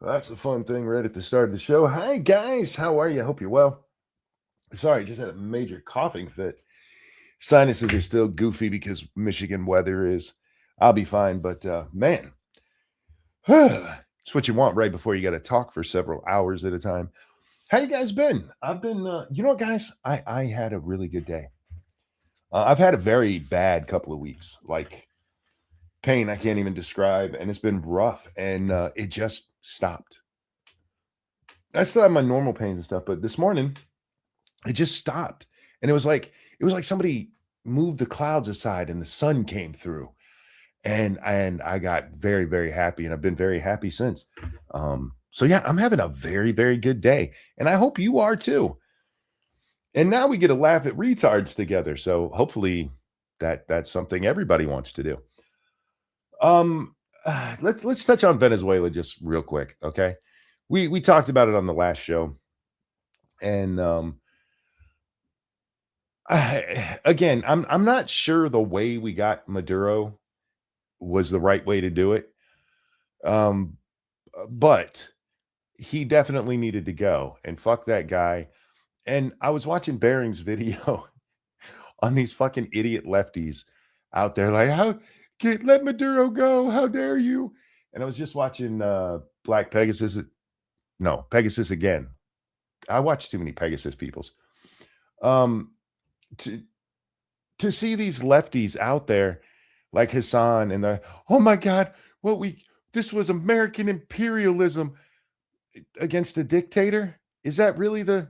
Well, that's a fun thing right at the start of the show. Hi, guys. How are you? I hope you're well. Sorry, just had a major coughing fit. Sinuses are still goofy because Michigan weather is. I'll be fine, but man, it's what you want right before you got to talk for several hours at a time. How you guys been? I've been, you know what, guys? I had a really good day. I've had a very bad couple of weeks, like pain I can't even describe, and it's been rough, and it just stopped. I still have my normal pains and stuff, but this morning it just stopped. And it was like somebody moved the clouds aside and the sun came through. And I got very, very happy, and I've been very happy since. So yeah, I'm having a very, very good day. And I hope you are too. And now we get to laugh at retards together. So hopefully that's something everybody wants to do. Um let's touch on Venezuela just real quick, okay? We talked about it on the last show. And again, I'm not sure the way we got Maduro was the right way to do it. Um, but he definitely needed to go, and fuck that guy. And I was watching Bering's video on these fucking idiot lefties out there, like, let Maduro go? How dare you? And I was just watching Black Pegasus. No, Pegasus again. I watch too many Pegasus peoples. Um, to to see these lefties out there like Hassan and the oh my god, what we this was American imperialism against a dictator? Is that really the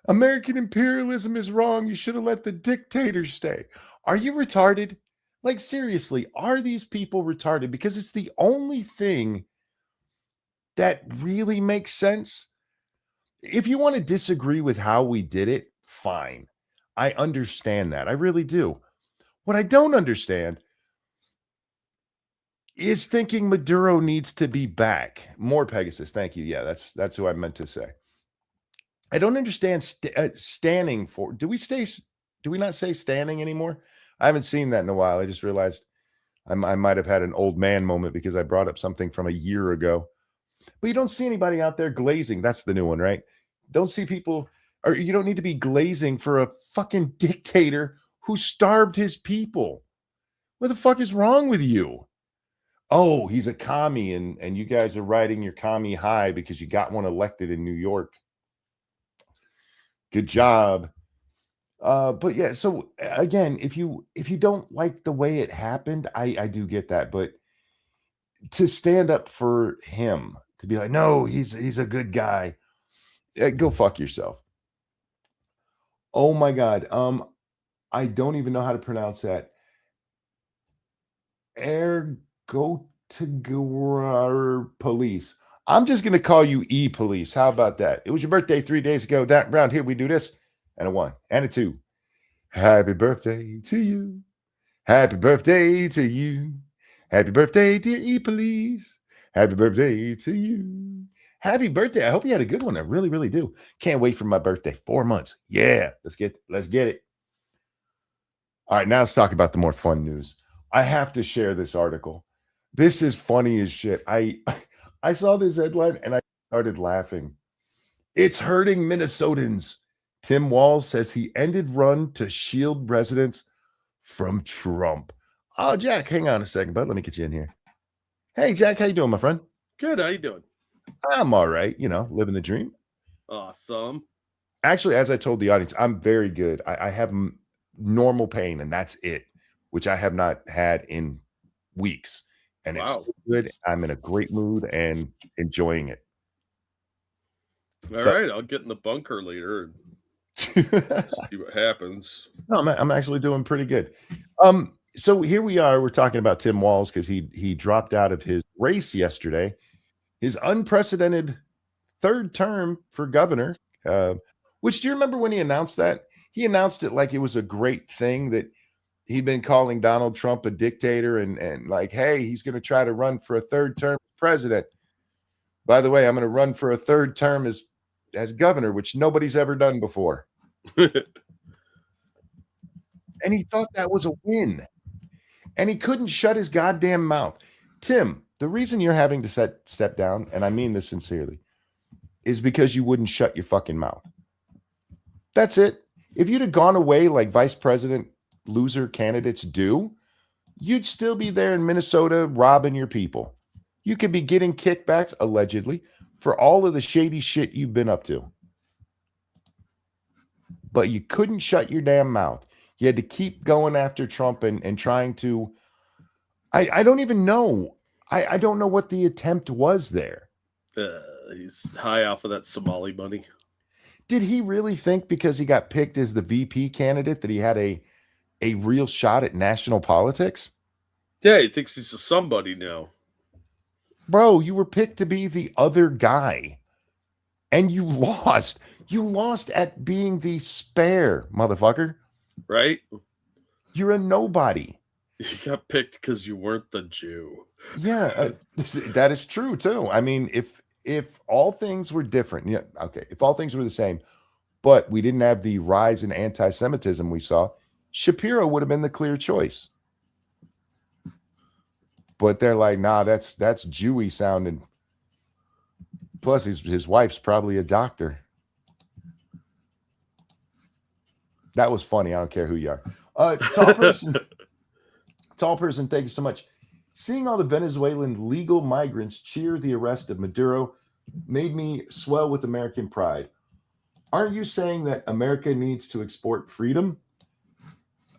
American imperialism is wrong? You should have let the dictator stay. Are you retarded? Like seriously, are these people retarded? Because it's the only thing that really makes sense. If you want to disagree with how we did it, fine. I understand that. I really do. What I don't understand is thinking Maduro needs to be back. More Pegasus. Thank you. Yeah, that's who I meant to say. I don't understand standing for. Do we not say standing anymore? I haven't seen that in a while. I just realized I might have had an old man moment because I brought up something from a year ago. But you don't see anybody out there glazing. That's the new one, right? Don't see people, or you don't need to be glazing for a fucking dictator who starved his people. What the fuck is wrong with you? Oh, he's a commie, and you guys are riding your commie high because you got one elected in New York. Good job. But yeah, so again, if you don't like the way it happened, I do get that, but to stand up for him, to be like, no, he's a good guy. Go fuck yourself. Oh my god. I don't even know how to pronounce that. Ergotigor police. I'm just gonna call you E police. How about that? It was your birthday 3 days ago. Down around here, we do this. And a one and a two. Happy birthday to you. Happy birthday to you. Happy birthday, dear E police. Happy birthday to you. Happy birthday. I hope you had a good one. I really, really do. Can't wait for my birthday. 4 months. Yeah, let's get it. All right, now let's talk about the more fun news. I have to share this article. This is funny as shit. I saw this headline and I started laughing. It's hurting Minnesotans. Tim Walz says he ended run to shield residents from Trump. Oh, Jack, hang on a second, bud. Let me get you in here. Hey, Jack, how you doing, my friend? Good. How you doing? I'm all right. Living the dream. Awesome. Actually, as I told the audience, I'm very good. I have normal pain, and that's it, which I have not had in weeks. And it's Wow. good. I'm in a great mood and enjoying it. All right, I'll get in the bunker later and see what happens. No, I'm actually doing pretty good. So here we are. We're talking about Tim Walz because he dropped out of his race yesterday. His unprecedented third term for governor. Which do you remember when he announced that? He announced it like it was a great thing that he'd been calling Donald Trump a dictator and like, hey, he's going to try to run for a third term as president. By the way, I'm going to run for a third term as governor, which nobody's ever done before. And he thought that was a win. And he couldn't shut his goddamn mouth. Tim, The reason you're having to step down, and I mean this sincerely, is because you wouldn't shut your fucking mouth. That's it. If you'd have gone away like vice president loser candidates do, you'd still be there in Minnesota robbing your people. You could be getting kickbacks, allegedly, for all of the shady shit you've been up to. But you couldn't shut your damn mouth. You had to keep going after Trump and trying to. I don't even know. I don't know what the attempt was there. He's high off of that Somali money. Did he really think because he got picked as the VP candidate that he had a real shot at national politics? Yeah, he thinks he's a somebody now. Bro, you were picked to be the other guy. And you lost. You lost at being the spare, motherfucker. Right? You're a nobody. You got picked because you weren't the Jew. Yeah, that is true too. I mean, if all things were different, yeah, okay, if all things were the same, but we didn't have the rise in anti-Semitism we saw, Shapiro would have been the clear choice. But they're like, nah, that's Jewy sounding. Plus, his wife's probably a doctor. That was funny. I don't care who you are. Tall person, thank you so much. Seeing all the Venezuelan legal migrants cheer the arrest of Maduro made me swell with American pride. Aren't you saying that America needs to export freedom?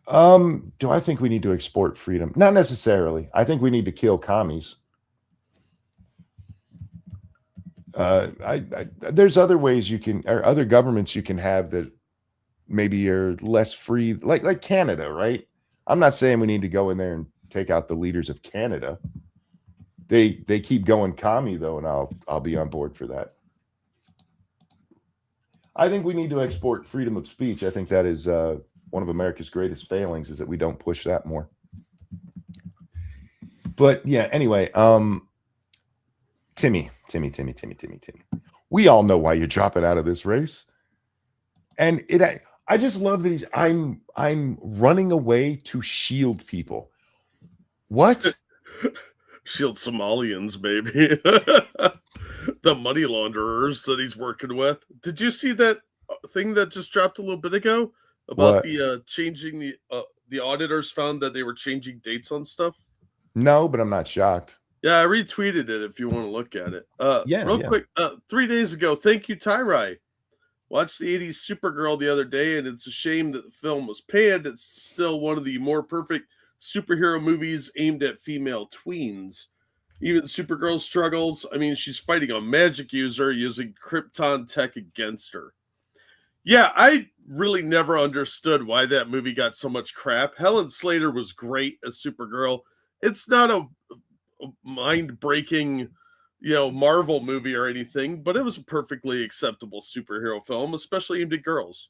Do I think we need to export freedom? Not necessarily. I think we need to kill commies. There's other ways you can, or other governments you can have that maybe are less free, like Canada, right? I'm not saying we need to go in there and take out the leaders of Canada. They keep going commie though, and I'll be on board for that. I think we need to export freedom of speech. I think that is one of America's greatest failings, is that we don't push that more. But yeah, anyway, Timmy. We all know why you're dropping out of this race. And I just love that I'm running away to shield people. What? Shield Somalians, baby. The money launderers that he's working with. Did you see that thing that just dropped a little bit ago about What? the changing the auditors found that they were changing dates on stuff? No, but I'm not shocked. Yeah, I retweeted it if you want to look at it. Real quick, 3 days ago, thank you, Tyrai. Watched the 80s Supergirl the other day, and it's a shame that the film was panned. It's still one of the more perfect superhero movies aimed at female tweens. Even Supergirl struggles. I mean, she's fighting a magic user using Krypton tech against her. Yeah, I really never understood why that movie got so much crap. Helen Slater was great as Supergirl. It's not a mind-breaking, Marvel movie or anything, but it was a perfectly acceptable superhero film, especially aimed at girls.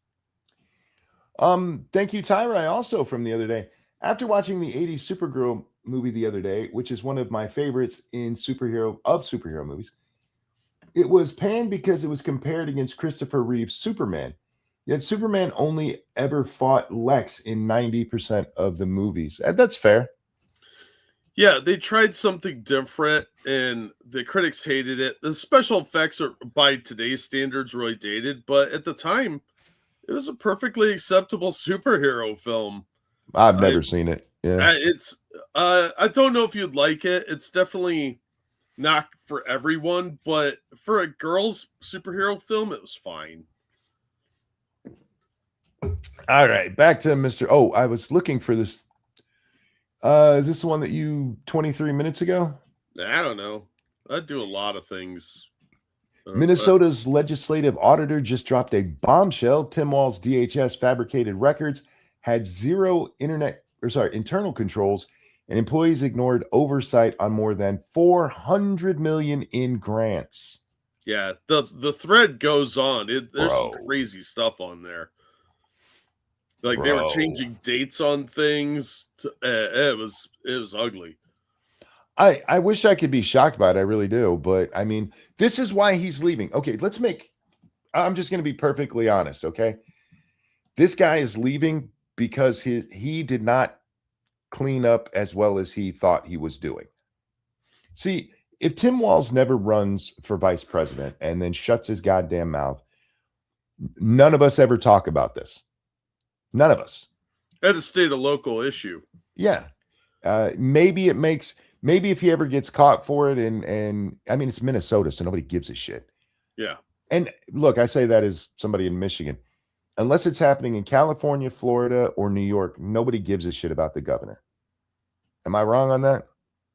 Thank you, Tyra, also from the other day. After watching the 80s Supergirl movie the other day, which is one of my favorites in superhero movies, it was panned because it was compared against Christopher Reeve's Superman. Yet Superman only ever fought Lex in 90% of the movies. That's fair. Yeah, they tried something different, and the critics hated it. The special effects are, by today's standards, really dated, but at the time, it was a perfectly acceptable superhero film. I've never seen it. Yeah, I don't know if you'd like it. It's definitely not for everyone, but for a girls' superhero film, it was fine. All right, back to Mr. Oh, I was looking for this. Is this the one that you 23 minutes ago? I don't know. I do a lot of things. Minnesota's legislative auditor just dropped a bombshell. Tim Walz DHS fabricated records, had zero internal controls, and employees ignored oversight on more than $400 million in grants. Yeah, the thread goes on. There's some crazy stuff on there. Like they were changing dates on things. It was ugly. I wish I could be shocked by it. I really do. But I mean, this is why he's leaving. Okay, I'm just going to be perfectly honest. Okay. This guy is leaving because he did not clean up as well as he thought he was doing. See, if Tim Walz never runs for vice president and then shuts his goddamn mouth, none of us ever talk about this. None of us. At a state of local issue. Yeah. Maybe if he ever gets caught for it, and I mean, it's Minnesota, so nobody gives a shit. Yeah. And look, I say that as somebody in Michigan. Unless it's happening in California, Florida, or New York, nobody gives a shit about the governor. Am I wrong on that?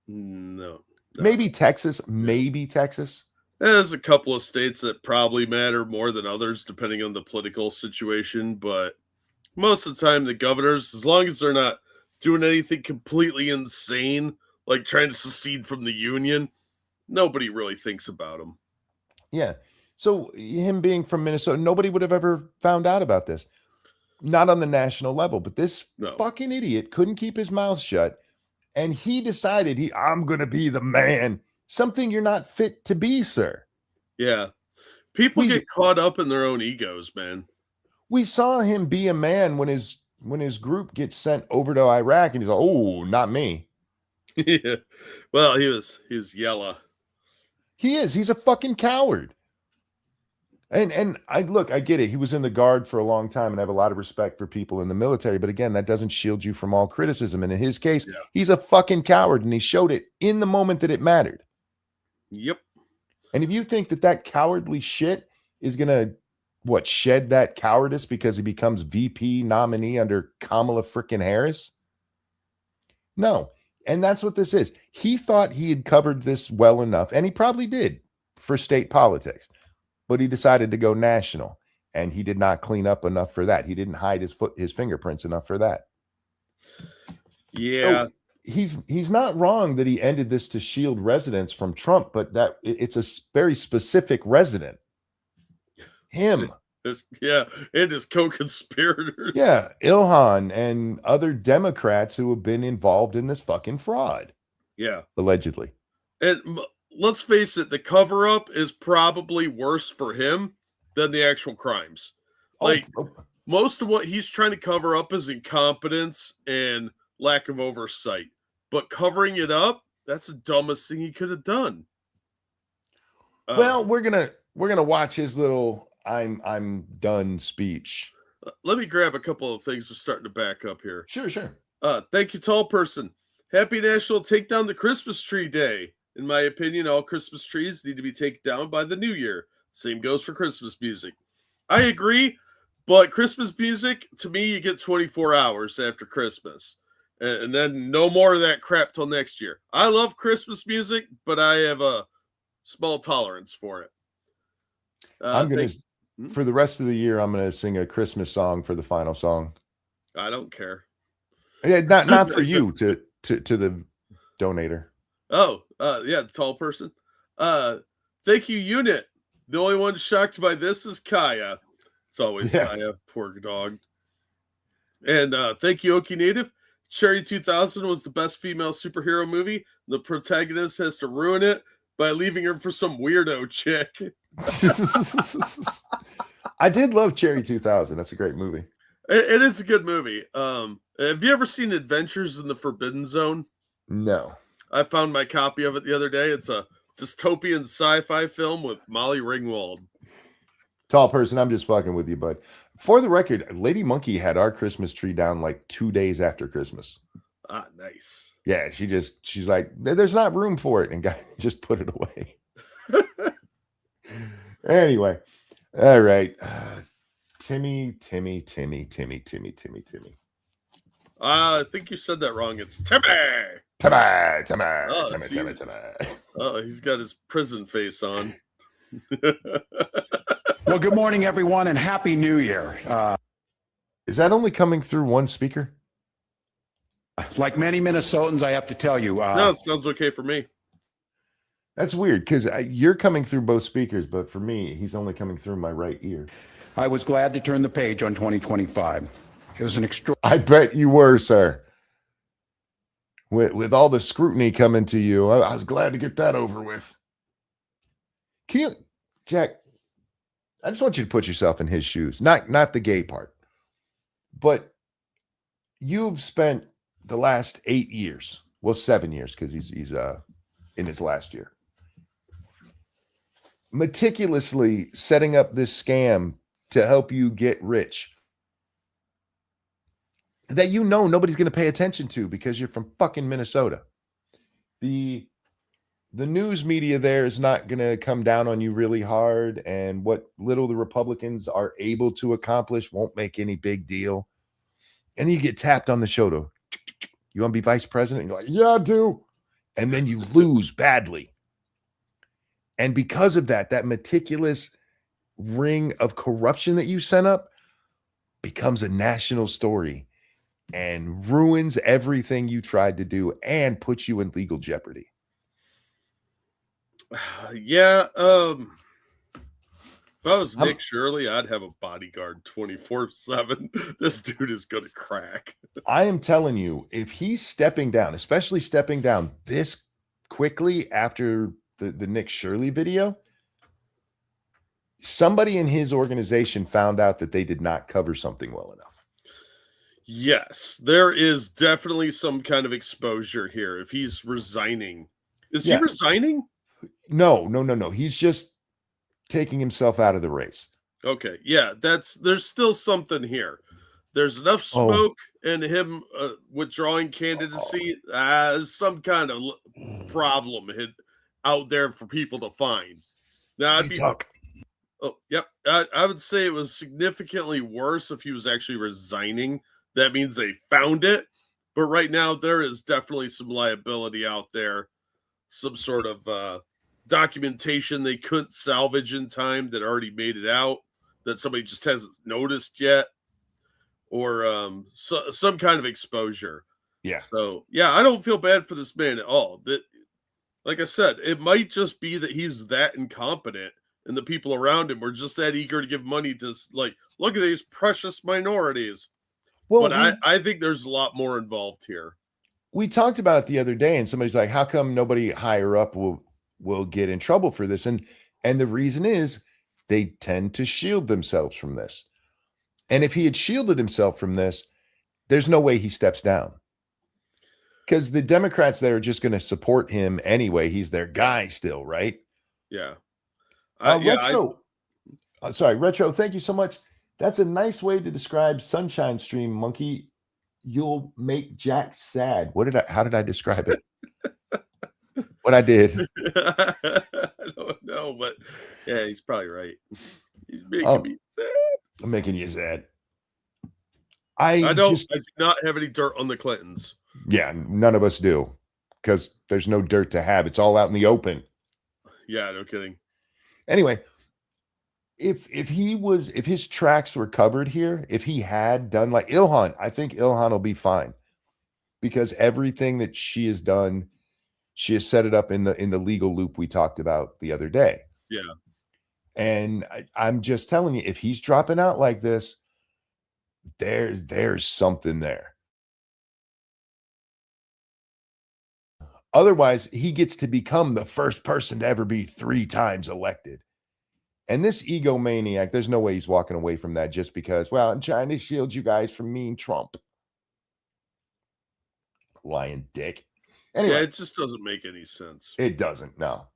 No. Maybe Texas. Maybe Texas. There's a couple of states that probably matter more than others, depending on the political situation. But most of the time, the governors, as long as they're not doing anything completely insane, like trying to secede from the union, nobody really thinks about them. Yeah. So him being from Minnesota, nobody would have ever found out about this. Not on the national level, but this fucking idiot couldn't keep his mouth shut. And he decided I'm going to be the man. Something you're not fit to be, sir. Yeah. People get caught up in their own egos, man. We saw him be a man when his group gets sent over to Iraq, and he's like, oh, not me. Yeah. Well, he was yellow. He is. He's a fucking coward. And I get it. He was in the Guard for a long time, and I have a lot of respect for people in the military. But again, that doesn't shield you from all criticism. And in his case, he's a fucking coward, and he showed it in the moment that it mattered. Yep. And if you think that cowardly shit is going to, shed that cowardice because he becomes VP nominee under Kamala frickin' Harris? No. And that's what this is. He thought he had covered this well enough, and he probably did for state politics. But he decided to go national, and he did not clean up enough for that. He didn't hide his fingerprints enough for that. Yeah. So he's not wrong that he ended this to shield residents from Trump, but that it's a very specific resident. Him. And his co-conspirators. Yeah, Ilhan and other Democrats who have been involved in this fucking fraud. Yeah. Allegedly. And let's face it, the cover-up is probably worse for him than the actual crimes. Most of what he's trying to cover up is incompetence and lack of oversight. But covering it up, that's the dumbest thing he could have done. Well, we're gonna watch his little I'm done speech. Let me grab a couple of things. We're starting to back up here. Sure. Thank you, tall person. Happy National Take Down the Christmas Tree Day. In my opinion, all Christmas trees need to be taken down by the new year. Same goes for Christmas music. I agree, but Christmas music, to me, you get 24 hours after Christmas. And then no more of that crap till next year. I love Christmas music, but I have a small tolerance for it. For the rest of the year, I'm going to sing a Christmas song for the final song. I don't care. Yeah, not for you, to the donator. Oh, yeah, the tall person. Thank you, Unit. The only one shocked by this is Kaya. It's always Kaya, poor dog. And thank you, Okie Native. Cherry 2000 was the best female superhero movie. The protagonist has to ruin it by leaving her for some weirdo chick. I did love Cherry 2000. That's a great movie. It is a good movie. Have you ever seen Adventures in the Forbidden Zone? No. I found my copy of it the other day. It's a dystopian sci-fi film with Molly Ringwald. Tall person, I'm just fucking with you, bud. For the record, Lady Monkey had our Christmas tree down like 2 days after Christmas. Ah, nice. Yeah, she's like, there's not room for it, and just put it away. Anyway, all right. Timmy. I think you said that wrong. It's Timmy. Timmy. Oh, he's got his prison face on. Well, good morning, everyone, and Happy New Year. Is that only coming through one speaker? Like many Minnesotans, I have to tell you. No, it sounds okay for me. That's weird, because you're coming through both speakers, but for me, he's only coming through my right ear. I was glad to turn the page on 2025. It was an I bet you were, sir. With all the scrutiny coming to you, I was glad to get that over with. Jack, I just want you to put yourself in his shoes, not the gay part, but you've spent the last 8 years, well, 7 years, because he's in his last year. Meticulously setting up this scam to help you get rich that nobody's going to pay attention to because you're from fucking Minnesota. The news media there is not going to come down on you really hard, and what little the Republicans are able to accomplish won't make any big deal. And you get tapped on the shoulder. You want to be vice president? And you're like, yeah, I do. And then you lose badly. And because of that meticulous ring of corruption that you sent up becomes a national story and ruins everything you tried to do and puts you in legal jeopardy. Yeah. If I was Nick Shirley, I'd have a bodyguard 24/7. This dude is going to crack. I am telling you, if he's stepping down, especially stepping down this quickly after the Nick Shirley video, somebody in his organization found out that they did not cover something well enough. Yes, there is definitely some kind of exposure here. If he's resigning, is he resigning? No. He's just taking himself out of the race. Okay, yeah, there's still something here. There's enough smoke and him withdrawing candidacy. Some kind of problem out there for people to find. Now, I would say it was significantly worse if he was actually resigning. That means they found it. But right now, there is definitely some liability out there. Some sort of documentation they couldn't salvage in time that already made it out that somebody just hasn't noticed yet. Or some kind of exposure. Yeah. So, yeah, I don't feel bad for this man at all. Like I said, it might just be that he's that incompetent and the people around him were just that eager to give money to, like, look at these precious minorities. Well, but I think there's a lot more involved here. We talked about it the other day, and somebody's like, how come nobody higher up will get in trouble for this? And the reason is they tend to shield themselves from this. And if he had shielded himself from this, there's no way he steps down. Because the Democrats there are just going to support him anyway. He's their guy still, right? Yeah. Retro, thank you so much. That's a nice way to describe Sunshine Stream, Monkey. You'll make Jack sad. How did I describe it? What I did? I don't know, but yeah, he's probably right. He's making me sad. I'm making you sad. I do not have any dirt on the Clintons. Yeah, none of us do, because there's no dirt to have. It's all out in the open. Yeah, no kidding. Anyway, if his tracks were covered here, if he had done like Ilhan, I think Ilhan will be fine, because everything that she has done, she has set it up in the legal loop we talked about the other day. Yeah. And I'm just telling you, if he's dropping out like this, there's something there. Otherwise, he gets to become the first person to ever be 3 times elected. And this egomaniac, there's no way he's walking away from that just because, well, I'm trying to shield you guys from mean Trump. Lying dick. Anyway, yeah, it just doesn't make any sense. It doesn't, no.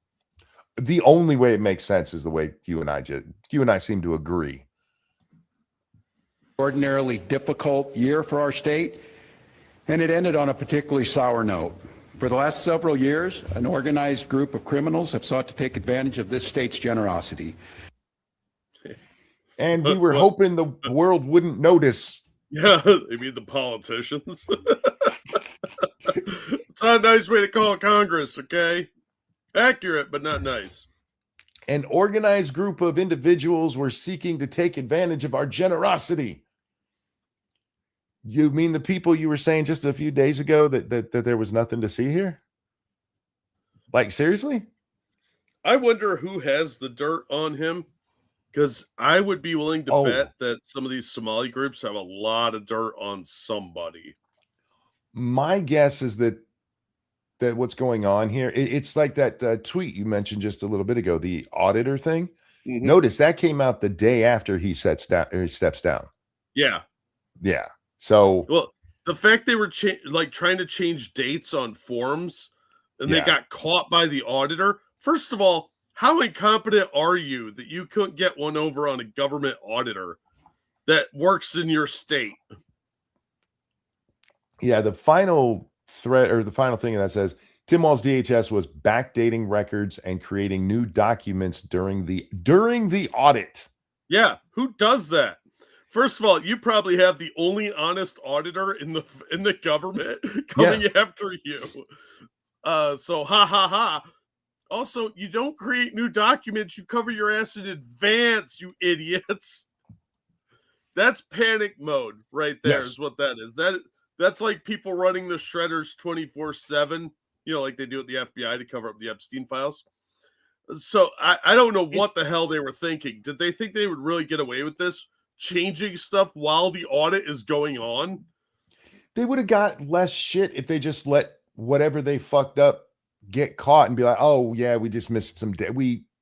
The only way it makes sense is the way you and I seem to agree. Ordinarily difficult year for our state, and it ended on a particularly sour note. For the last several years, an organized group of criminals have sought to take advantage of this state's generosity. And we were hoping the world wouldn't notice. Yeah, I mean the politicians. It's not a nice way to call Congress, okay? Accurate, but not nice. An organized group of individuals were seeking to take advantage of our generosity. You mean the people you were saying just a few days ago that there was nothing to see here? Like, seriously? I wonder who has the dirt on him, because I would be willing to bet that some of these Somali groups have a lot of dirt on somebody. My guess is that what's going on here, it's like that tweet you mentioned just a little bit ago, the auditor thing. Mm-hmm. Notice that came out the day after he steps down. Yeah. So, well, the fact they were trying to change dates on forms, and they got caught by the auditor. First of all, how incompetent are you that you couldn't get one over on a government auditor that works in your state? Yeah, the final threat or the final thing that says Tim Walz DHS was backdating records and creating new documents during the audit. Yeah, who does that? First of all, you probably have the only honest auditor in the government coming after you. So ha ha ha. Also, you don't create new documents, you cover your ass in advance, you idiots. That's panic mode right there. Is what that is. That's like people running the shredders 24/7, like they do at the FBI to cover up the Epstein files. So I don't know what the hell they were thinking. Did they think they would really get away with this? Changing stuff while the audit is going on? They would have got less shit if they just let whatever they fucked up get caught and be like, oh yeah, we just missed some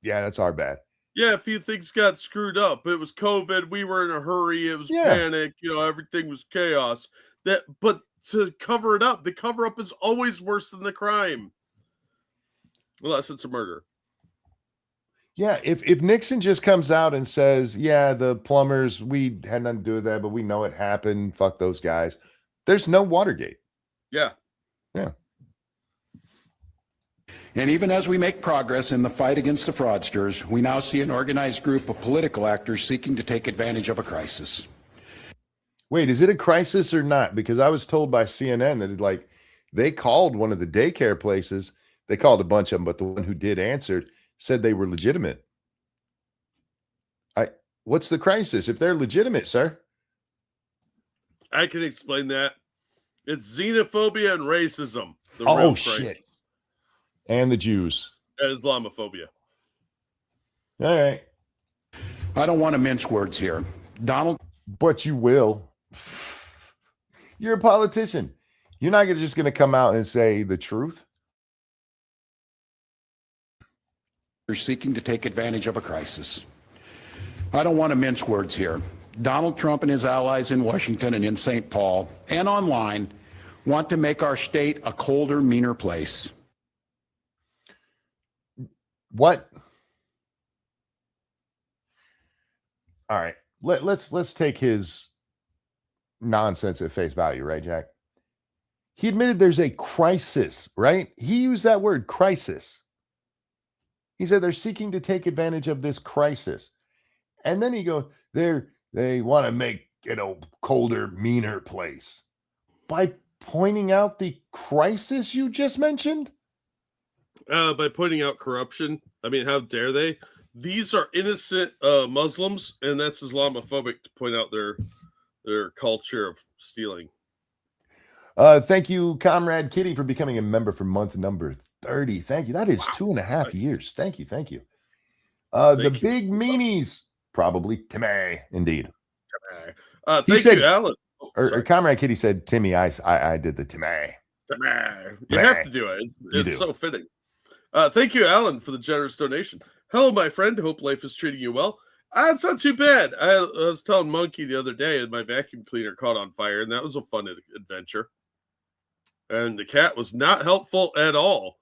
that's our bad. Yeah, a few things got screwed up. It was COVID. We were in a hurry. It was panic. Everything was chaos. But to cover it up, the cover up is always worse than the crime. Unless it's a murder. Yeah, if Nixon just comes out and says, yeah, the plumbers, we had nothing to do with that, but we know it happened. Fuck those guys. There's no Watergate. Yeah. Yeah. And even as we make progress in the fight against the fraudsters, we now see an organized group of political actors seeking to take advantage of a crisis. Wait, is it a crisis or not? Because I was told by CNN that they called one of the daycare places. They called a bunch of them, but the one who did answered said they were legitimate. What's the crisis if they're legitimate, sir? I can explain that. It's xenophobia and racism. The real crisis. Shit. And the Jews. Islamophobia. All right. I don't want to mince words here. Donald. But you will. You're a politician. You're not just going to come out and say the truth. They're seeking to take advantage of a crisis. I don't want to mince words here. Donald Trump and his allies in Washington and in St. Paul and online want to make our state a colder, meaner place. What? All right. Let's take his nonsense at face value, right, Jack? He admitted there's a crisis, right? He used that word, crisis. He said they're seeking to take advantage of this crisis. And then he goes, they want to make it a colder, meaner place by pointing out the crisis you just mentioned? By pointing out corruption. I mean, how dare they? These are innocent Muslims, and that's Islamophobic to point out their culture of stealing. Thank you, Comrade Kitty, for becoming a member for month number 30. Thank you. That is 2.5 years. Thank you. Thank you. Big meanies, probably Timmy, indeed. Thank you, Alan. Or Comrade Kitty said, Timmy, I did the Timmy. You have to do it. It's so fitting. Thank you, Alan, for the generous donation. Hello, my friend. Hope life is treating you well. It's not too bad. I was telling Monkey the other day that my vacuum cleaner caught on fire, and that was a fun adventure. And the cat was not helpful at all.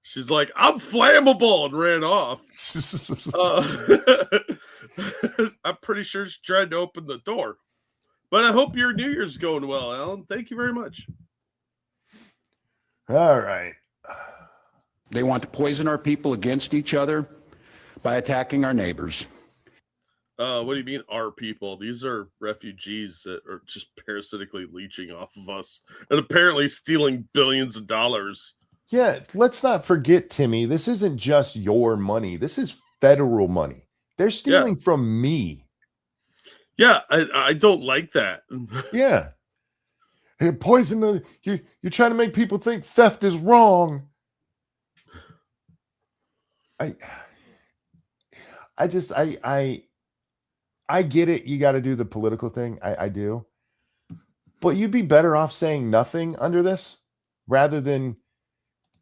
She's like, I'm flammable, and ran off. I'm pretty sure she tried to open the door. But I hope your New Year's going well, Alan. Thank you very much. All right. They want to poison our people against each other by attacking our neighbors. What do you mean, our people? These are refugees that are just parasitically leeching off of us and apparently stealing billions of dollars. Yeah, let's not forget, Timmy, this isn't just your money. This is federal money. They're stealing from me. Yeah, I don't like that. Yeah. You're poisoning you're trying to make people think theft is wrong. I get it. You got to do the political thing. I do. But you'd be better off saying nothing under this rather than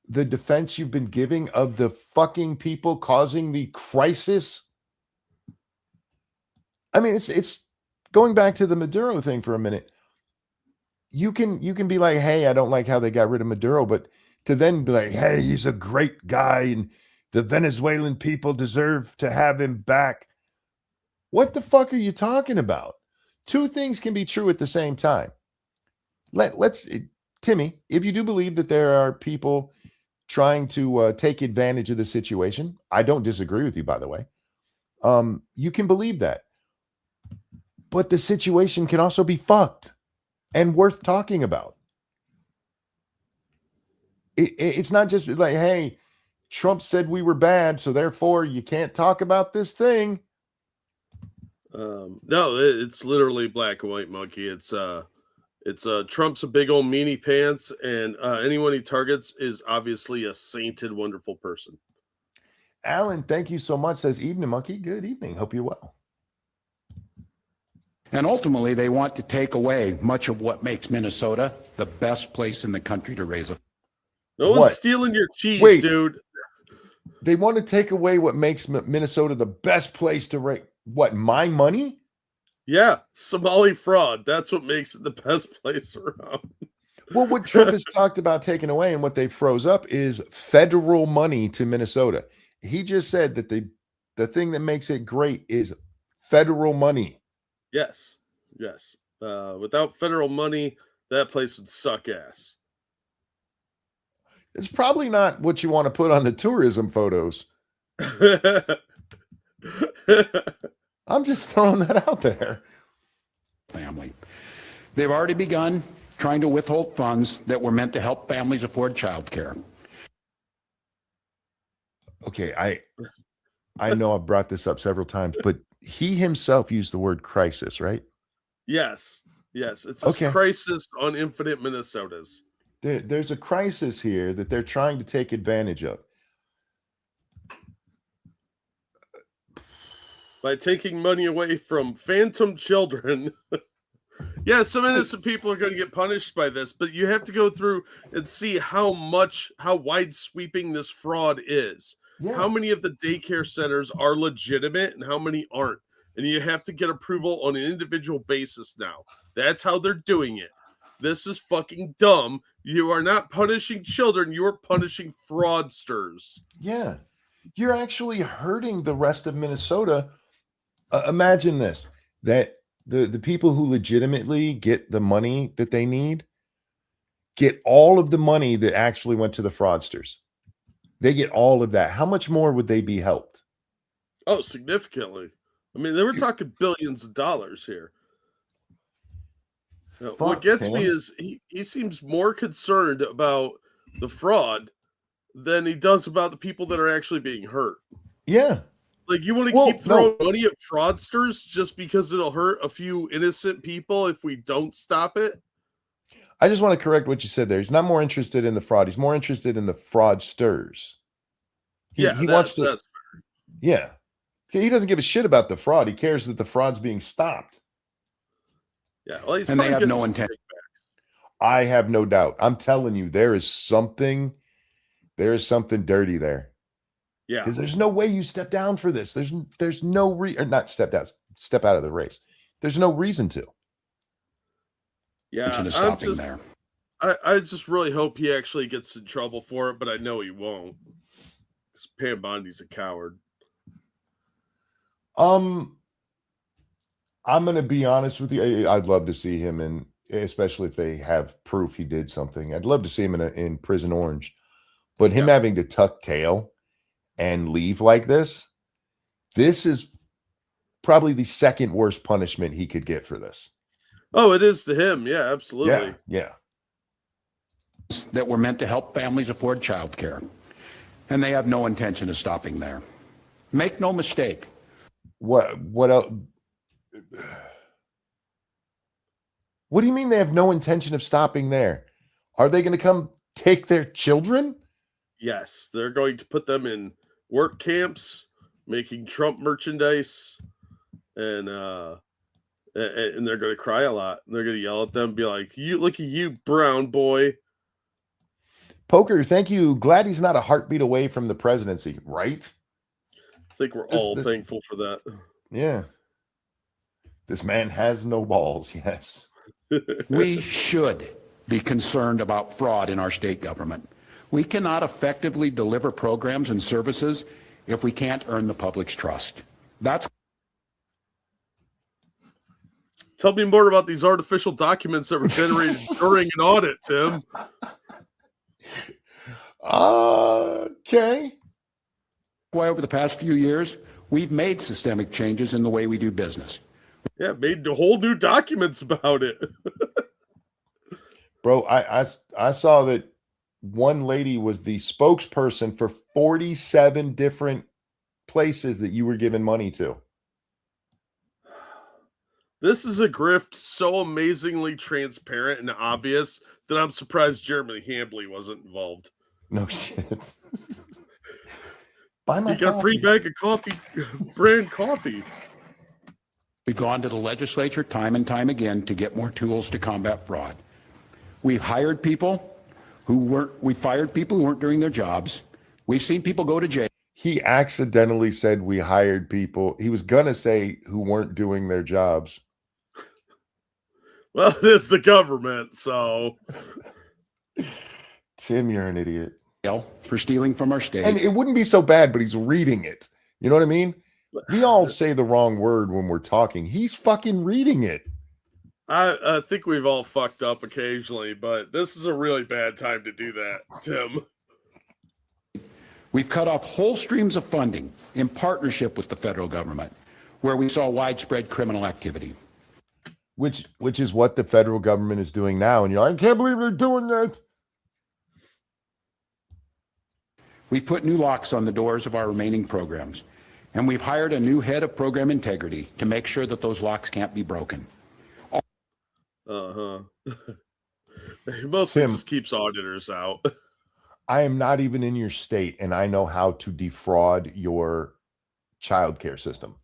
the defense you've been giving of the fucking people causing the crisis. I mean, it's going back to the Maduro thing for a minute. You can be like, hey, I don't like how they got rid of Maduro, but to then be like, hey, he's a great guy and the Venezuelan people deserve to have him back. What the fuck are you talking about? Two things can be true at the same time. Let's, Timmy, if you do believe that there are people trying to take advantage of the situation, I don't disagree with you, by the way. You can believe that. But the situation can also be fucked and worth talking about. It's not just like, hey, Trump said we were bad, so therefore you can't talk about this thing. No, it's literally black and white, monkey. It's Trump's a big old meanie pants, and anyone he targets is obviously a sainted, wonderful person. Alan, thank you so much. Says evening, monkey. Good evening. Hope you're well. And ultimately, they want to take away much of what makes Minnesota the best place in the country to raise a. No one's stealing your cheese, dude. They want to take away what makes Minnesota the best place to raise. What, my money? Yeah, Somali fraud. That's what makes it the best place around. Well, what Trump has talked about taking away and what they froze up is federal money to Minnesota. He just said that the thing that makes it great is federal money. Yes. Without federal money, that place would suck ass. It's probably not what you want to put on the tourism photos. I'm just throwing that out there. Family. They've already begun trying to withhold funds that were meant to help families afford child care. Okay, I know I've brought this up several times, but he himself used the word crisis, right? Yes. It's a crisis on infinite Minnesotas. There's a crisis here that they're trying to take advantage of. By taking money away from phantom children. Yeah, some innocent people are going to get punished by this, but you have to go through and see how wide sweeping this fraud is. Yeah. How many of the daycare centers are legitimate and how many aren't? And you have to get approval on an individual basis now. That's how they're doing it. This is fucking dumb. You are not punishing children. You are punishing fraudsters. Yeah. You're actually hurting the rest of Minnesota. Imagine this, that the people who legitimately get the money that they need get all of the money that actually went to the fraudsters. They get all of that. How much more would they be helped? Oh, significantly. I mean, they were talking billions of dollars here. What gets me is he seems more concerned about the fraud than he does about the people that are actually being hurt. Yeah. Like, you want to keep throwing money at fraudsters just because it'll hurt a few innocent people if we don't stop it? I just want to correct what you said there. He's not more interested in the fraud. He's more interested in the fraudsters. He wants to. That's fair. Yeah. He doesn't give a shit about the fraud. He cares that the fraud's being stopped. Yeah. Well, and they have no intent. I have no doubt. I'm telling you, there is something dirty there. Yeah. Because there's no way you step down for this. There's no not step down, step out of the race. There's no reason to. Yeah. I just really hope he actually gets in trouble for it, but I know he won't. Because Pam Bondi's a coward. I'm going to be honest with you. I'd love to see him, and especially if they have proof he did something. I'd love to see him in Prison Orange. But him having to tuck tail and leave like this is probably the second worst punishment he could get for this. Oh, it is to him. Yeah, absolutely. Yeah. That were meant to help families afford child care. And they have no intention of stopping there. Make no mistake. What else? What do you mean they have no intention of stopping there? Are they going to come take their children? Yes, they're going to put them in work camps, making Trump merchandise, and they're going to cry a lot. They're going to yell at them, be like, "You look at you, brown boy." Poker, thank you. Glad he's not a heartbeat away from the presidency, right? I think we're all thankful for that. Yeah. This man has no balls, yes. We should be concerned about fraud in our state government. We cannot effectively deliver programs and services if we can't earn the public's trust. That's. Tell me more about these artificial documents that were generated during an audit, Tim. Okay. Why over the past few years, we've made systemic changes in the way we do business. Yeah, made whole new documents about it. Bro, I saw that one lady was the spokesperson for 47 different places that you were giving money to. This is a grift so amazingly transparent and obvious that I'm surprised Jeremy Hambley wasn't involved. No shit. Buy my You got a free bag of coffee, brand coffee. We've gone to the legislature time and time again to get more tools to combat fraud. We've hired people we fired people who weren't doing their jobs. We've seen people go to jail. He accidentally said we hired people. He was going to say who weren't doing their jobs. Well, it's the government, so. Tim, you're an idiot. For stealing from our state. And it wouldn't be so bad, but he's reading it. You know what I mean? We all say the wrong word when we're talking. He's fucking reading it. I think we've all fucked up occasionally, but this is a really bad time to do that, Tim. We've cut off whole streams of funding in partnership with the federal government where we saw widespread criminal activity. Which is what the federal government is doing now. And you're like, I can't believe they're doing that. We've put new locks on the doors of our remaining programs, and we've hired a new head of program integrity to make sure that those locks can't be broken. He mostly just keeps auditors out. I am not even in your state, and I know how to defraud your childcare system.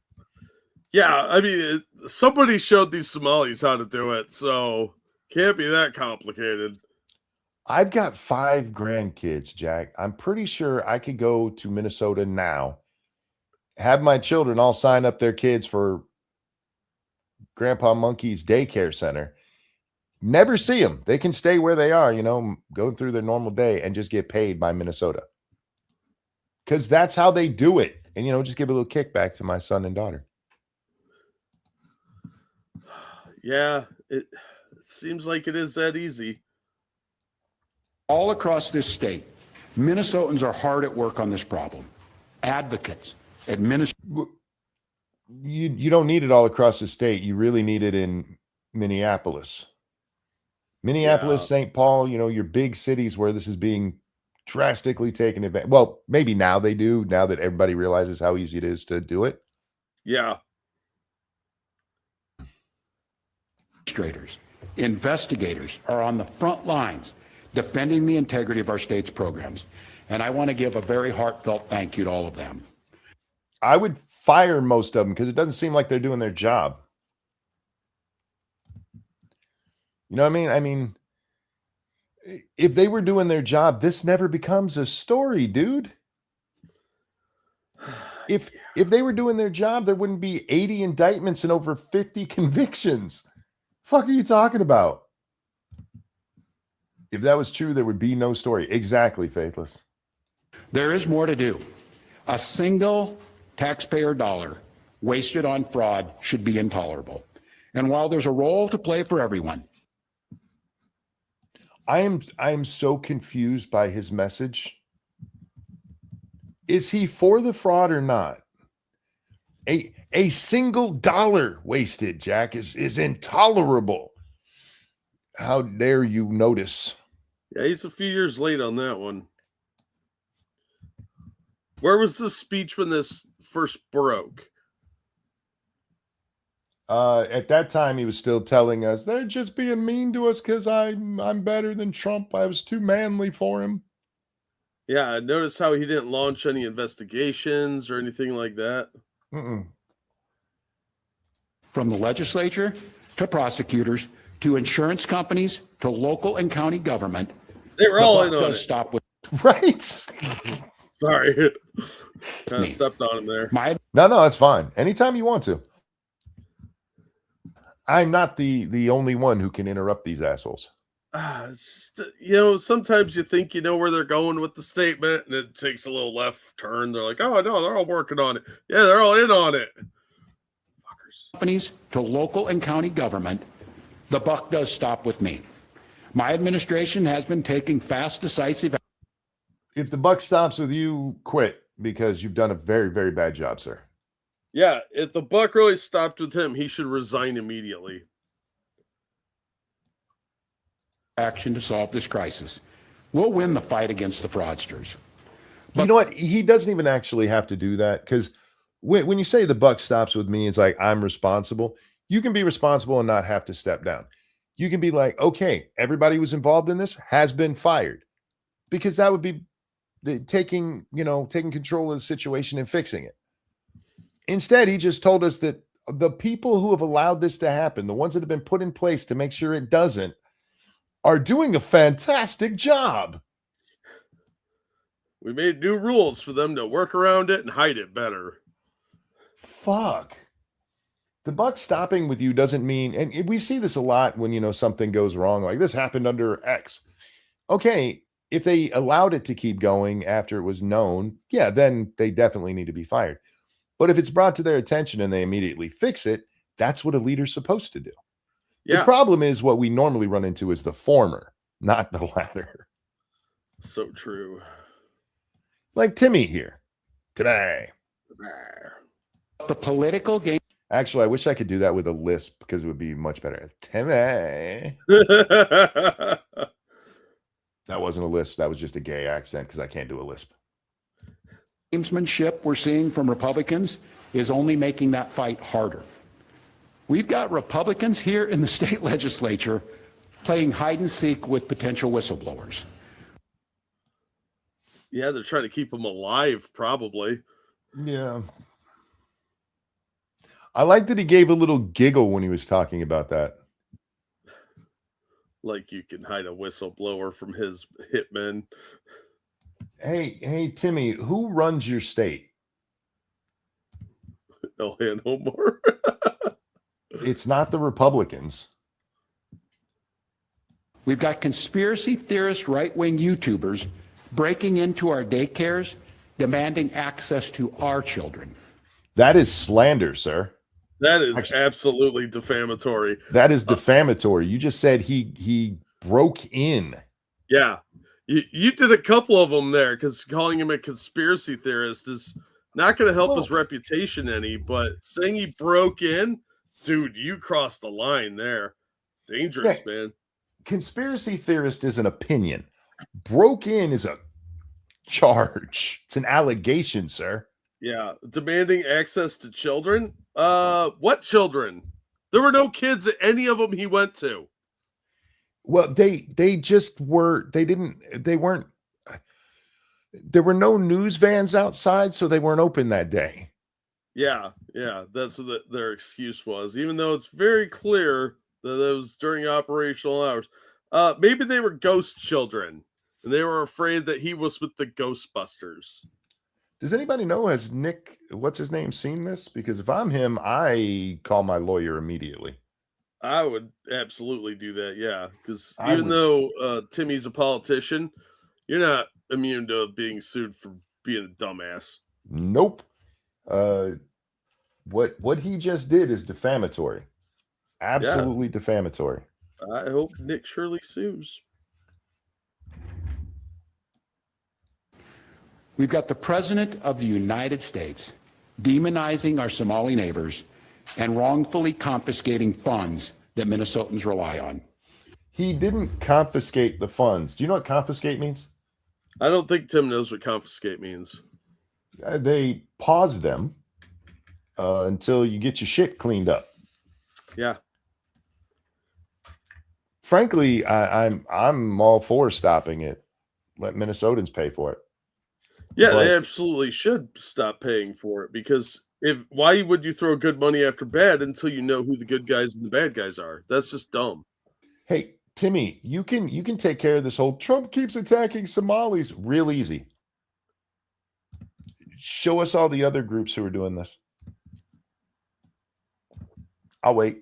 Yeah, I mean, somebody showed these Somalis how to do it, so can't be that complicated. I've got 5 grandkids, Jack. I'm pretty sure I could go to Minnesota now, have my children all sign up their kids for Grandpa Monkey's daycare center. Never see them. They can stay where they are, go through their normal day and just get paid by Minnesota. Because that's how they do it. And, just give a little kickback to my son and daughter. Yeah, it seems like it is that easy. All across this state, Minnesotans are hard at work on this problem. Advocates, administrators. You don't need it all across the state. You really need it in Minneapolis. Minneapolis, St. Paul, your big cities where this is being drastically taken advantage. Well, maybe now they do, now that everybody realizes how easy it is to do it. Yeah. Administrators, investigators are on the front lines defending the integrity of our state's programs. And I want to give a very heartfelt thank you to all of them. I would fire most of them because it doesn't seem like they're doing their job. You know what I mean? I mean, if they were doing their job, this never becomes a story, dude. If they were doing their job, there wouldn't be 80 indictments and over 50 convictions. Fuck are you talking about? If that was true, there would be no story. Exactly, Faithless. There is more to do. A single taxpayer dollar wasted on fraud should be intolerable. And while there's a role to play for everyone. I am so confused by his message. Is he for the fraud or not? A single dollar wasted, Jack, is intolerable. How dare you notice? Yeah, he's a few years late on that one. Where was this speech when this first broke? At that time, he was still telling us they're just being mean to us because I'm better than Trump. I was too manly for him. Yeah, I noticed how he didn't launch any investigations or anything like that. From the legislature to prosecutors to insurance companies to local and county government, they were all in on it. Stop with right. Sorry, kind of stepped on him there. No, that's fine. Anytime you want to. I'm not the only one who can interrupt these assholes. It's just, sometimes you think you know where they're going with the statement, and it takes a little left turn. They're like, oh, no, they're all working on it. Yeah, they're all in on it. Fuckers. Companies to local and county government, the buck does stop with me. My administration has been taking fast, decisive. If the buck stops with you, quit, because you've done a very, very bad job, sir. Yeah, if the buck really stopped with him, he should resign immediately. Action to solve this crisis. We'll win the fight against the fraudsters. But you know what? He doesn't even actually have to do that, because when you say the buck stops with me, it's like I'm responsible. You can be responsible and not have to step down. You can be like, okay, everybody who was involved in this has been fired, because that would be taking control of the situation and fixing it. Instead, he just told us that the people who have allowed this to happen, the ones that have been put in place to make sure it doesn't, are doing a fantastic job. We made new rules for them to work around it and hide it better. Fuck. The buck stopping with you doesn't mean, and we see this a lot when, something goes wrong, like this happened under X. Okay, if they allowed it to keep going after it was known, yeah, then they definitely need to be fired. But if it's brought to their attention and they immediately fix it, that's what a leader's supposed to do. Yeah. The problem is what we normally run into is the former, not the latter. So true. Like Timmy here today. The political game. Actually, I wish I could do that with a lisp, because it would be much better. Timmy. That wasn't a lisp. That was just a gay accent, because I can't do a lisp. Gamesmanship we're seeing from Republicans is only making that fight harder. We've got Republicans here in the state legislature playing hide and seek with potential whistleblowers. Yeah, they're trying to keep them alive, probably. Yeah. I like that he gave a little giggle when he was talking about that. Like you can hide a whistleblower from his hitmen. Hey, Timmy, who runs your state? Elhan Omar. It's not the Republicans. We've got conspiracy theorist right-wing YouTubers breaking into our daycares, demanding access to our children. That is slander, sir. That is absolutely defamatory. That is defamatory. You just said he broke in. Yeah. You did a couple of them there, because calling him a conspiracy theorist is not going to help his reputation any, but saying he broke in, dude, you crossed the line there. Dangerous, man. Conspiracy theorist is an opinion. Broke in is a charge. It's an allegation, sir. Yeah. Demanding access to children? What children? There were no kids at any of them he went to. Well, they weren't. There were no news vans outside, so they weren't open that day. Yeah, that's what their excuse was, even though it's very clear that it was during operational hours. Maybe they were ghost children, and they were afraid that he was with the Ghostbusters. Does anybody know, has Nick, what's his name, seen this? Because if I'm him, I call my lawyer immediately. I would absolutely do that, yeah. Because even though Timmy's a politician, you're not immune to being sued for being a dumbass. Nope. What he just did is defamatory. Absolutely defamatory. I hope Nick Shirley sues. We've got the President of the United States demonizing our Somali neighbors and wrongfully confiscating funds that Minnesotans rely on. He didn't confiscate the funds. Do you know what confiscate means? I don't think Tim knows what confiscate means. They pause them until you get your shit cleaned up. Yeah. Frankly, I'm all for stopping it. Let Minnesotans pay for it. Yeah, they absolutely should stop paying for it, because why would you throw good money after bad until you know who the good guys and the bad guys are? That's just dumb. Hey, Timmy, you can take care of this whole Trump keeps attacking Somalis real easy. Show us all the other groups who are doing this. I'll wait.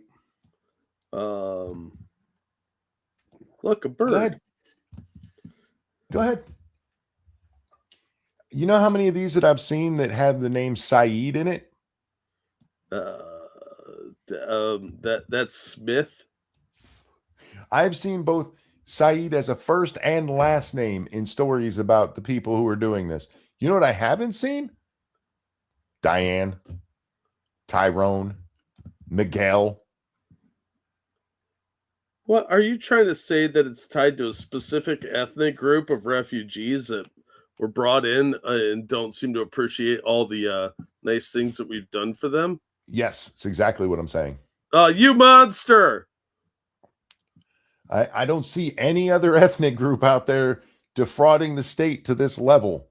Look, a bird. Go ahead. You know how many of these that I've seen that have the name Saeed in it? That's Smith. I've seen both Saeed as a first and last name in stories about the people who are doing this. You know what I haven't seen? Diane, Tyrone, Miguel. What are you trying to say, that it's tied to a specific ethnic group of refugees that were brought in and don't seem to appreciate all the nice things that we've done for them? Yes, it's exactly what I'm saying. You monster! I don't see any other ethnic group out there defrauding the state to this level.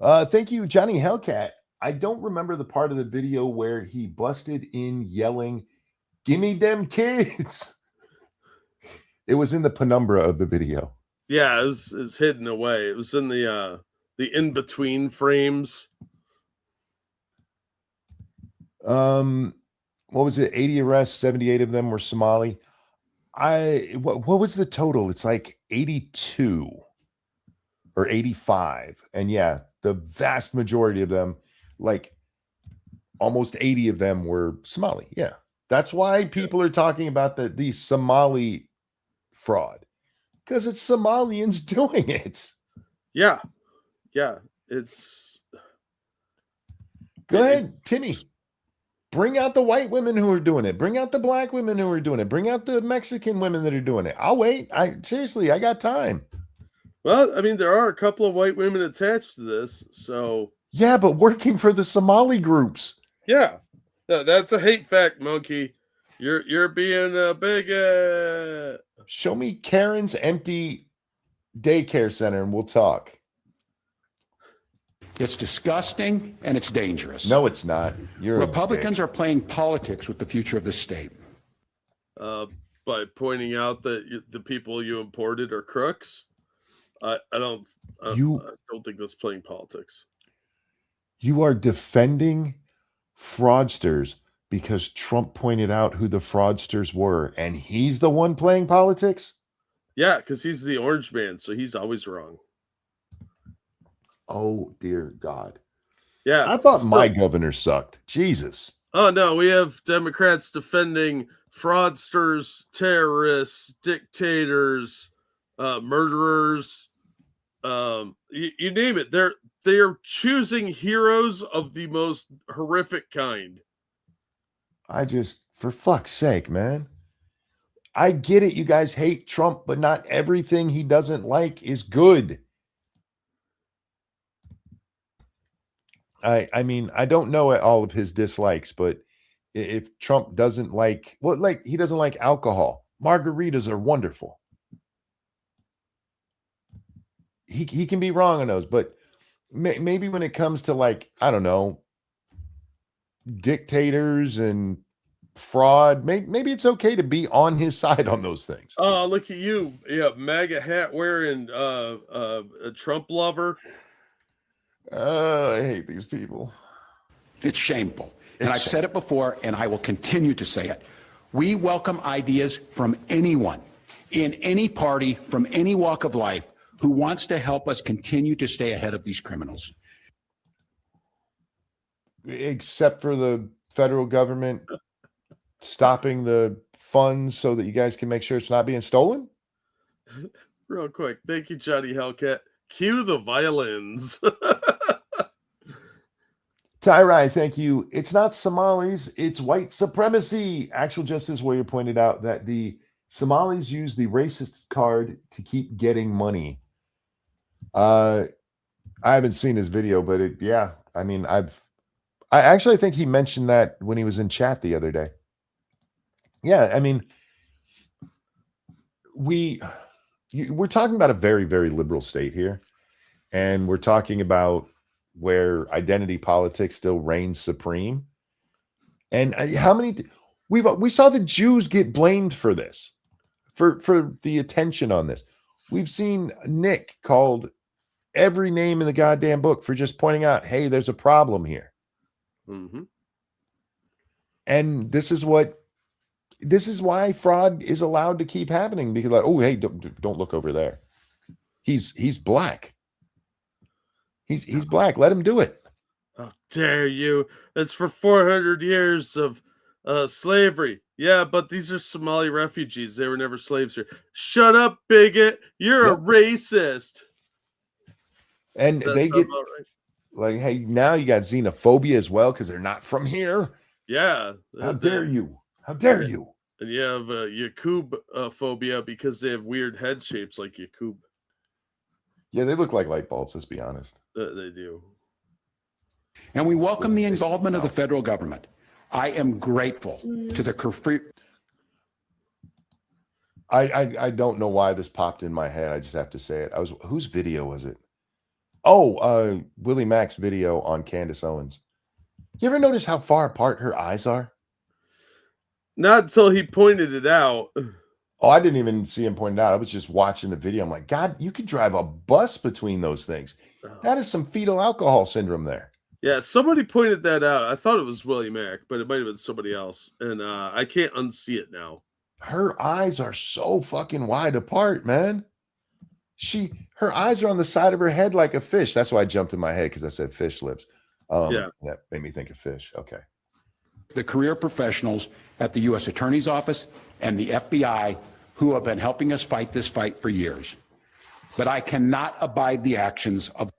Thank you, Johnny Hellcat. I don't remember the part of the video where he busted in yelling, "Gimme them kids." It was in the penumbra of the video. Yeah, it was hidden away. It was in the in-between frames. What was it? 80 arrests, 78 of them were Somali. What was the total? It's like 82 or 85. And yeah, the vast majority of them, like almost 80 of them, were Somali. Yeah. That's why people are talking about the Somali fraud, because it's Somalians doing it. Yeah. Yeah. It's go ahead, Timmy. Bring out the white women who are doing it. Bring out the black women who are doing it. Bring out the Mexican women that are doing it. I'll wait. I got time. Well, I mean, there are a couple of white women attached to this, so yeah, but working for the Somali groups. Yeah, that's a hate fact, monkey. You're being a bigot. Show me Karen's empty daycare center, and we'll talk. It's disgusting and it's dangerous. No, it's not. Republicans are playing politics with the future of the state. By pointing out that the people you imported are crooks. I don't think that's playing politics. You are defending fraudsters because Trump pointed out who the fraudsters were, and he's the one playing politics? Yeah, because he's the orange man, so he's always wrong. Oh, dear God. Yeah. I thought my governor sucked. Jesus. Oh, no. We have Democrats defending fraudsters, terrorists, dictators, murderers. You name it. They're choosing heroes of the most horrific kind. For fuck's sake, man. I get it. You guys hate Trump, but not everything he doesn't like is good. I mean, I don't know all of his dislikes, but if Trump doesn't he doesn't like alcohol. Margaritas are wonderful. He can be wrong on those, but maybe when it comes to, like, I don't know, dictators and fraud, maybe it's okay to be on his side on those things. Oh, look at you. Yeah, MAGA hat wearing a Trump lover. I hate these people. It's shameful. And I've said it before, and I will continue to say it. We welcome ideas from anyone, in any party, from any walk of life, who wants to help us continue to stay ahead of these criminals. Except for the federal government stopping the funds so that you guys can make sure it's not being stolen? Real quick. Thank you, Johnny Hellcat. Cue the violins. Tyrai, thank you. It's not Somalis, it's white supremacy. Actual Justice Warrior pointed out that the Somalis use the racist card to keep getting money. I haven't seen his video, but I mean, I actually think he mentioned that when he was in chat the other day. Yeah, I mean, we're talking about a very, very liberal state here, and we're talking about where identity politics still reigns supreme. And how many we saw the Jews get blamed for this, for the attention on this. We've seen Nick called every name in the goddamn book for just pointing out, hey, there's a problem here. Mm-hmm. And this is what This is why fraud is allowed to keep happening, because like, oh, hey, don't look over there. He's black. He's black. Let him do it. How dare you? It's for 400 years of slavery. Yeah, but these are Somali refugees. They were never slaves here. Shut up, bigot. You're a racist. And they get like, hey, now you got xenophobia as well because they're not from here. Yeah. How dare you? How dare you? And you have Yakub phobia because they have weird head shapes like Yakub. Yeah, they look like light bulbs, let's be honest. They do. And we welcome the involvement of the federal government. I am grateful to the I don't know why this popped in my head. I just have to say it. Whose video was it? Oh, Willie Mack's video on Candace Owens. You ever notice how far apart her eyes are? Not until he pointed it out. Oh, I didn't even see him point it out. I was just watching the video. I'm like, God, you could drive a bus between those things. That is some fetal alcohol syndrome there. Yeah, somebody pointed that out. I thought it was Willie Mack, but it might have been somebody else. And I can't unsee it now. Her eyes are so fucking wide apart, man. Her eyes are on the side of her head like a fish. That's why I jumped in my head because I said fish lips. That made me think of fish. Okay. The career professionals at the U.S. Attorney's Office and the FBI who have been helping us fight this fight for years. But I cannot abide the actions of.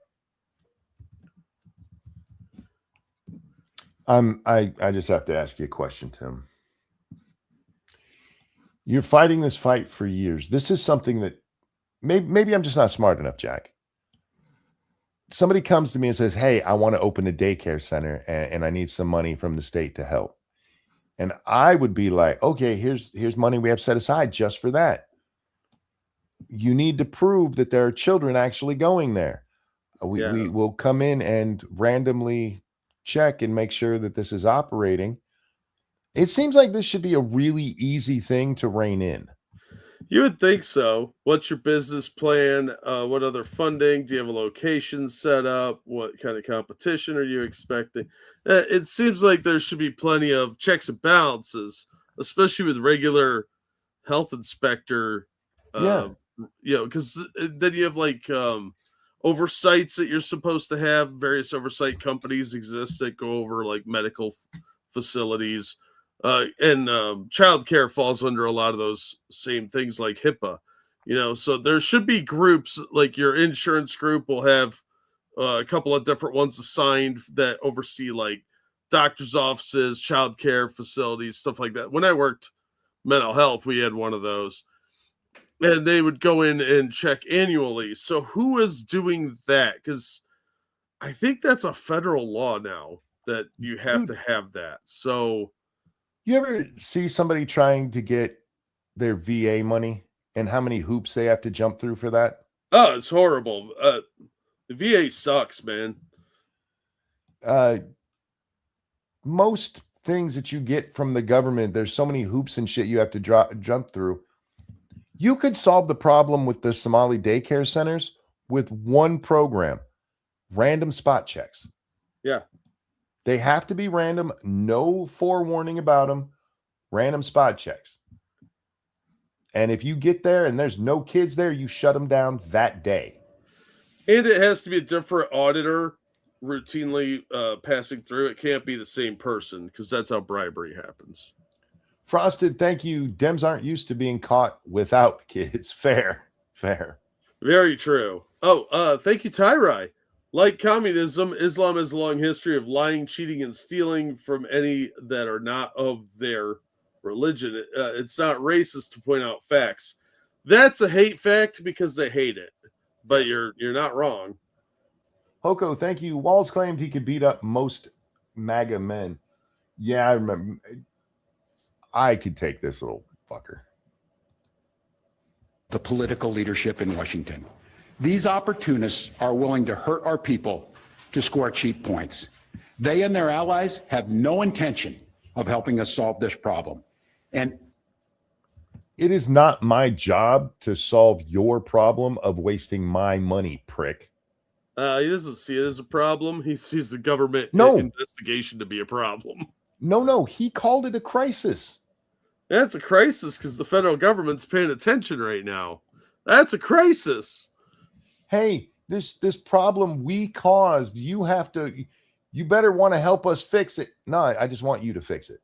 I just have to ask you a question, Tim. You're fighting this fight for years. This is something that maybe I'm just not smart enough, Jack. Somebody comes to me and says, hey, I want to open a daycare center and I need some money from the state to help. And I would be like, okay, here's money we have set aside just for that. You need to prove that there are children actually going there. We will come in and randomly check and make sure that this is operating. It seems like this should be a really easy thing to rein in. You would think so. What's your business plan? What other funding? Do you have a location set up? What kind of competition are you expecting? It seems like there should be plenty of checks and balances, especially with regular health inspector. Because then you have like oversights that you're supposed to have. Various oversight companies exist that go over like medical facilities. And childcare falls under a lot of those same things like HIPAA, so there should be groups like your insurance group will have a couple of different ones assigned that oversee like doctor's offices, childcare facilities, stuff like that. When I worked mental health, we had one of those and they would go in and check annually. So who is doing that? Because I think that's a federal law now that you have to have that. So you ever see somebody trying to get their VA money and how many hoops they have to jump through for that? Oh, it's horrible. The VA sucks, man. Most things that you get from the government, there's so many hoops and shit you have to jump through. You could solve the problem with the Somali daycare centers with one program, random spot checks. Yeah. They have to be random, no forewarning about them, random spot checks. And if you get there and there's no kids there, you shut them down that day. And it has to be a different auditor routinely passing through. It can't be the same person because that's how bribery happens. Frosted, thank you. Dems aren't used to being caught without kids. Fair. Very true. Oh, thank you, Tyrai. Like communism, Islam has a long history of lying, cheating, and stealing from any that are not of their religion. It's not racist to point out facts. That's a hate fact because they hate it. But yes, you're not wrong. Hoko, thank you. Walz claimed he could beat up most MAGA men. Yeah, I remember. I could take this little fucker. The political leadership in Washington. These opportunists are willing to hurt our people to score cheap points. They and their allies have no intention of helping us solve this problem. And it is not my job to solve your problem of wasting my money, prick. He doesn't see it as a problem. He sees the government investigation to be a problem. No. He called it a crisis. That's a crisis because the federal government's paying attention right now. That's a crisis. Hey, this problem we caused, you better want to help us fix it. No, I just want you to fix it.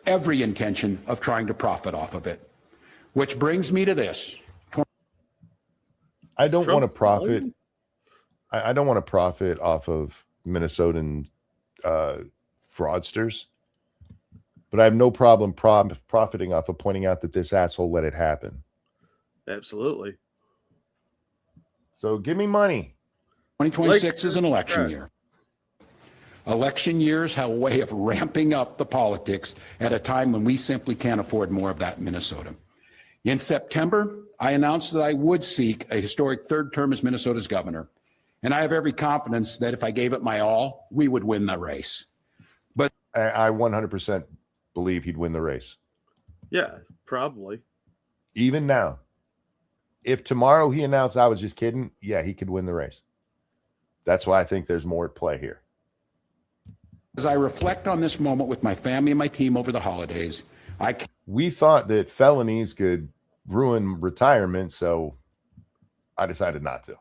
Every intention of trying to profit off of it. Which brings me to this. I don't want to profit. I don't want to profit off of Minnesotan fraudsters, but I have no problem profiting off of pointing out that this asshole let it happen. Absolutely. So give me money. 2026 is an election year. Election years have a way of ramping up the politics at a time when we simply can't afford more of that in Minnesota. In September, I announced that I would seek a historic third term as Minnesota's governor. And I have every confidence that if I gave it my all, we would win the race. But I 100% believe he'd win the race. Yeah, probably. Even now. If tomorrow he announced I was just kidding, yeah, he could win the race. That's why I think there's more at play here. As I reflect on this moment with my family and my team over the holidays, we thought that felonies could ruin retirement, so I decided not to.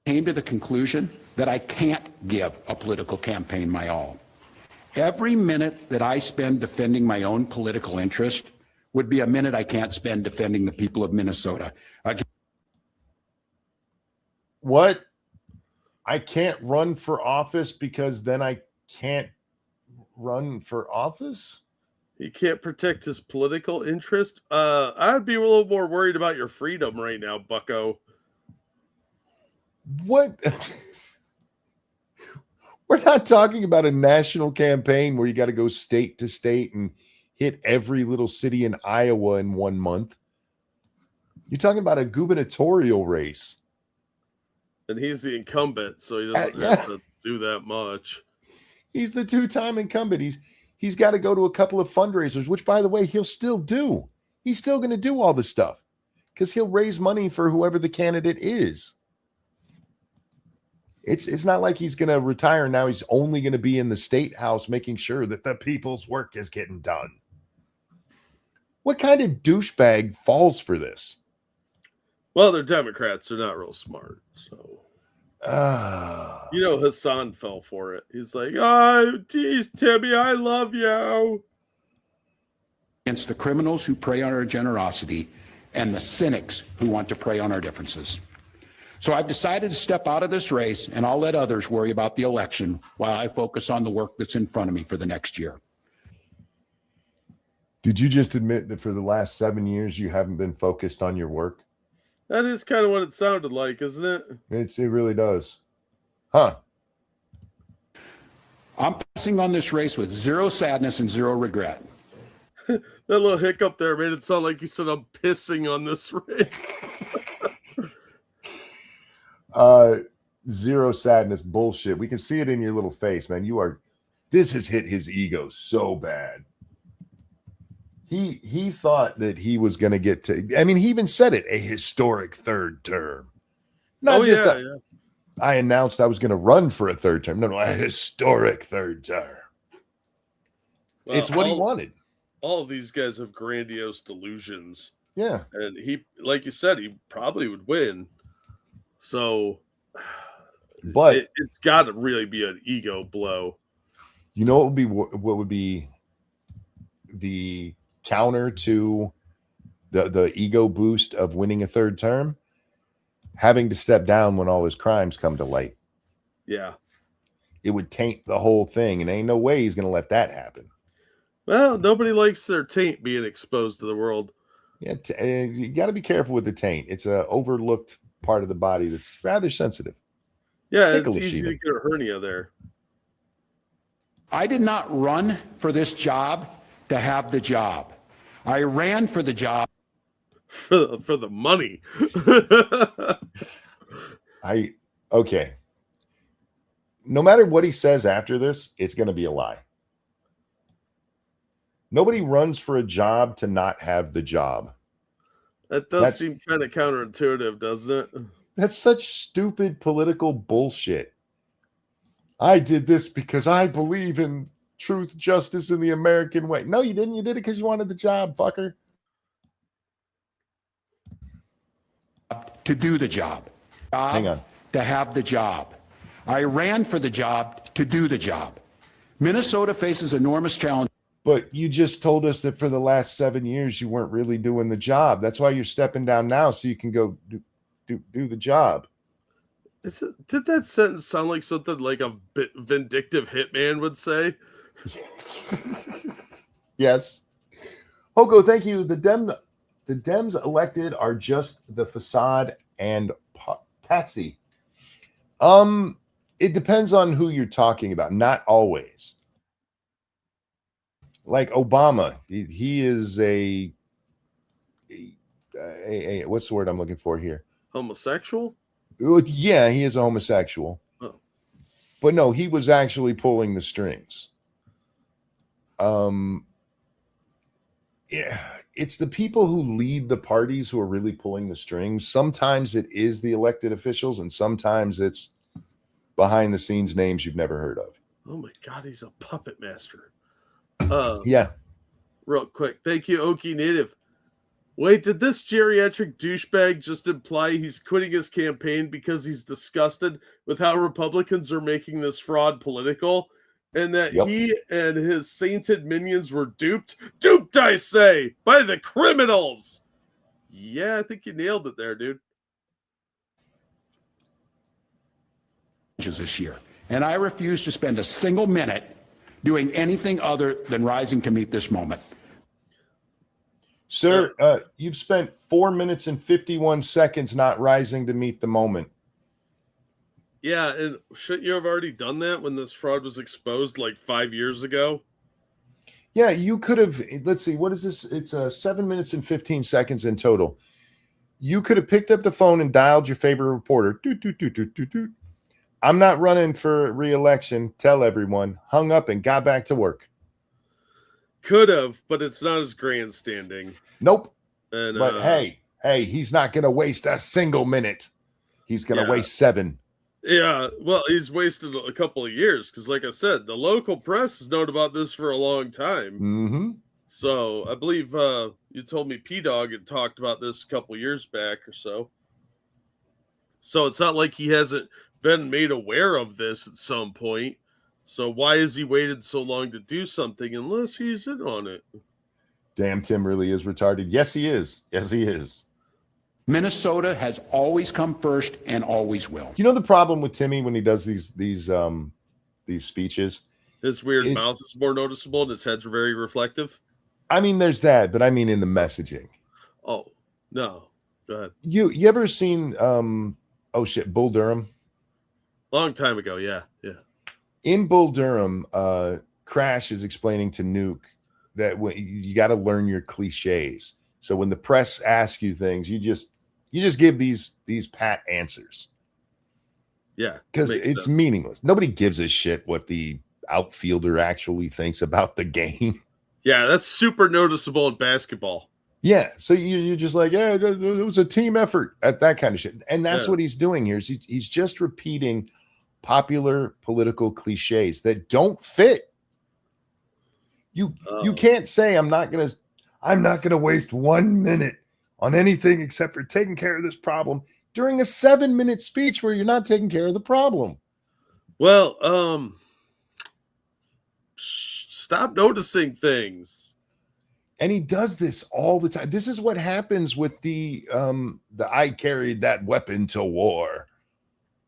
Came to the conclusion that I can't give a political campaign my all. Every minute that I spend defending my own political interest would be a minute I can't spend defending the people of Minnesota. What? I can't run for office because then I can't run for office? He can't protect his political interest? I'd be a little more worried about your freedom right now, bucko. What? We're not talking about a national campaign where you got to go state to state and hit every little city in Iowa in 1 month. You're talking about a gubernatorial race. And he's the incumbent, so he doesn't have to do that much. He's the two-time incumbent. He's got to go to a couple of fundraisers, which, by the way, he'll still do. He's still going to do all this stuff because he'll raise money for whoever the candidate is. It's not like he's going to retire now. He's only going to be in the state house making sure that the people's work is getting done. What kind of douchebag falls for this? Well, they're Democrats. They're not real smart. So, Hassan fell for it. He's like, oh, geez, Timmy, I love you. Against the criminals who prey on our generosity and the cynics who want to prey on our differences. So I've decided to step out of this race, and I'll let others worry about the election while I focus on the work that's in front of me for the next year. Did you just admit that for the last 7 years you haven't been focused on your work? That is kind of what it sounded like, isn't it? It really does. Huh. I'm passing on this race with zero sadness and zero regret. That little hiccup there made it sound like you said I'm pissing on this race. Zero sadness bullshit. We can see it in your little face, man. This has hit his ego so bad. He thought that he was going to get to, I mean, he even said it, a historic third term. I announced I was going to run for a third term. No, a historic third term. Well, it's what he wanted. All of these guys have grandiose delusions. Yeah. And he, like you said, he probably would win. So, but it's got to really be an ego blow. You know what would be the counter to the ego boost of winning a third term? Having to step down when all his crimes come to light. Yeah. It would taint the whole thing, and ain't no way he's going to let that happen. Well, nobody likes their taint being exposed to the world. Yeah, you got to be careful with the taint. It's a overlooked part of the body that's rather sensitive. Yeah, it's easy to get a hernia there. I did not run for this job to have the job. I ran for the job for the money. Okay. No matter what he says after this, it's going to be a lie. Nobody runs for a job to not have the job. That seem kind of counterintuitive, doesn't it? That's such stupid political bullshit. I did this because I believe in truth, justice, and the American way. No, you didn't. You did it because you wanted the job, fucker. To do the job. Hang on. To have the job. I ran for the job to do the job. Minnesota faces enormous challenges. But you just told us that for the last 7 years, you weren't really doing the job. That's why you're stepping down now, so you can go do the job. Did that sentence sound like something like a vindictive hitman would say? Yes. Hoko, thank you. The Dems elected are just the facade and patsy. It depends on who you're talking about. Not always. Like Obama, he is a what's the word I'm looking for here? Homosexual? Yeah, he is a homosexual. Oh. But no, he was actually pulling the strings. Yeah, it's the people who lead the parties who are really pulling the strings. Sometimes it is the elected officials, and sometimes it's behind the scenes names you've never heard of. Oh my God, he's a puppet master. Yeah. Real quick. Thank you, Okie Native. Wait, did this geriatric douchebag just imply he's quitting his campaign because he's disgusted with how Republicans are making this fraud political? And that he and his sainted minions were duped? Duped, I say, by the criminals! Yeah, I think you nailed it there, dude. This year. And I refuse to spend a single minute doing anything other than rising to meet this moment. Sir, you've spent 4 minutes and 51 seconds not rising to meet the moment. Yeah, and shouldn't you have already done that when this fraud was exposed like 5 years ago? Yeah, you could have. Let's see, what is this? It's 7 minutes and 15 seconds in total. You could have picked up the phone and dialed your favorite reporter. I'm not running for re-election. Tell everyone. Hung up and got back to work. Could have, but it's not as grandstanding. Nope. And, but hey, he's not going to waste a single minute. He's going to waste 7. Yeah, well, he's wasted a couple of years because, like I said, the local press has known about this for a long time. Mm-hmm. So I believe you told me P-Dog had talked about this a couple of years back or so. So it's not like he hasn't been made aware of this at some point. So why has he waited so long to do something unless he's in on it? Damn, Tim really is retarded. Yes, he is. Yes, he is. Minnesota has always come first and always will. You know the problem with Timmy when he does these speeches? His weird mouth is more noticeable and his head's very reflective. I mean, there's that, but I mean in the messaging. Oh, no. Go ahead. You ever seen Bull Durham? Long time ago, yeah. In Bull Durham, Crash is explaining to Nuke that when you got to learn your cliches. So when the press asks you things, you just give these pat answers. Yeah, because it's meaningless. Nobody gives a shit what the outfielder actually thinks about the game. Yeah, that's super noticeable in basketball. Yeah, so you're just like, yeah, it was a team effort at that kind of shit, and that's what he's doing here. Is he's just repeating popular political cliches that don't fit. You can't say I'm not gonna waste 1 minute on anything except for taking care of this problem during a 7-minute speech where you're not taking care of the problem. Well, stop noticing things. And he does this all the time. This is what happens with the I carried that weapon to war.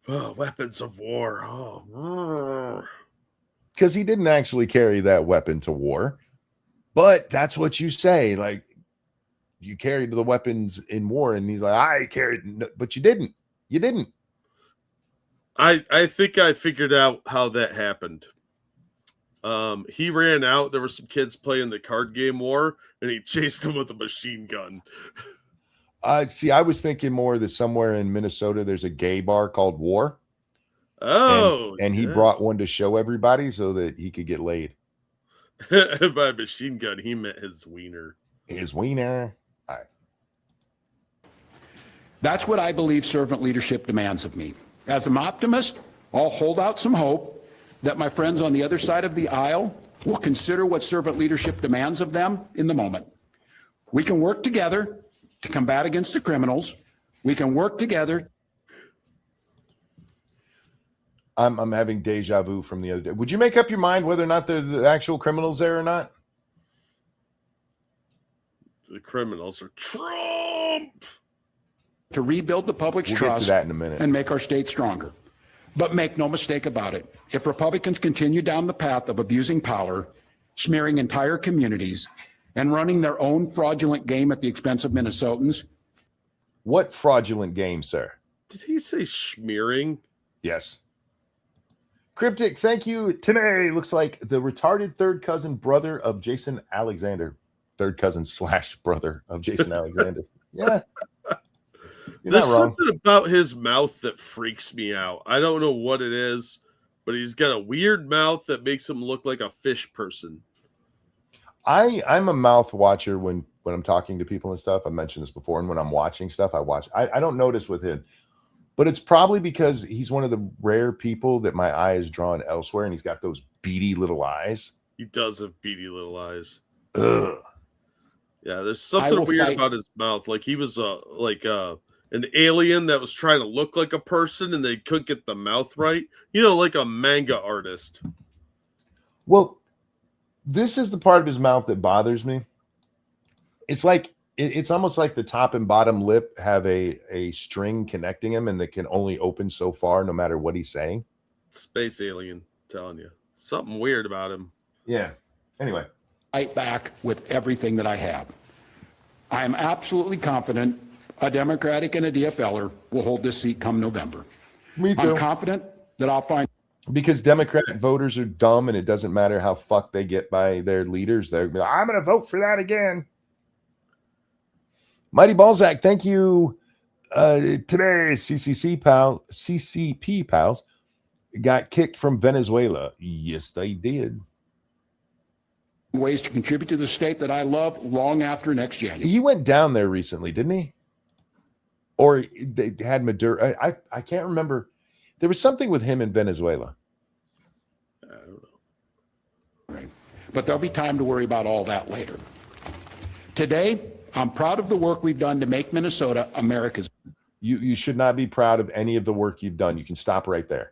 Oh, weapons of war. Oh, because he didn't actually carry that weapon to war, but that's what you say. Like, you carried the weapons in war, and he's like, I carried, but you didn't. You didn't. I think I figured out how that happened. He ran out. There were some kids playing the card game War, and he chased them with a machine gun. See, I was thinking more that somewhere in Minnesota there's a gay bar called War. Oh, and he brought one to show everybody so that he could get laid. By machine gun, he meant his wiener. His wiener. All right. That's what I believe servant leadership demands of me. As an optimist, I'll hold out some hope that my friends on the other side of the aisle will consider what servant leadership demands of them in the moment. We can work together to combat against the criminals. We can work together. I'm having deja vu from the other day. Would you make up your mind whether or not there's actual criminals there or not? The criminals are Trump. To rebuild the public's We'll trust get to that in a minute. and make our state stronger. But make no mistake about it. If Republicans continue down the path of abusing power, smearing entire communities, and running their own fraudulent game at the expense of Minnesotans. What fraudulent game, sir? Did he say smearing? Yes. Cryptic, thank you. Today looks like the retarded third cousin brother of Jason Alexander. Third cousin / brother of Jason Alexander. Yeah. There's something about his mouth that freaks me out. I don't know what it is, but he's got a weird mouth that makes him look like a fish person. I'm a mouth watcher when I'm talking to people and stuff. I mentioned this before, and when I'm watching stuff, I watch. I don't notice with him, but it's probably because he's one of the rare people that my eye is drawn elsewhere, and he's got those beady little eyes. He does have beady little eyes. Ugh. Yeah, there's something weird about his mouth. Like he was an alien that was trying to look like a person, and they couldn't get the mouth right. You know, like a manga artist. Well, this is the part of his mouth that bothers me. It's like it's almost like the top and bottom lip have a string connecting them, and that can only open so far, no matter what he's saying. Space alien, telling you something weird about him. Yeah. Anyway, Fight back with everything that I have. I am absolutely confident a Democratic and a DFLer will hold this seat come November. Me too. I'm confident that I'll find. Because Democrat voters are dumb, and it doesn't matter how fucked they get by their leaders. They're like, I'm going to vote for that again. Mighty Balzac, thank you. Today, CCP pals got kicked from Venezuela. Yes, they did. Ways to contribute to the state that I love long after next January. He went down there recently, didn't he? Or they had Maduro. I can't remember. There was something with him in Venezuela. I don't know. Right. But there'll be time to worry about all that later. Today, I'm proud of the work we've done to make Minnesota America's. You should not be proud of any of the work you've done. You can stop right there.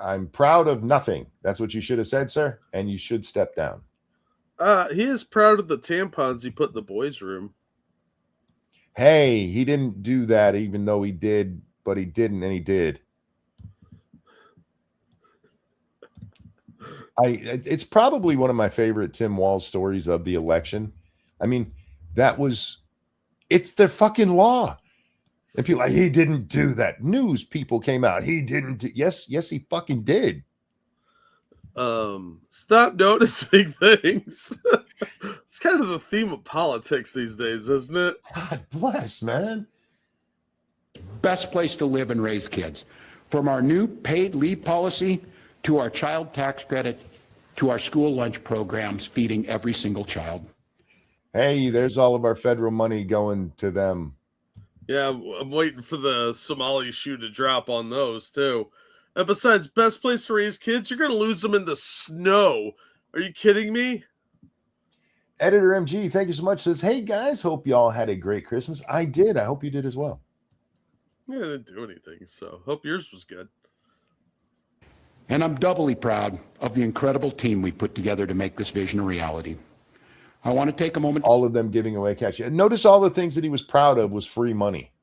I'm proud of nothing. That's what you should have said, sir. And you should step down. He is proud of the tampons he put in the boys' room. Hey, he didn't do that, even though he did, but he didn't, and he did. It's probably one of my favorite Tim Walz stories of the election. I mean, it's their fucking law. And people are like, he didn't do that. News people came out. He didn't do. Yes, he fucking did. Stop noticing things. It's kind of the theme of politics these days, isn't it? God bless, man. Best place to live and raise kids. From our new paid leave policy to our child tax credit to our school lunch programs feeding every single child. Hey, there's all of our federal money going to them. Yeah, I'm waiting for the Somali shoe to drop on those, too. And besides, best place to raise kids, you're going to lose them in the snow. Are you kidding me? Editor MG, thank you so much. Says, hey, guys, hope y'all had a great Christmas. I did. I hope you did as well. Yeah, I didn't do anything, so hope yours was good. And I'm doubly proud of the incredible team we put together to make this vision a reality. I want to take a moment. All of them giving away cash. Notice all the things that he was proud of was free money.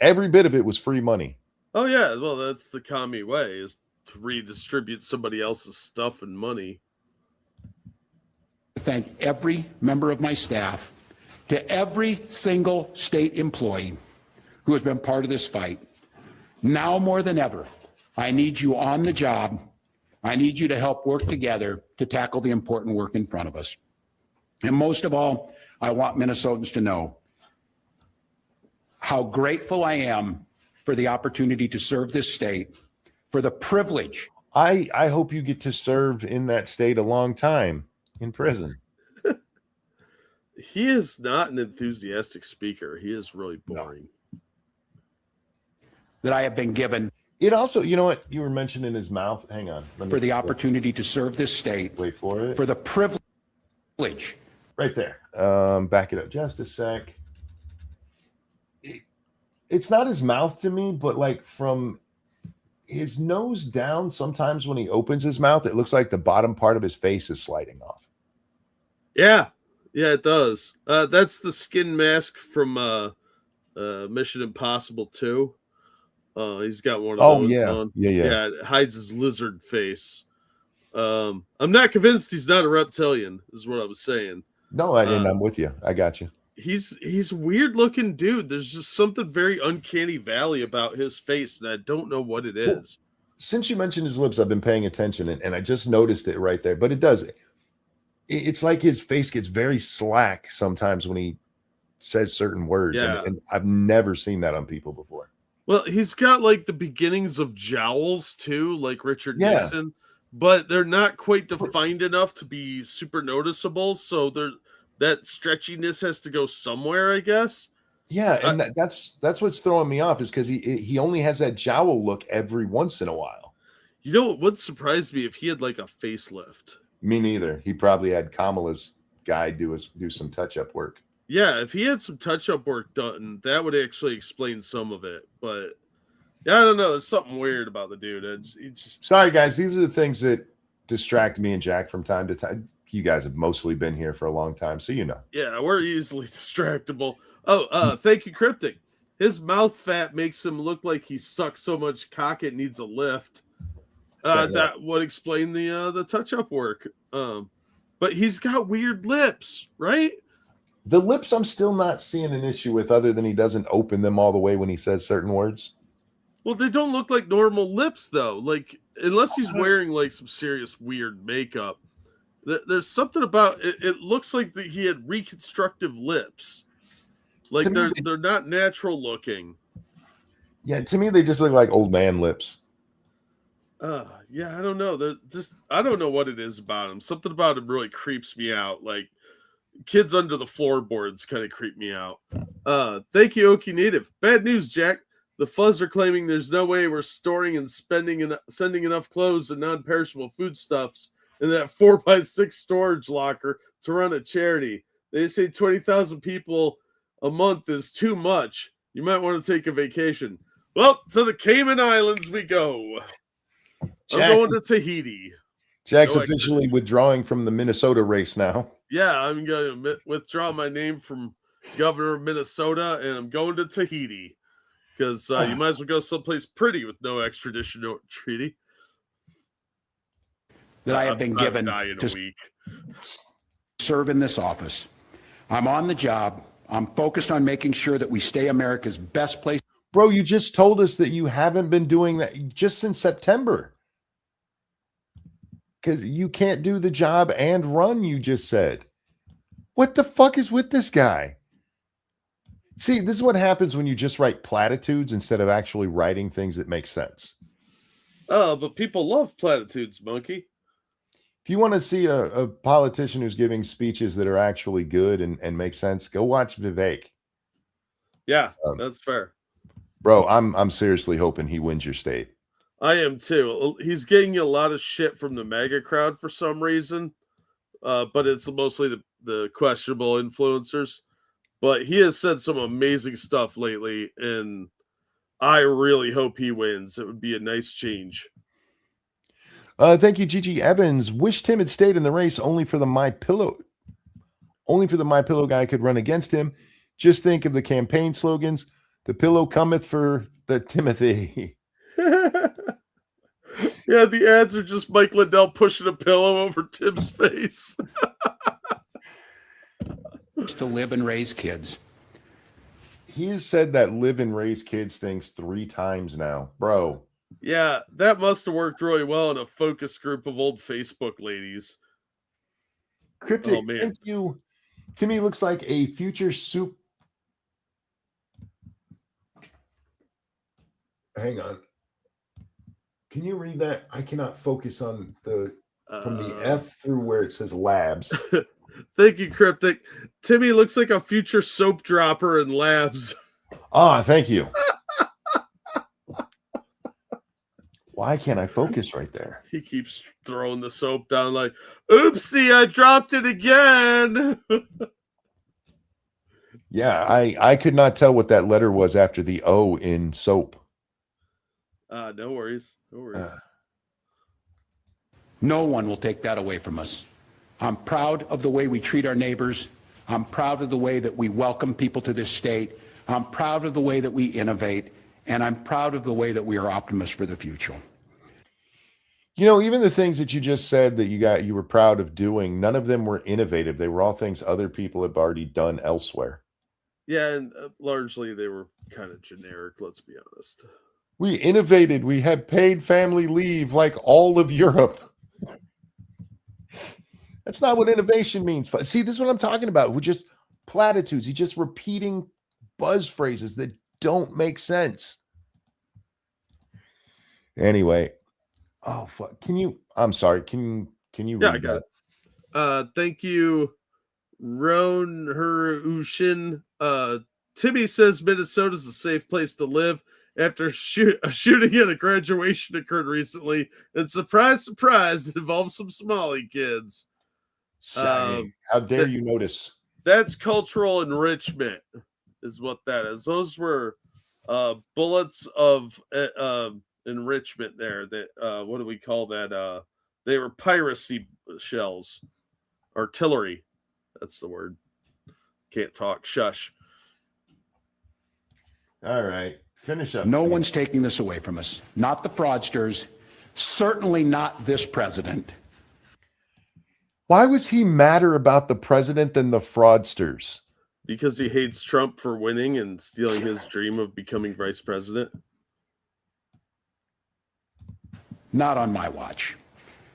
Every bit of it was free money. Oh, yeah. Well, that's the commie way, is to redistribute somebody else's stuff and money. Thank every member of my staff, to every single state employee who has been part of this fight. Now more than ever, I need you on the job. I need you to help work together to tackle the important work in front of us. And most of all, I want Minnesotans to know how grateful I am for the opportunity to serve this state, for the privilege. I hope you get to serve in that state a long time in prison. He is not an enthusiastic speaker. He is really boring. That I have been given. It also, you know what? You were mentioning his mouth. Hang on. For the opportunity to serve this state. Wait for it. For the privilege. Right there. Back it up just a sec. It's not his mouth to me, but like from his nose down, sometimes when he opens his mouth, it looks like the bottom part of his face is sliding off. Yeah, it does. That's the skin mask from Mission Impossible 2. He's got one of those on. Yeah, it hides his lizard face. I'm not convinced he's not a reptilian, is what I was saying. No, I'm with you. I got you. He's a weird looking dude. There's just something very uncanny valley about his face, and I don't know what it is. Well, since you mentioned his lips, I've been paying attention, and I just noticed it right there. But it does. It's like his face gets very slack sometimes when he says certain words, and I've never seen that on people before. Well, he's got like the beginnings of jowls too, like Richard Nixon, but they're not quite defined enough to be super noticeable. So that stretchiness has to go somewhere, I guess. Yeah, and that's what's throwing me off is because he only has that jowl look every once in a while. You know what would surprise me if he had like a facelift? Me neither. He probably had Kamala's guy do some touch-up work. Yeah, if he had some touch-up work done, that would actually explain some of it. But yeah, I don't know. There's something weird about the dude. Sorry, guys. These are the things that distract me and Jack from time to time. You guys have mostly been here for a long time, so you know. Yeah, we're easily distractible. Oh, thank you, Cryptic. His mouth fat makes him look like he sucks so much cock it needs a lift. That would explain the touch-up work. But he's got weird lips, right? The lips I'm still not seeing an issue with other than he doesn't open them all the way when he says certain words. Well, they don't look like normal lips, though. Like, unless he's wearing, like, some serious weird makeup. There's something about it. It looks like that he had reconstructive lips. Like, they're not natural looking. Yeah, to me, they just look like old man lips. Yeah, I don't know. I don't know what it is about him. Something about him really creeps me out. Like, kids under the floorboards kind of creep me out. Thank you, Okie Native. Bad news, Jack. The Fuzz are claiming there's no way we're storing and sending enough clothes and non-perishable foodstuffs in that 4x6 storage locker to run a charity. They say 20,000 people a month is too much. You might want to take a vacation. Well, to the Cayman Islands we go. I'm going to Tahiti. Jack's officially withdrawing from the Minnesota race now. Yeah, I'm going to withdraw my name from governor of Minnesota, and I'm going to Tahiti because you might as well go someplace pretty with no extradition treaty. That I have been given to serve in this office. I'm on the job. I'm focused on making sure that we stay America's best place. Bro, you just told us that you haven't been doing that just since September. Because you can't do the job and run, you just said. What the fuck is with this guy? See, this is what happens when you just write platitudes instead of actually writing things that make sense. Oh, but people love platitudes, Monkey. If you want to see a politician who's giving speeches that are actually good and make sense, go watch Vivek. Yeah, that's fair. Bro, I'm seriously hoping he wins your state. I am too. He's getting a lot of shit from the MAGA crowd for some reason, but it's mostly the questionable influencers. But he has said some amazing stuff lately, and I really hope he wins. It would be a nice change. Thank you, Gigi Evans. Wish Tim had stayed in the race only for the My Pillow guy could run against him. Just think of the campaign slogans. The pillow cometh for the Timothy. Yeah, the ads are just Mike Lindell pushing a pillow over Tim's face. To live and raise kids. He has said that live and raise kids things 3 times now, bro. Yeah, that must have worked really well in a focus group of old Facebook ladies. Cryptic, thank you. To me, looks like a future soup. Hang on. Can you read that? I cannot focus on from the F through where it says labs. Thank you, Cryptic. Timmy looks like a future soap dropper in labs. Ah, thank you. Why can't I focus right there? He keeps throwing the soap down like, oopsie, I dropped it again. Yeah, I could not tell what that letter was after the O in soap. No worries. No worries. No one will take that away from us. I'm proud of the way we treat our neighbors. I'm proud of the way that we welcome people to this state. I'm proud of the way that we innovate. And I'm proud of the way that we are optimists for the future. You know, even the things that you just said that you were proud of doing, none of them were innovative. They were all things other people have already done elsewhere. Yeah, and largely they were kind of generic, let's be honest. We innovated. We had paid family leave like all of Europe. That's not what innovation means. See, this is what I'm talking about. We're just platitudes. He's just repeating buzz phrases that don't make sense. Anyway, oh fuck. I'm sorry. Can you read I got it. Thank you, Ron Ushin. Timmy says Minnesota's a safe place to live after a shooting at a graduation occurred recently, and surprise, surprise, it involves some Somali kids. How dare you notice? That's cultural enrichment, is what that is. Those were bullets of enrichment there. That what do we call that? They were piracy shells, artillery. That's the word. Can't talk. Shush. All right, finish up. No one's taking this away from us. Not the fraudsters. Certainly not this president. Why was he madder about the president than the fraudsters? Because he hates Trump for winning and stealing his dream of becoming vice president. Not on my watch.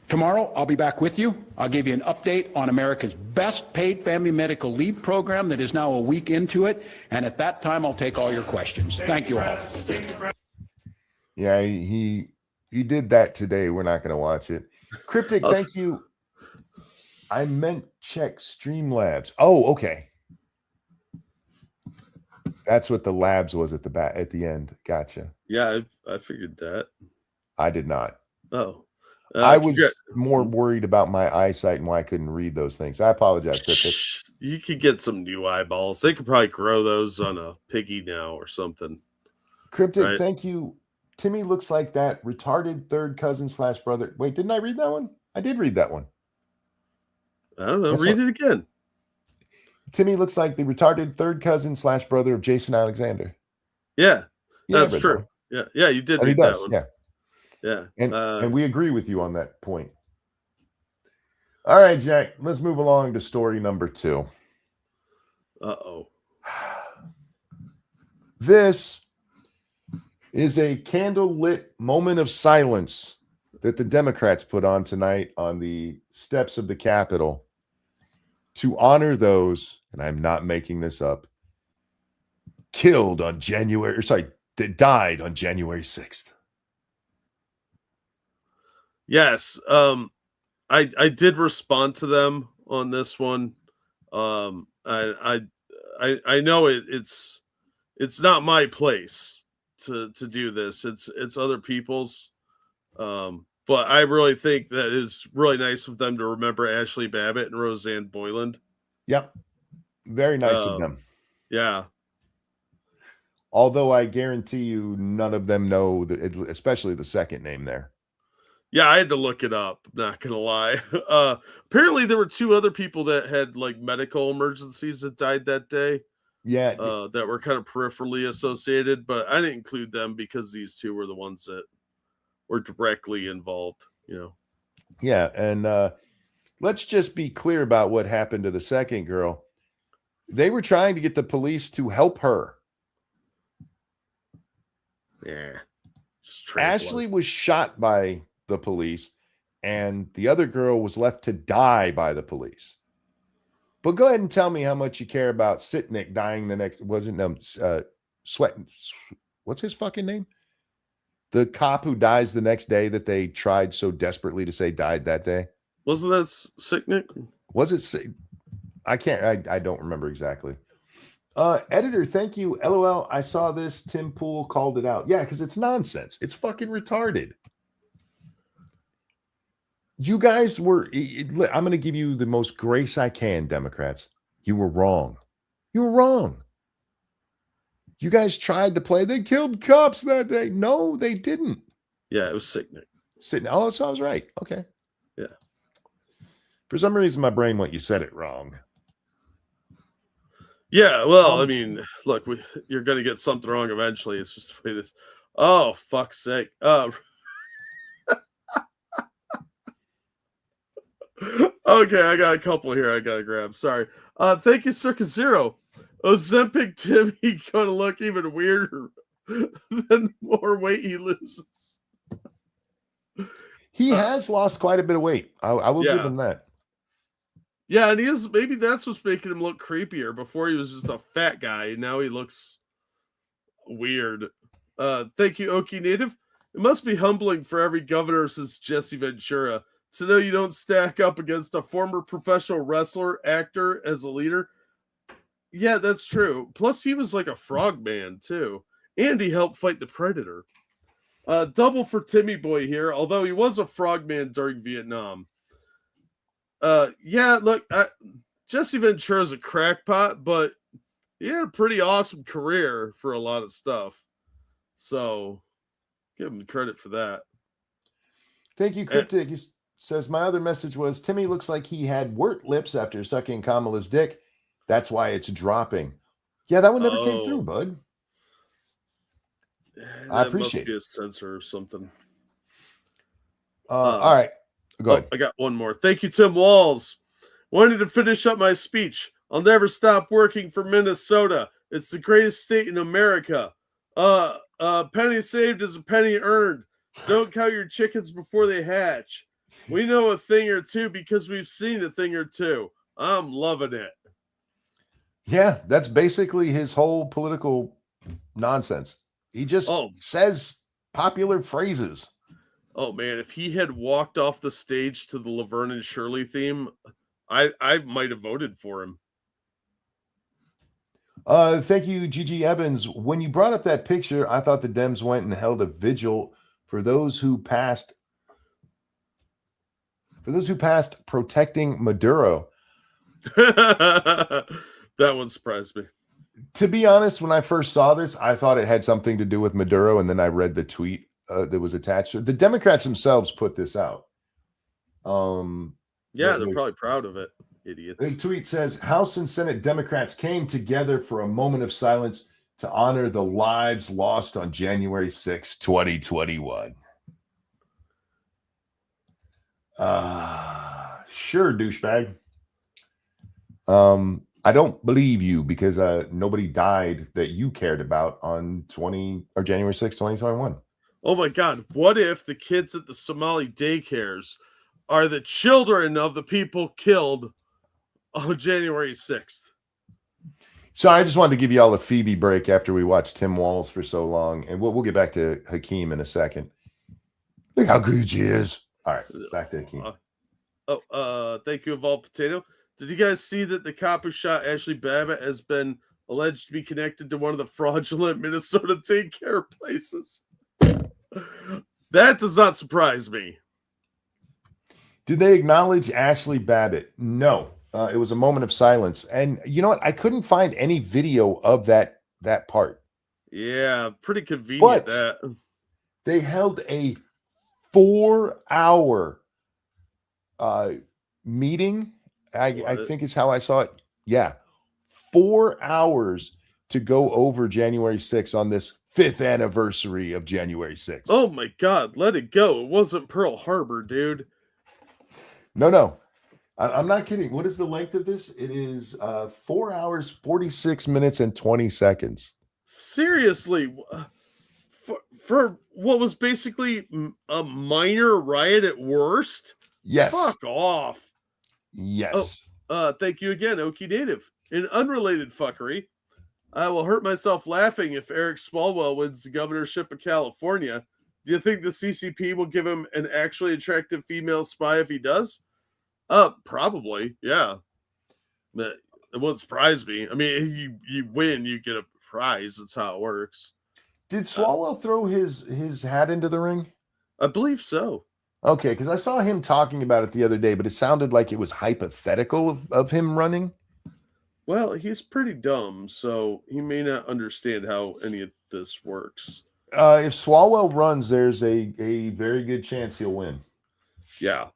Tomorrow, I'll be back with you. I'll give you an update on America's best paid family medical leave program that is now a week into it. And at that time, I'll take all your questions. Thank you all. Yeah, he did that today. We're not going to watch it. Cryptic, thank you. I meant check Streamlabs. Oh, okay. That's what the labs was at the end. Gotcha. Yeah, I figured that. I did not. Oh. I was more worried about my eyesight and why I couldn't read those things. I apologize, Cryptic. You could get some new eyeballs. They could probably grow those on a piggy now or something. Cryptic, right? Thank you. Timmy looks like that retarded third cousin / brother. Wait, didn't I read that one? I did read that one. I don't know. Read it again. Timmy looks like the retarded third cousin / brother of Jason Alexander. Yeah, that's true. That. Yeah, you did read that one. Yeah. Yeah. And we agree with you on that point. All right, Jack, let's move along to story number 2. Uh-oh. This is a candlelit moment of silence that the Democrats put on tonight on the steps of the Capitol to honor those, and I'm not making this up, that died on January 6th. Yes, I did respond to them on this one. I know it's not my place to do this. It's other people's. But I really think that it's really nice of them to remember Ashley Babbitt and Roseanne Boyland. Yep, very nice of them. Yeah. Although I guarantee you, none of them know, especially the second name there. Yeah, I had to look it up. Not gonna lie. Apparently, there were 2 other people that had like medical emergencies that died that day. Yeah, that were kind of peripherally associated, but I didn't include them because these 2 were the ones that were directly involved. You know. Yeah, and let's just be clear about what happened to the second girl. They were trying to get the police to help her. Yeah. Ashley was shot by the police, and the other girl was left to die by the police. But go ahead and tell me how much you care about Sitnik dying the next. Wasn't what's his fucking name? The cop who dies the next day that they tried so desperately to say died that day. Wasn't that Sitnik? Was it? I can't. I don't remember exactly. Editor, thank you. LOL. I saw this. Tim Pool called it out. Yeah, because it's nonsense. It's fucking retarded. You guys were, I'm going to give you the most grace I can, Democrats. You were wrong. You were wrong. You guys tried to play, they killed cops that day. No, they didn't. Yeah, it was sickening. Oh, so I was right. Okay. Yeah. For some reason, my brain went, you said it wrong. Yeah, well, I mean, look, you're going to get something wrong eventually. It's just the way it is. Oh, fuck's sake. Okay, I got a couple here I got to grab. Sorry. Thank you, Circus Zero. Ozempic Timmy going to look even weirder the more weight he loses. He has lost quite a bit of weight. I will give him that. Yeah, and he is. Maybe that's what's making him look creepier. Before he was just a fat guy. Now he looks weird. Thank you, Okie Native. It must be humbling for every governor since Jesse Ventura to know you don't stack up against a former professional wrestler, actor as a leader. Yeah, that's true. Plus, he was like a frogman, too. And he helped fight the Predator. Double for Timmy Boy here, although he was a frogman during Vietnam. Yeah, look, Jesse Ventura's a crackpot, but he had a pretty awesome career for a lot of stuff. So, give him credit for that. Thank you, Cryptic. He says, my other message was, Timmy looks like he had wart lips after sucking Kamala's dick. That's why it's dropping. Yeah, that one never came through, bud. I appreciate it. Must be a censor or something. All right. Go ahead. I got one more. Thank you, Tim Walz. Wanted to finish up my speech. I'll never stop working for Minnesota. It's the greatest state in America. Penny saved is a penny earned. Don't count your chickens before they hatch. We know a thing or two because we've seen a thing or two. I'm loving it. Yeah, that's basically his whole political nonsense. He just says popular phrases. Oh, man, if he had walked off the stage to the Laverne and Shirley theme, I might have voted for him. Thank you, Gigi Evans. When you brought up that picture, I thought the Dems went and held a vigil for those who passed protecting Maduro. That one surprised me. To be honest, when I first saw this, I thought it had something to do with Maduro, and then I read the tweet that was attached to it. The Democrats themselves put this out. Yeah, they're probably proud of it, idiots. The tweet says, House and Senate Democrats came together for a moment of silence to honor the lives lost on January 6, 2021. Sure, douchebag. I don't believe you because nobody died that you cared about on January 6, 2021. Oh my God. What if the kids at the Somali daycares are the children of the people killed on January 6th? So I just wanted to give you all a Phoebe break after we watched Tim Walz for so long. And we'll get back to Hakeem in a second. Look how good she is. All right, back to Hakeem. Thank you, Evolved Potato. Did you guys see that the cop who shot Ashley Babbitt has been alleged to be connected to one of the fraudulent Minnesota daycare places? That does not surprise me. Did they acknowledge Ashley Babbitt? No. It was a moment of silence. And you know what? I couldn't find any video of that part. Yeah, pretty convenient. But they held a 4-hour meeting. I think is how I saw it. Yeah. 4 hours to go over January 6th on this 5th anniversary of January 6th. Oh my God, let it go. It wasn't Pearl Harbor, dude. No. I'm not kidding. What is the length of this? It is 4 hours, 46 minutes, and 20 seconds. Seriously. For what was basically a minor riot at worst? Yes. Fuck off. Yes. Thank you again, Okie Native. In unrelated fuckery, I will hurt myself laughing if Eric Swalwell wins the governorship of California. Do you think the CCP will give him an actually attractive female spy if he does? Probably, yeah. But it won't surprise me. I mean, you win, you get a prize. That's how it works. Did Swalwell throw his hat into the ring? I believe so. Okay, because I saw him talking about it the other day, but it sounded like it was hypothetical of him running. Well, he's pretty dumb, so he may not understand how any of this works. If Swalwell runs, there's a very good chance he'll win. Yeah.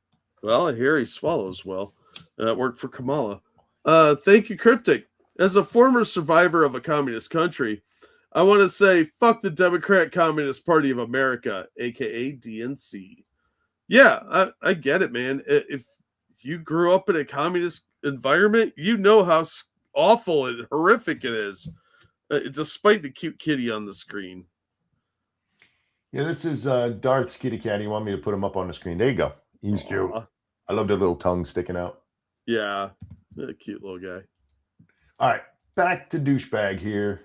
Well, I hear he swallows well. That worked for Kamala. Thank you, Cryptic. As a former survivor of a communist country, I want to say fuck the Democrat Communist Party of America, aka DNC. Yeah, I get it, man. If you grew up in a communist environment, you know how awful and horrific it is, despite the cute kitty on the screen. Yeah, this is Darth's kitty cat. You want me to put him up on the screen? There you go. He's cute. I love the little tongue sticking out. Yeah, a cute little guy. All right, back to douchebag here.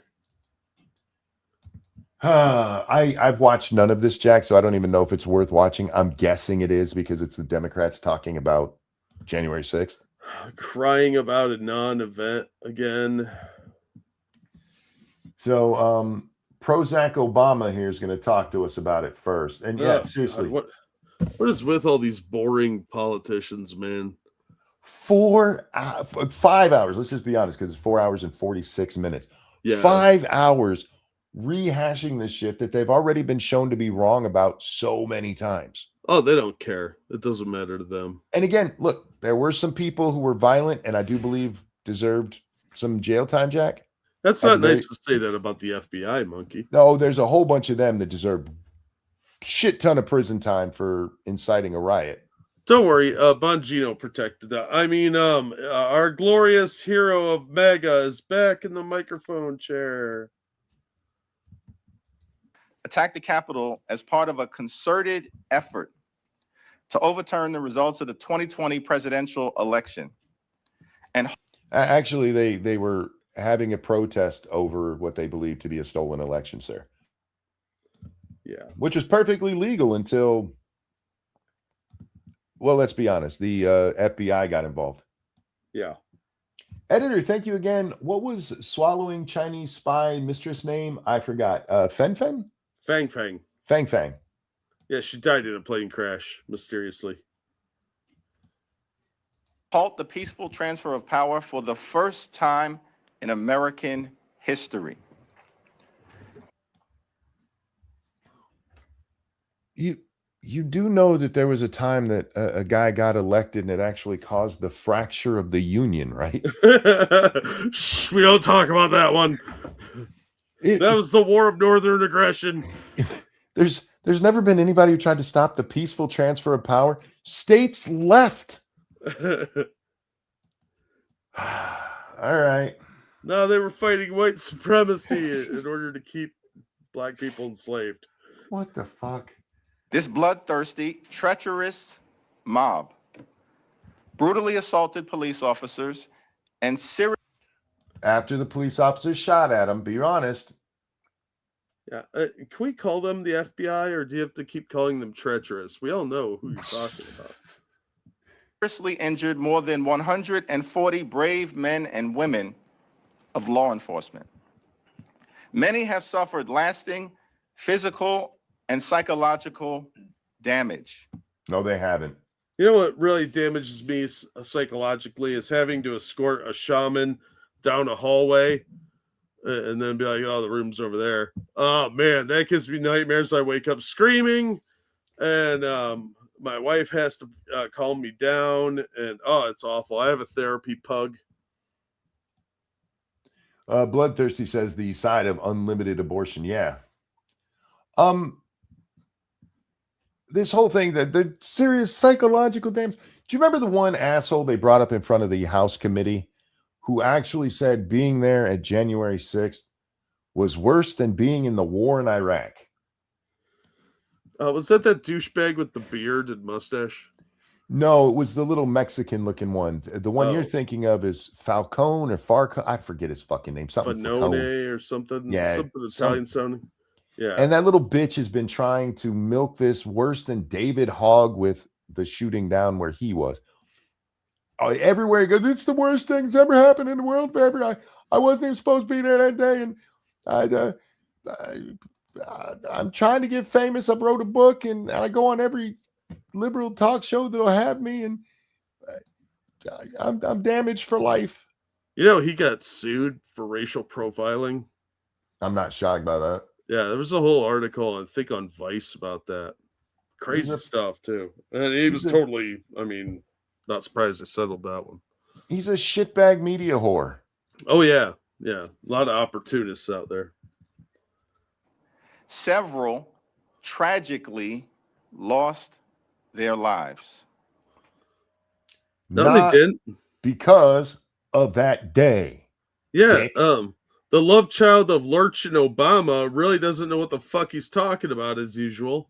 I've watched none of this, Jack, so I don't even know if it's worth watching. I'm guessing it is because it's the Democrats talking about January 6th. Crying about a non-event again. So, Prozac Obama here is going to talk to us about it first. And yeah, seriously. God, what is with all these boring politicians, man? 5 hours. Let's just be honest, because it's 4 hours and 46 minutes. Yeah. 5 hours rehashing this shit that they've already been shown to be wrong about so many times. Oh, they don't care. It doesn't matter to them. And again, look, there were some people who were violent and I do believe deserved some jail time, Jack. That's not nice to say that about the FBI, monkey. No, there's a whole bunch of them that deserve shit ton of prison time for inciting a riot. Don't worry, Bongino protected that. I mean, our glorious hero of MAGA is back in the microphone chair. Attacked the Capitol as part of a concerted effort to overturn the results of the 2020 presidential election. And actually, they were having a protest over what they believed to be a stolen election, sir. Yeah. Which was perfectly legal until, well, let's be honest, the FBI got involved. Yeah. Editor, thank you again. What was swallowing Chinese spy mistress name? I forgot. Fen Fen? Fang Fang. Fang Fang. Yeah, she died in a plane crash, mysteriously. Halt the peaceful transfer of power for the first time in American history. You do know that there was a time that a guy got elected and it actually caused the fracture of the union, right? Shh, we don't talk about that one. That was the War of Northern Aggression. There's never been anybody who tried to stop the peaceful transfer of power. States left. All right. No, they were fighting white supremacy in order to keep black people enslaved. What the fuck? This bloodthirsty, treacherous mob brutally assaulted police officers and after the police officers shot at him, be honest. Yeah. Can we call them the FBI or do you have to keep calling them treacherous? We all know who you're talking about. Seriously injured more than 140 brave men and women of law enforcement. Many have suffered lasting physical and psychological damage. No, they haven't. You know what really damages me psychologically is having to escort a shaman down a hallway and then be like, oh, the room's over there. Oh, man, that gives me nightmares. I wake up screaming and my wife has to calm me down. And, oh, it's awful. I have a therapy pug. Bloodthirsty says the side of unlimited abortion. Yeah. This whole thing, the serious psychological damage. Do you remember the one asshole they brought up in front of the House committee who actually said being there at January 6th was worse than being in the war in Iraq? Was that douchebag with the beard and mustache? No, it was the little Mexican looking one. The one you're thinking of is Falcone or Farcone. I forget his fucking name. Something Fanone or something. Yeah, something Italian sounding. Yeah. And that little bitch has been trying to milk this worse than David Hogg with the shooting down where he was. Oh, everywhere he goes, it's the worst thing that's ever happened in the world for everyone. I wasn't even supposed to be there that day, and I'm trying to get famous. I wrote a book, and I go on every liberal talk show that'll have me, and I'm damaged for life. You know, he got sued for racial profiling. I'm not shocked by that. Yeah, there was a whole article, I think, on Vice about that. Crazy stuff, too. And he was totally, I mean, not surprised they settled that one. He's a shitbag media whore. Oh, yeah. Yeah. A lot of opportunists out there. Several tragically lost their lives. No, they didn't. Because of that day. Yeah. The love child of Lurch and Obama really doesn't know what the fuck he's talking about, as usual.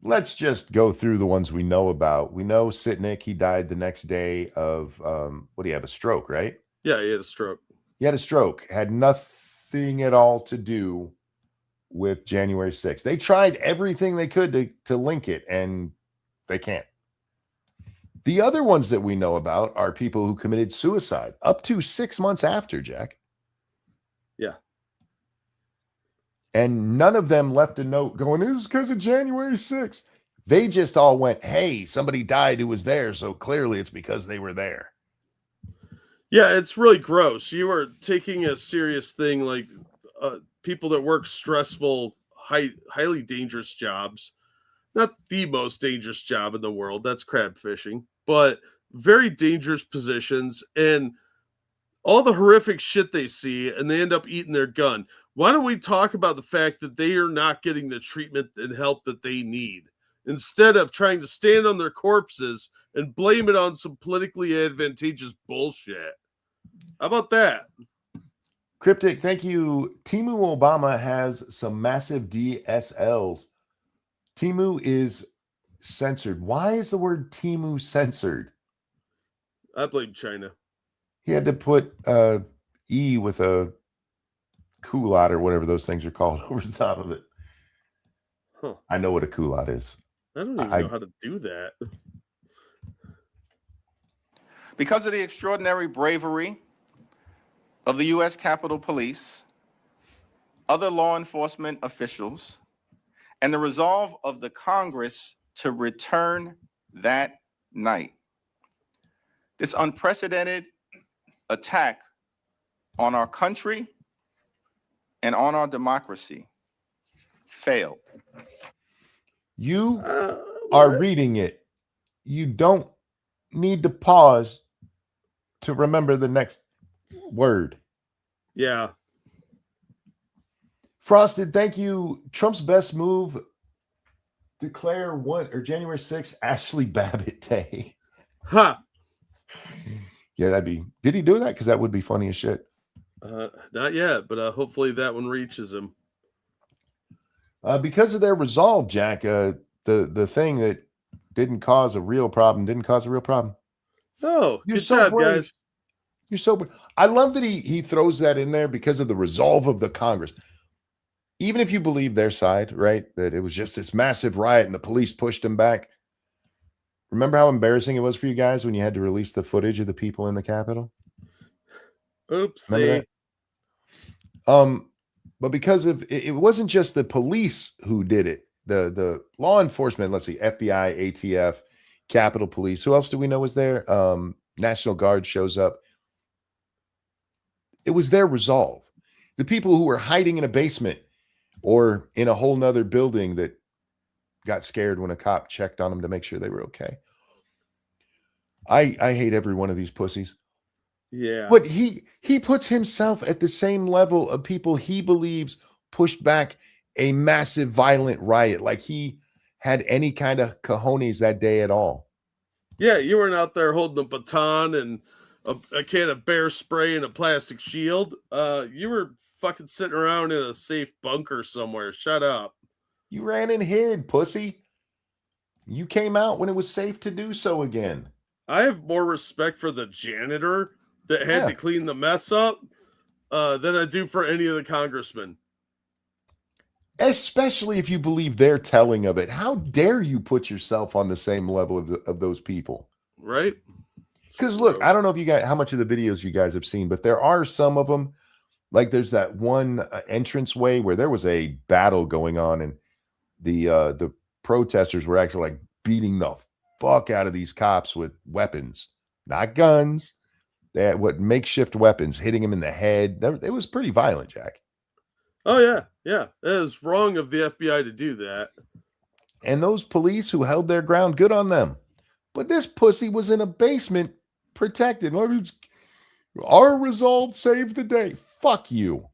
Let's just go through the ones we know about. We know Sitnik, he died the next day of, what do you have, a stroke, right? Yeah, he had a stroke. He had a stroke. Had nothing at all to do with January 6th. They tried everything they could to link it, and they can't. The other ones that we know about are people who committed suicide up to 6 months after, Jack. Yeah. And none of them left a note going, this is because of January 6th. They just all went, hey, somebody died who was there, so clearly it's because they were there. Yeah, it's really gross. You are taking a serious thing like people that work stressful, highly dangerous jobs. Not the most dangerous job in the world. That's crab fishing. But very dangerous positions and all the horrific shit they see, and they end up eating their gun. Why don't we talk about the fact that they are not getting the treatment and help that they need, instead of trying to stand on their corpses and blame it on some politically advantageous bullshit? How about that? Cryptic, thank you. Timu Obama has some massive DSLs. Timu is censored. Why is the word Timu censored? I blame China. He had to put E with a culotte or whatever those things are called over the top of it. Huh. I know what a culotte is. I don't even know how to do that. Because of the extraordinary bravery of the U.S. Capitol Police, other law enforcement officials, and the resolve of the Congress to return that night, this unprecedented attack on our country and on our democracy failed. You are reading it. You don't need to pause to remember the next word. Yeah. Frosted, thank you. Trump's best move, declare January 6th Ashley Babbitt Day. Huh. Yeah, did he do that? Because that would be funny as shit. Not yet, but hopefully that one reaches him. Because of their resolve, Jack, the thing that didn't cause a real problem. Oh, You're good so job, brave. guys. You're so brave. I love that he throws that in there because of the resolve of the Congress. Even if you believe their side, right, that it was just this massive riot and the police pushed them back. Remember how embarrassing it was for you guys when you had to release the footage of the people in the Capitol? Oopsie. But because of it wasn't just the police who did it. The law enforcement, let's see, FBI, ATF, Capitol Police. Who else do we know was there? National Guard shows up. It was their resolve. The people who were hiding in a basement or in a whole nother building that got scared when a cop checked on them to make sure they were okay. I hate every one of these pussies. Yeah. But he puts himself at the same level of people he believes pushed back a massive violent riot. Like he had any kind of cojones that day at all. Yeah, you weren't out there holding a baton and a can of bear spray and a plastic shield. You were fucking sitting around in a safe bunker somewhere. Shut up. You ran and hid, pussy. You came out when it was safe to do so again. I have more respect for the janitor that had to clean the mess up than I do for any of the congressmen. Especially if you believe their telling of it. How dare you put yourself on the same level of those people? Right? Because look, I don't know if you guys, how much of the videos you guys have seen, but there are some of them. Like there's that one entranceway where there was a battle going on, and the protesters were actually like beating the fuck out of these cops with weapons, not guns. They had what makeshift weapons, hitting him in the head. It was pretty violent, Jack. Oh yeah, yeah. It was wrong of the FBI to do that. And those police who held their ground, good on them. But this pussy was in a basement protected. Our resolve saved the day. Fuck you.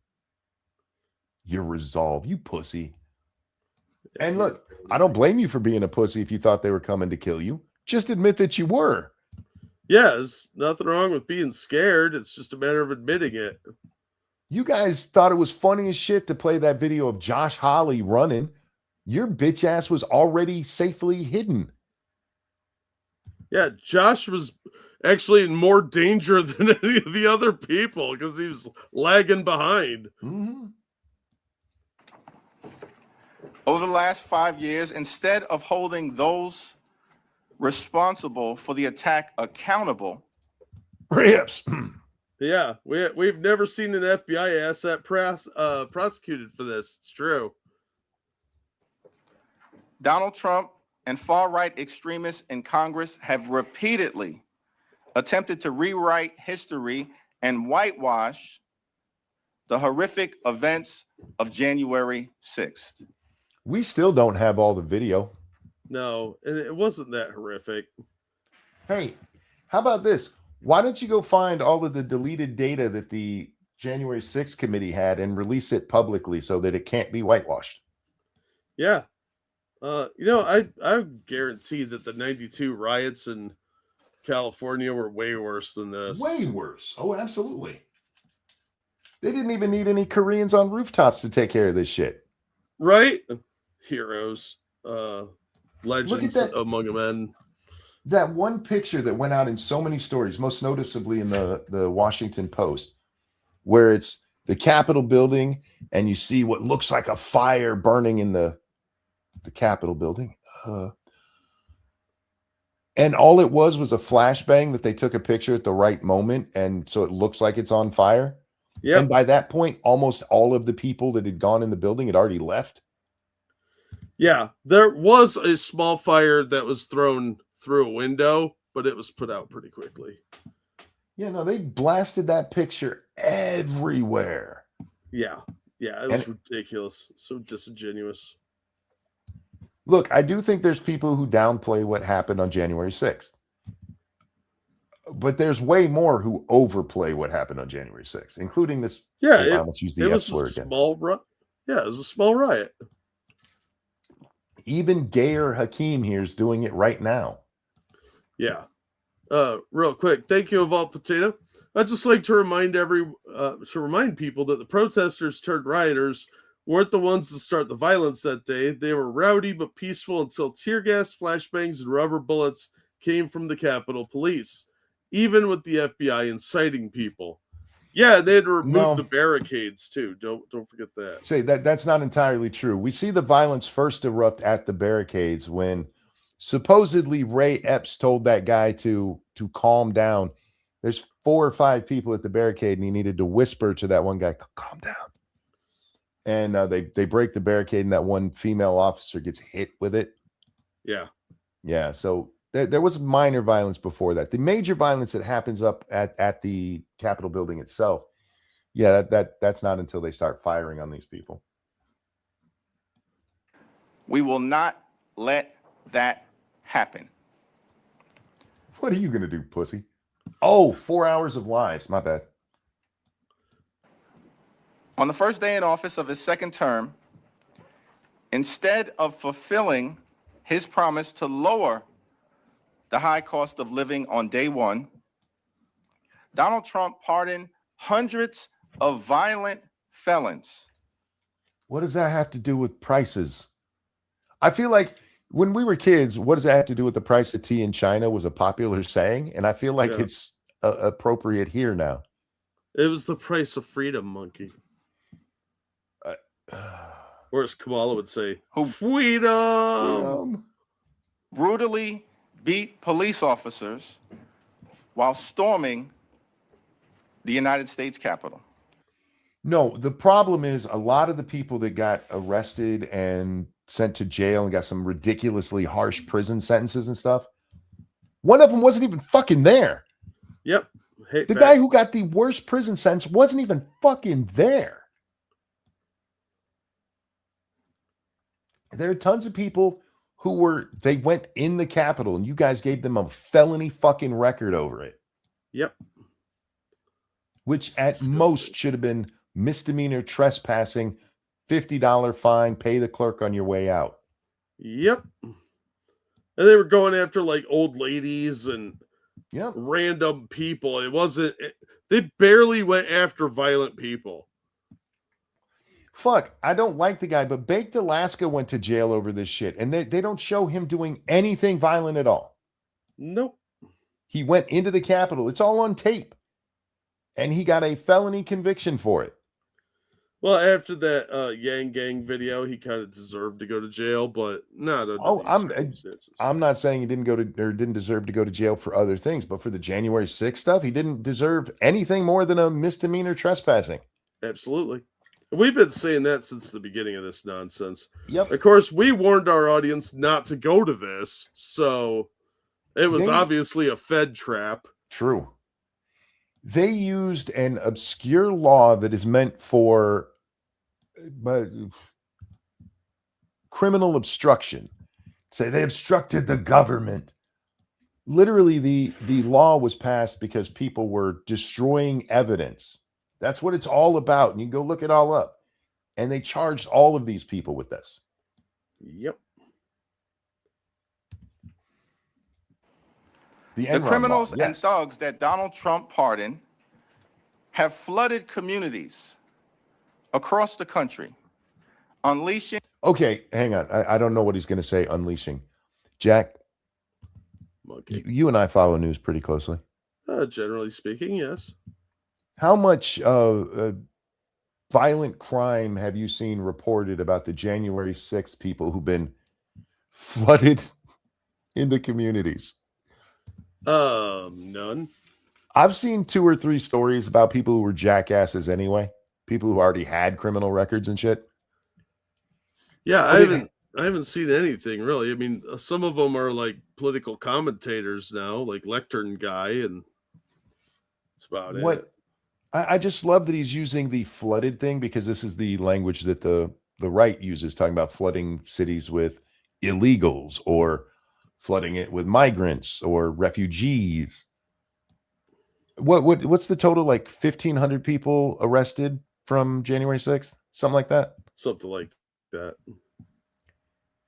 Your resolve, you pussy. And look, I don't blame you for being a pussy if you thought they were coming to kill you. Just admit that you were. Yeah, there's nothing wrong with being scared. It's just a matter of admitting it. You guys thought it was funny as shit to play that video of Josh Hawley running. Your bitch ass was already safely hidden. Yeah, Josh was actually in more danger than any of the other people because he was lagging behind. Mm-hmm. Over the last 5 years, instead of holding those responsible for the attack accountable, Rips. Yeah, we've never seen an FBI asset prosecuted for this. It's true. Donald Trump and far-right extremists in Congress have repeatedly attempted to rewrite history and whitewash the horrific events of January 6th. We still don't have all the video. No, and it wasn't that horrific. Hey, how about this? Why don't you go find all of the deleted data that the January 6th committee had and release it publicly so that it can't be whitewashed? Yeah. I guarantee that the 92 riots in California were way worse than this. Way worse. Oh, absolutely. They didn't even need any Koreans on rooftops to take care of this shit. Right? Heroes. Legends among men. That one picture that went out in so many stories, most noticeably in the Washington Post, where it's the Capitol building and you see what looks like a fire burning in the Capitol building. And all it was a flashbang that they took a picture at the right moment. And so it looks like it's on fire. Yeah. And by that point, almost all of the people that had gone in the building had already left. Yeah, there was a small fire that was thrown through a window, but it was put out pretty quickly. Yeah, no, they blasted that picture everywhere. Yeah, it was ridiculous. So disingenuous. Look, I do think there's people who downplay what happened on January 6th. But there's way more who overplay what happened on January 6th, including this. Yeah, it was a small riot. Yeah, it was a small riot. Even Gayer Hakeem here is doing it right now. Yeah. Real quick, thank you, Evolved Potato. I'd just like to remind people that the protesters turned rioters weren't the ones to start the violence that day. They were rowdy but peaceful until tear gas, flashbangs, and rubber bullets came from the Capitol Police, even with the FBI inciting people. Yeah, they had to remove the barricades too. Don't forget that. Say that's not entirely true. We see the violence first erupt at the barricades when supposedly Ray Epps told that guy to calm down. There's 4 or 5 people at the barricade, and he needed to whisper to that one guy, "Calm down." And they break the barricade, and that one female officer gets hit with it. Yeah. So there was minor violence before that. The major violence that happens up at the Capitol building itself, yeah, that's not until they start firing on these people. We will not let that happen. What are you going to do, pussy? Oh, 4 hours of lies. My bad. On the first day in office of his second term, instead of fulfilling his promise to lower the high cost of living on day one, Donald Trump pardoned hundreds of violent felons. What does that have to do with prices? I feel like when we were kids, what does that have to do with the price of tea in China was a popular saying. And I feel like it's appropriate here now. It was the price of freedom, monkey. Or as Kamala would say, freedom. Brutally beat police officers while storming the United States Capitol. No, the problem is a lot of the people that got arrested and sent to jail and got some ridiculously harsh prison sentences and stuff. One of them wasn't even fucking there. Yep. The guy who got the worst prison sentence wasn't even fucking there. There are tons of people who they went in the Capitol and you guys gave them a felony fucking record over it. Yep. Which at most should have been misdemeanor trespassing, $50 fine, pay the clerk on your way out. Yep. And they were going after like old ladies and random people. They barely went after violent people. Fuck, I don't like the guy, but Baked Alaska went to jail over this shit, and they don't show him doing anything violent at all. Nope. He went into the Capitol. It's all on tape. And he got a felony conviction for it. Well, after that Yang Gang video, he kind of deserved to go to jail, but not under these circumstances. I'm not saying he didn't deserve to go to jail for other things, but for the January 6th stuff, he didn't deserve anything more than a misdemeanor trespassing. Absolutely. We've been saying that since the beginning of this nonsense. Yep. Of course, we warned our audience not to go to this, so it was obviously a Fed trap. True. They used an obscure law that is meant for criminal obstruction. Say they obstructed the government. Literally, the law was passed because people were destroying evidence. That's what it's all about. And you can go look it all up. And they charged all of these people with this. Yep. The criminals and thugs that Donald Trump pardoned have flooded communities across the country, unleashing. Okay, hang on. I don't know what he's going to say, unleashing. Jack, you and I follow news pretty closely. Generally speaking, yes. How much violent crime have you seen reported about the January 6th people who've been flooded into communities? None. I've seen 2 or 3 stories about people who were jackasses anyway. People who already had criminal records and shit. Yeah, I haven't seen anything really. I mean, some of them are like political commentators now, like Lectern guy, and that's about it. I just love that he's using the flooded thing because this is the language that the right uses, talking about flooding cities with illegals or flooding it with migrants or refugees. What's the total? Like 1,500 people arrested from January 6th? Something like that? Something like that.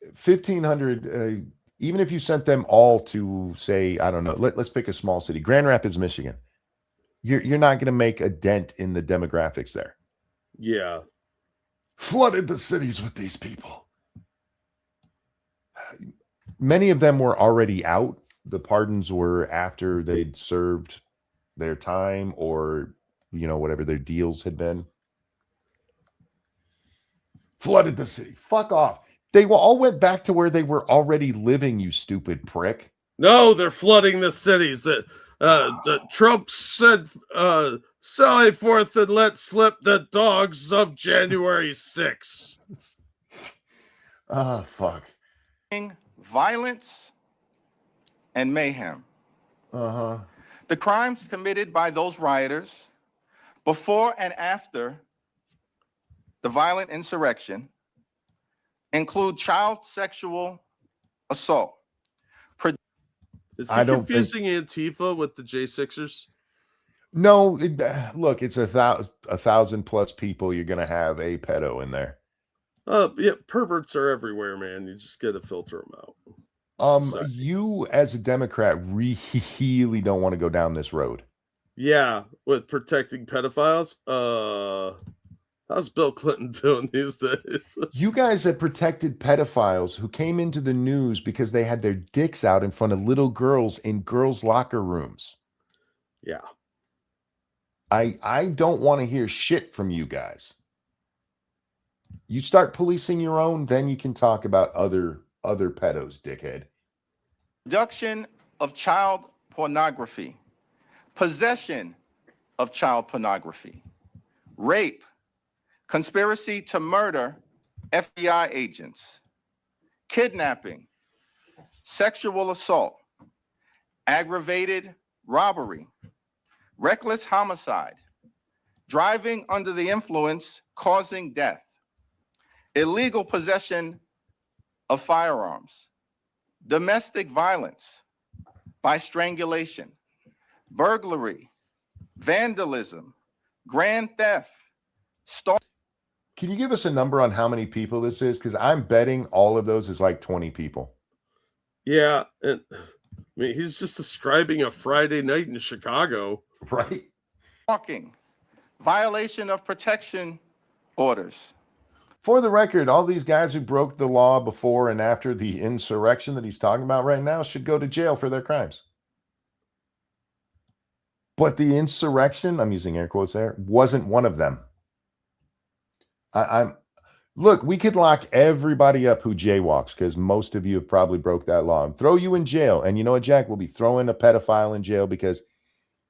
1,500, even if you sent them all to, say, I don't know, let's pick a small city, Grand Rapids, Michigan. You're not going to make a dent in the demographics there. Yeah. Flooded the cities with these people. Many of them were already out. The pardons were after they'd served their time or, whatever their deals had been. Flooded the city. Fuck off. They all went back to where they were already living, you stupid prick. No, they're flooding the cities. Trump said, sally forth and let slip the dogs of January 6th. Fuck. Violence and mayhem. The crimes committed by those rioters before and after the violent insurrection include child sexual assault. Is he confusing Antifa with the J6ers? No, look, it's 1,000 plus people. You're going to have a pedo in there. Yeah, perverts are everywhere, man. You just got to filter them out. You as a Democrat really don't want to go down this road. Yeah, with protecting pedophiles. How's Bill Clinton doing these days? You guys have protected pedophiles who came into the news because they had their dicks out in front of little girls in girls' locker rooms. Yeah. I don't want to hear shit from you guys. You start policing your own, then you can talk about other pedos, dickhead. Production of child pornography, possession of child pornography, rape, conspiracy to murder FBI agents, kidnapping, sexual assault, aggravated robbery, reckless homicide, driving under the influence causing death, illegal possession of firearms, domestic violence by strangulation, burglary, vandalism, grand theft, Can you give us a number on how many people this is? Because I'm betting all of those is like 20 people. Yeah. And, I mean, he's just describing a Friday night in Chicago. Right. Walking, violation of protection orders. For the record, all these guys who broke the law before and after the insurrection that he's talking about right now should go to jail for their crimes. But the insurrection, I'm using air quotes there, wasn't one of them. Look, we could lock everybody up who jaywalks because most of you have probably broke that law and throw you in jail. And you know what, Jack? We'll be throwing a pedophile in jail because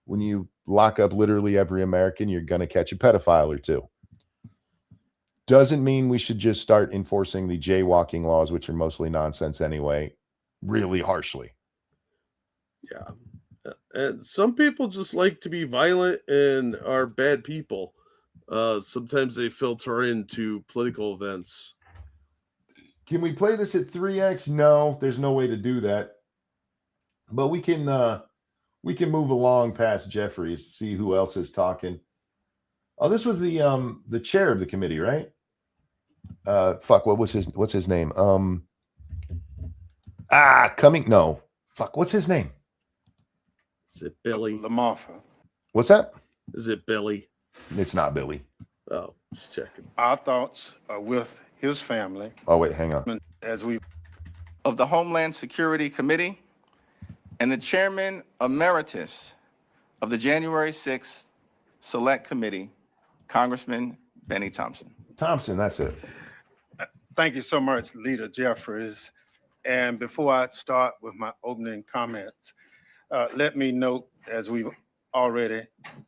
when you lock up literally every American, you're going to catch a pedophile or two. Doesn't mean we should just start enforcing the jaywalking laws, which are mostly nonsense anyway, really harshly. Yeah. And some people just like to be violent and are bad people. Sometimes they filter into political events. Can we play this at 3x? No, there's no way to do that. But we can move along past Jeffries, see who else is talking. Oh, this was the chair of the committee, right? What's his name? What's his name? Is it Billy? LaMarfa. What's that? Is it Billy? It's not Billy. Oh, just checking. Our thoughts are with his family. Oh, wait, hang on. As we Of the Homeland Security Committee and the Chairman Emeritus of the January 6th Select Committee, Congressman Benny Thompson. Thompson, that's it. thank you so much, Leader Jeffries. And before I start with my opening comments, let me note, as we've already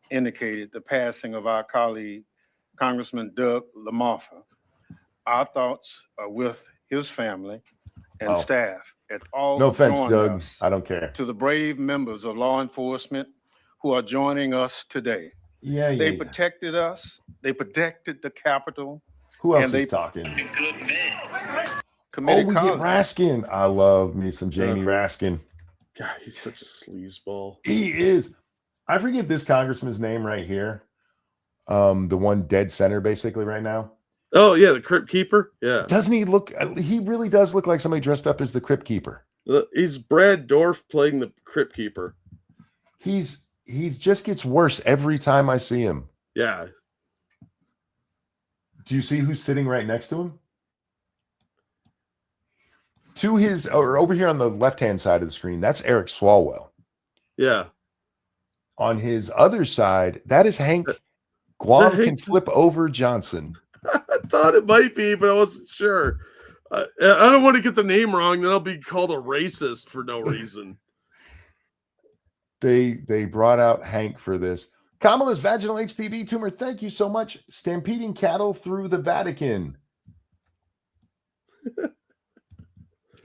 indicated, the passing of our colleague, Congressman Doug LaMarfa. Our thoughts are with his family and staff at all. No offense, Doug. I don't care. To the brave members of law enforcement who are joining us today. They protected us. They protected the Capitol. Who else is talking? We get Raskin. I love me some Jamie Raskin. God, he's such a sleazeball. He is. I forget this congressman's name right here. The one dead center basically right now. Oh, yeah, the Crypt Keeper. Yeah. Doesn't he look? He really does look like somebody dressed up as the Crypt Keeper. He's Brad Dourif playing the Crypt Keeper. He just gets worse every time I see him. Yeah. Do you see who's sitting right next to him? To his, or over here on the left-hand side of the screen, that's Eric Swalwell. Yeah. On his other side, that is Hank Guam can flip over Johnson. I thought it might be, but I wasn't sure. I don't want to get the name wrong. Then I'll be called a racist for no reason. They brought out Hank for this. Kamala's vaginal HPV tumor. Thank you so much. Stampeding cattle through the Vatican.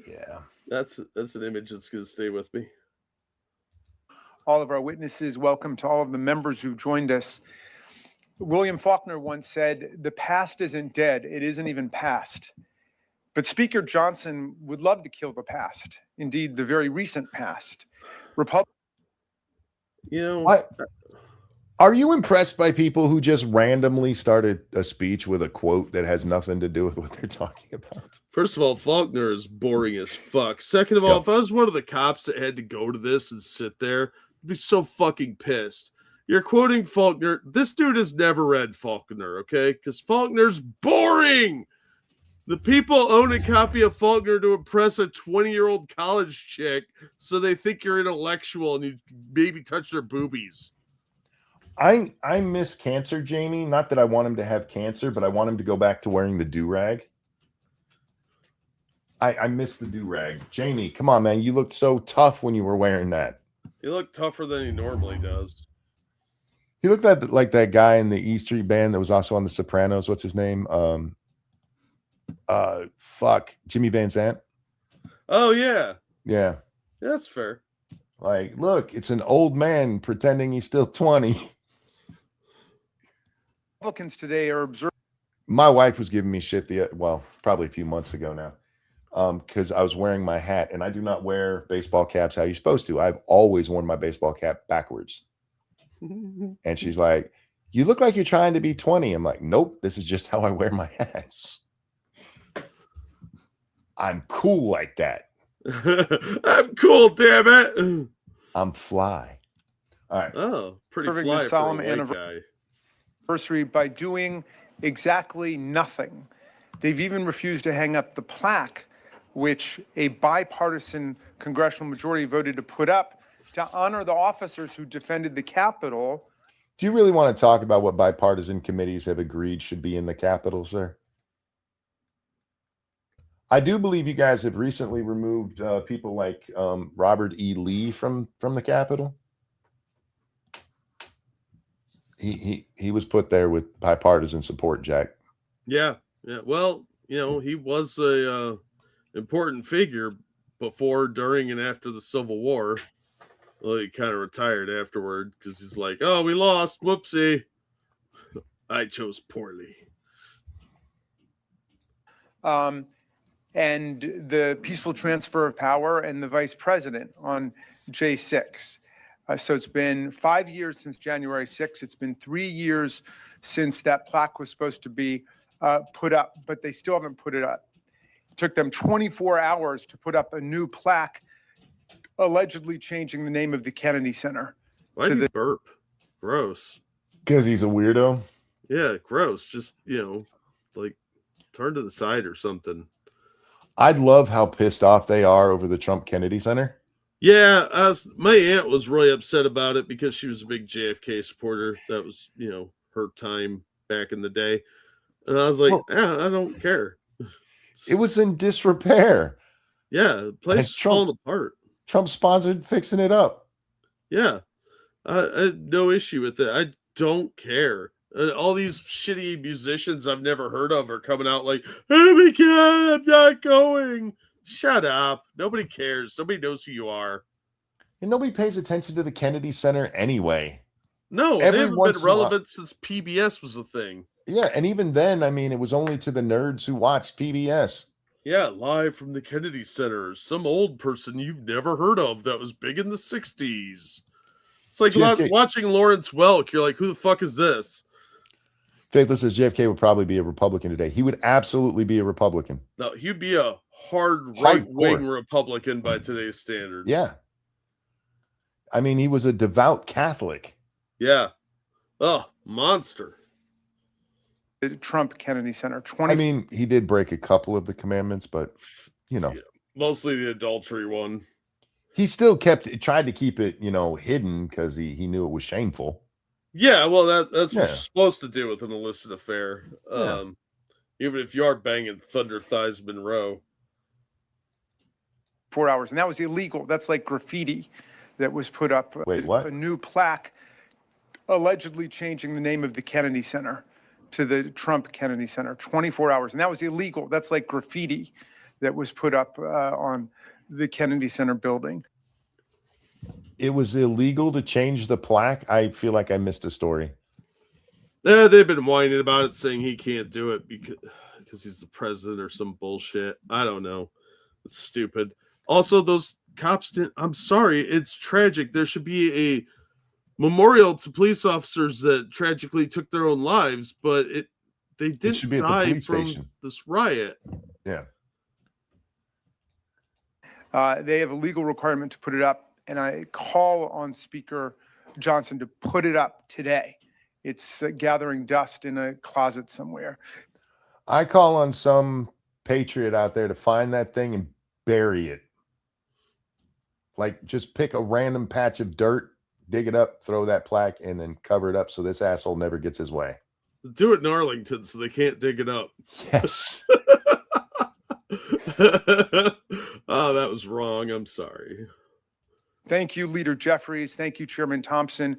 Yeah. That's an image that's going to stay with me. All of our witnesses, welcome to all of the members who joined us. William Faulkner once said, "The past isn't dead, it isn't even past." But Speaker Johnson would love to kill the past, indeed, the very recent past. Are you impressed by people who just randomly started a speech with a quote that has nothing to do with what they're talking about? First of all, Faulkner is boring as fuck. Second of all, if I was one of the cops that had to go to this and sit there, I'd be so fucking pissed. You're quoting Faulkner. This dude has never read Faulkner, okay? Because Faulkner's boring. The people own a copy of Faulkner to impress a 20-year-old college chick so they think you're intellectual and you maybe touch their boobies. I miss cancer, Jamie. Not that I want him to have cancer, but I want him to go back to wearing the do-rag. I miss the do-rag. Jamie, come on, man. You looked so tough when you were wearing that. He looked tougher than he normally does. He looked like that guy in the E Street Band that was also on The Sopranos. What's his name? Jimmy Van Zandt. Oh, yeah. Yeah. That's fair. Like, look, it's an old man pretending he's still 20. Republicans today are observing. My wife was giving me shit probably a few months ago now, because I was wearing my hat, and I do not wear baseball caps how you're supposed to. I've always worn my baseball cap backwards. And she's like, "You look like you're trying to be 20." I'm like, "Nope, this is just how I wear my hats. I'm cool like that. I'm cool, damn it. I'm fly." All right. Oh, pretty Serving fly the for a solemn white guy. anniversary by doing exactly nothing. They've even refused to hang up the plaque, which a bipartisan congressional majority voted to put up to honor the officers who defended the Capitol. Do you really want to talk about what bipartisan committees have agreed should be in the Capitol, sir? I do believe you guys have recently removed people like Robert E. Lee from the Capitol. He was put there with bipartisan support, Jack. Yeah. Well, he was a important figure before, during, and after the Civil War. Well, he kind of retired afterward because he's like, "Oh, we lost. Whoopsie. I chose poorly." And the peaceful transfer of power and the vice president on J6. So it's been 5 years since January 6th. It's been 3 years since that plaque was supposed to be put up, but they still haven't put it up. It took them 24 hours to put up a new plaque, allegedly changing the name of the Kennedy Center. Why do you burp? Gross. Because he's a weirdo. Yeah, gross. Just, like turn to the side or something. I'd love how pissed off they are over the Trump Kennedy Center. Yeah, my aunt was really upset about it because she was a big JFK supporter. That was, her time back in the day. And I was like, I don't care. It was in disrepair. Yeah, the place is falling apart. Trump sponsored fixing it up. Yeah, I had no issue with it. I don't care. All these shitty musicians I've never heard of are coming out like, "Oh my God, I'm not going." Shut up. Nobody cares. Nobody knows who you are. And nobody pays attention to the Kennedy Center anyway. No, they haven't been relevant since PBS was a thing. Yeah, and even then, I mean, it was only to the nerds who watched PBS. Yeah, live from the Kennedy Center. Some old person you've never heard of that was big in the 60s. It's like watching Lawrence Welk. You're like, who the fuck is this? Faithless says JFK would probably be a Republican today. He would absolutely be a Republican. No, he'd be a hard right-wing Republican by today's standards. Yeah. I mean, he was a devout Catholic. Yeah. Oh, monster. The Trump Kennedy Center. I mean, he did break a couple of the commandments, but, Yeah, mostly the adultery one. He still tried to keep it, hidden because he knew it was shameful. Yeah, well, that's what you're supposed to do with an illicit affair. Even if you are banging Thunder Thighs Monroe. 4 hours. And that was illegal. That's like graffiti that was put up. Wait, what? A new plaque allegedly changing the name of the Kennedy Center to the Trump Kennedy Center. 24 hours. And that was illegal. That's like graffiti that was put up on the Kennedy Center building. It was illegal to change the plaque? I feel like I missed a story. They've been whining about it, saying he can't do it because he's the president or some bullshit. I don't know. It's stupid. Also, those cops didn't. I'm sorry. It's tragic. There should be a memorial to police officers that tragically took their own lives, but they didn't die from this riot. Yeah. They have a legal requirement to put it up, and I call on Speaker Johnson to put it up today. It's gathering dust in a closet somewhere. I call on some patriot out there to find that thing and bury it. Like, just pick a random patch of dirt, dig it up, throw that plaque, and then cover it up so this asshole never gets his way. Do it in Arlington so they can't dig it up. Yes. Oh, that was wrong. I'm sorry. Thank you, Leader Jeffries. Thank you, Chairman Thompson,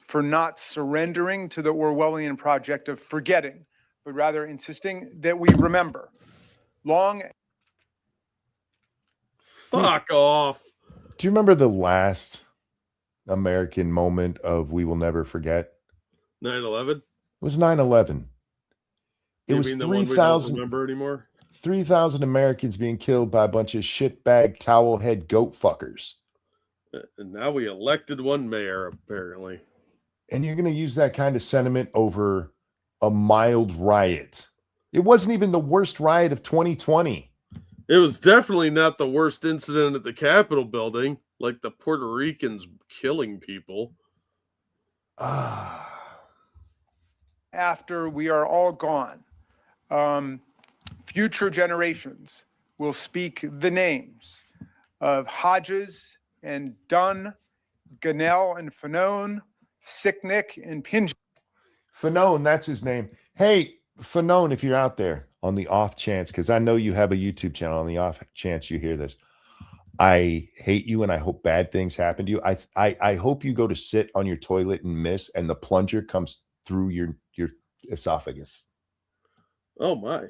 for not surrendering to the Orwellian project of forgetting, but rather insisting that we remember. Long Fuck off. Do you remember the last American moment of we will never forget? 9/11? It was 9/11. It was the one we don't remember anymore? 3,000 Americans being killed by a bunch of shitbag towel head goat fuckers. And now we elected one mayor, apparently. And you're going to use that kind of sentiment over a mild riot. It wasn't even the worst riot of 2020. It was definitely not the worst incident at the Capitol building, like the Puerto Ricans killing people. After we are all gone, future generations will speak the names of Hodges and Dunn, Gunnell and Fanone, Sicknick and Pinge. Fanone, that's his name. Hey, Fanone, if you're out there on the off chance, because I know you have a YouTube channel, on the off chance you hear this, I hate you and I hope bad things happen to you. I hope you go to sit on your toilet and miss, and the plunger comes through your esophagus. Oh my.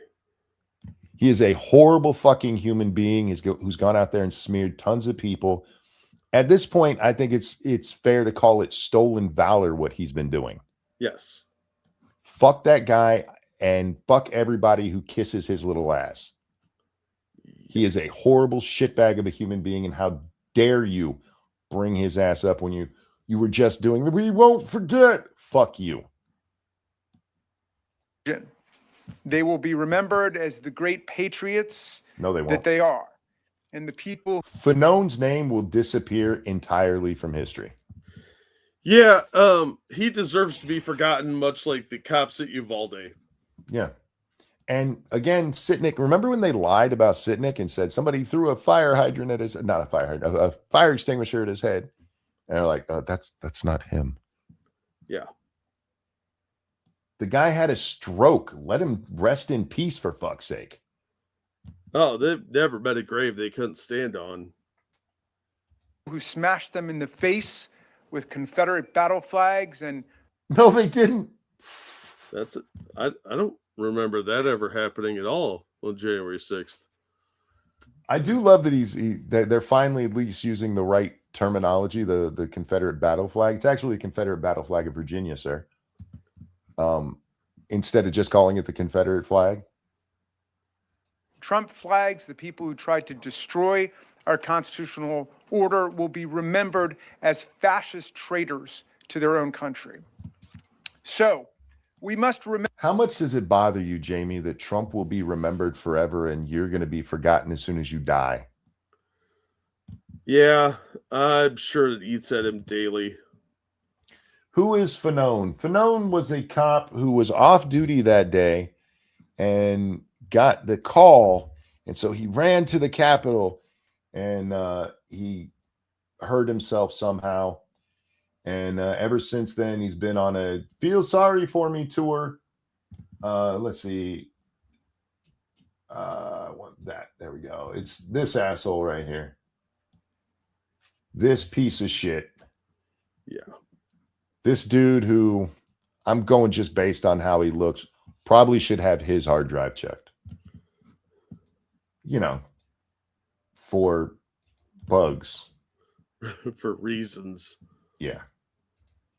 He is a horrible fucking human being who's gone out there and smeared tons of people. At this point, I think it's fair to call it stolen valor what he's been doing. Yes. Fuck that guy and fuck everybody who kisses his little ass. He is a horrible shitbag of a human being, and how dare you bring his ass up when you were just doing the we won't forget. Fuck you. They will be remembered as the great patriots No, they won't. that they are. And the people. Fanone's name will disappear entirely from history. Yeah, he deserves to be forgotten, much like the cops at Uvalde. Yeah. And again, Sicknick, remember when they lied about Sicknick and said somebody threw a fire hydrant at his, not a fire hydrant, a fire extinguisher at his head? And they're like, that's not him. Yeah. The guy had a stroke. Let him rest in peace, for fuck's sake. Oh, they've never met a grave they couldn't stand on. Who smashed them in the face with Confederate battle flags and. No, they didn't. That's it. I don't remember that ever happening at all on January 6th. I do love that they're finally at least using the right terminology, the Confederate battle flag. It's actually the Confederate battle flag of Virginia, sir. Instead of just calling it the Confederate flag. Trump flags, the people who tried to destroy our constitutional order, will be remembered as fascist traitors to their own country. So we must remember. How much does it bother you, Jamie, that Trump will be remembered forever and you're going to be forgotten as soon as you die? Yeah, I'm sure it eats at him daily. Who is Fanone? Fanone was a cop who was off duty that day and got the call. And so he ran to the Capitol and he hurt himself somehow. And ever since then, he's been on a Feel Sorry For Me tour. Let's see. There we go. It's this asshole right here. This piece of shit. Yeah. This dude who I'm going just based on how he looks, probably should have his hard drive checked. You know, for bugs. For reasons. Yeah.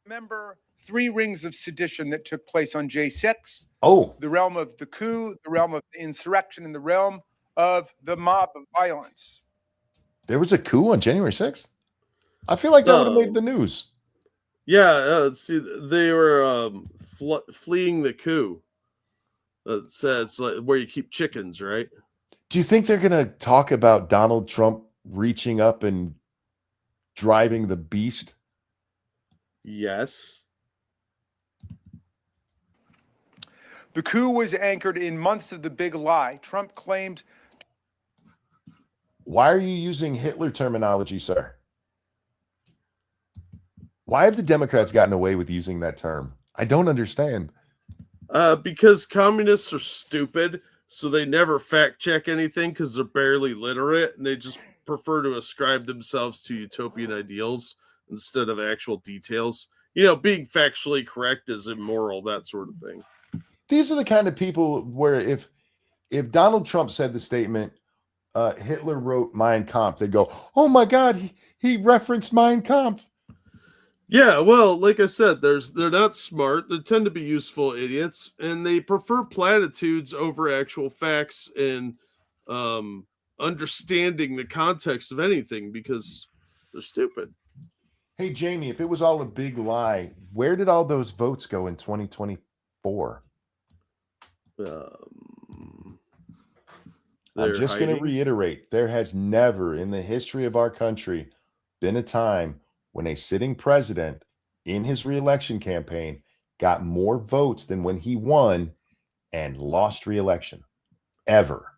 Remember 3 rings of sedition that took place on J6. Oh. The realm of the coup, the realm of the insurrection, and the realm of the mob of violence. There was a coup on January 6th? I feel like that would have made the news. Yeah, see, they were fleeing the coup. It's like where you keep chickens, right? Do you think they're going to talk about Donald Trump reaching up and driving the beast? Yes. The coup was anchored in months of the big lie. Trump claimed. Why are you using Hitler terminology, sir? Why have the Democrats gotten away with using that term? I don't understand. Because communists are stupid, so they never fact check anything because they're barely literate, and they just prefer to ascribe themselves to utopian ideals instead of actual details. You know, being factually correct is immoral, that sort of thing. These are the kind of people where if Donald Trump said the statement, Hitler wrote Mein Kampf, they'd go, "Oh my God, he referenced Mein Kampf." Yeah, well, like I said, they're not smart. They tend to be useful idiots, and they prefer platitudes over actual facts and understanding the context of anything because they're stupid. Hey, Jamie, if it was all a big lie, where did all those votes go in 2024? I'm just going to reiterate, there has never in the history of our country been a time when a sitting president in his reelection campaign got more votes than when he won and lost reelection. Ever.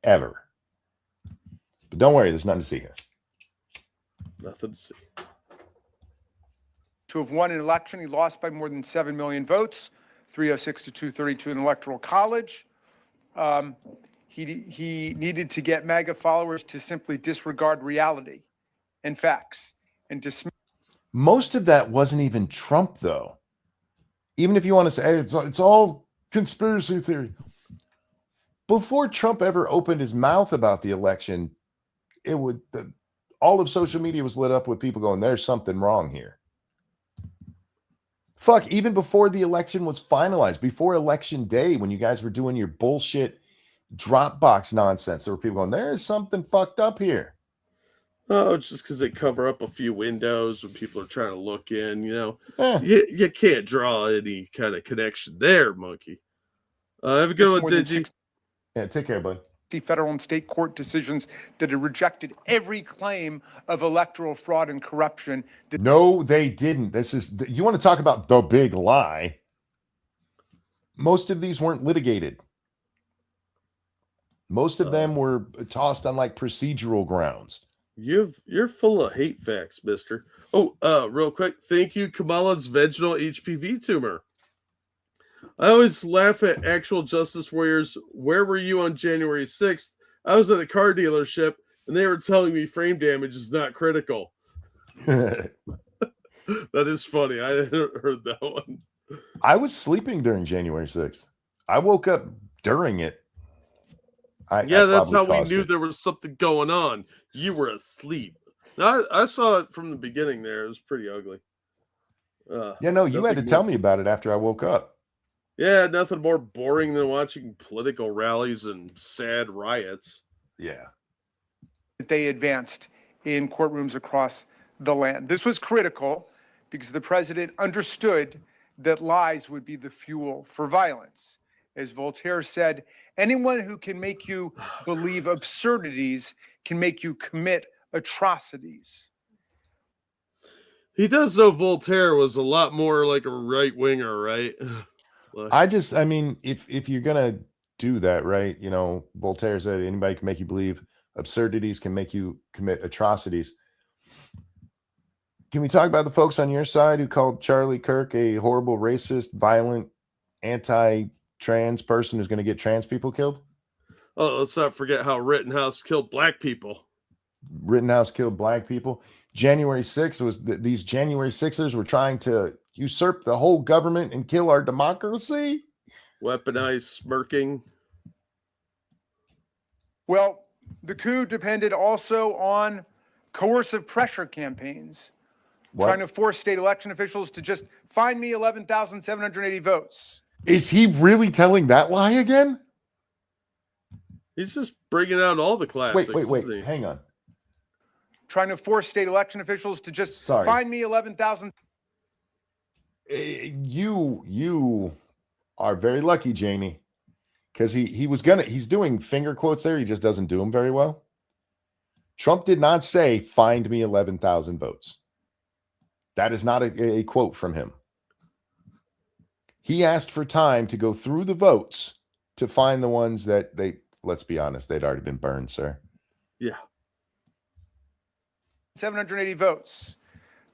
But don't worry, there's nothing to see here. Nothing to see. To have won an election, he lost by more than 7 million votes, 306 to 232 in the Electoral College. He needed to get MAGA followers to simply disregard reality and facts and dismiss. Most of that wasn't even Trump, though. Even if you want to say, hey, it's all conspiracy theory. Before Trump ever opened his mouth about the election, all of social media was lit up with people going, there's something wrong here. Fuck, even before the election was finalized, before election day, when you guys were doing your bullshit Dropbox nonsense, there were people going, there is something fucked up here. Oh, it's just because they cover up a few windows when people are trying to look in, You can't draw any kind of connection there, monkey. Have a good one, Digi. Yeah, take care, bud. Federal and state court decisions that had rejected every claim of electoral fraud and corruption. No, they didn't. You want to talk about the big lie? Most of these weren't litigated. Most of them were tossed on like procedural grounds. You're full of hate facts, mister. Oh, real quick. Thank you, Kamala's vaginal HPV tumor. I always laugh at actual justice warriors. Where were you on January 6th? I was at a car dealership, and they were telling me frame damage is not critical. That is funny. I hadn't heard that one. I was sleeping during January 6th. I woke up during it. That's how we knew there was something going on. You were asleep. Now, I saw it from the beginning there. It was pretty ugly. You had to tell me about it after I woke up. Yeah, nothing more boring than watching political rallies and sad riots. Yeah. They advanced in courtrooms across the land. This was critical because the president understood that lies would be the fuel for violence. As Voltaire said, anyone who can make you believe absurdities can make you commit atrocities. He does know Voltaire was a lot more like a right-winger, right? If you're going to do that, right, Voltaire said anybody can make you believe absurdities can make you commit atrocities. Can we talk about the folks on your side who called Charlie Kirk a horrible, racist, violent, anti-trans person who's going to get trans people killed? Oh, let's not forget how Rittenhouse killed black people. Rittenhouse killed black people. January 6th was these January 6ers were trying to usurp the whole government and kill our democracy. Weaponized smirking. Well, the coup depended also on coercive pressure campaigns, trying to force state election officials to just find me 11,780 votes. Is he really telling that lie again? He's just bringing out all the classics. Wait. Hang on. Trying to force state election officials to just find me 11,000. You are very lucky, Jamie, because he's doing finger quotes there. He just doesn't do them very well. Trump did not say, find me 11,000 votes. That is not a quote from him. He asked for time to go through the votes to find the ones that let's be honest, they'd already been burned, sir. Yeah. 780 votes.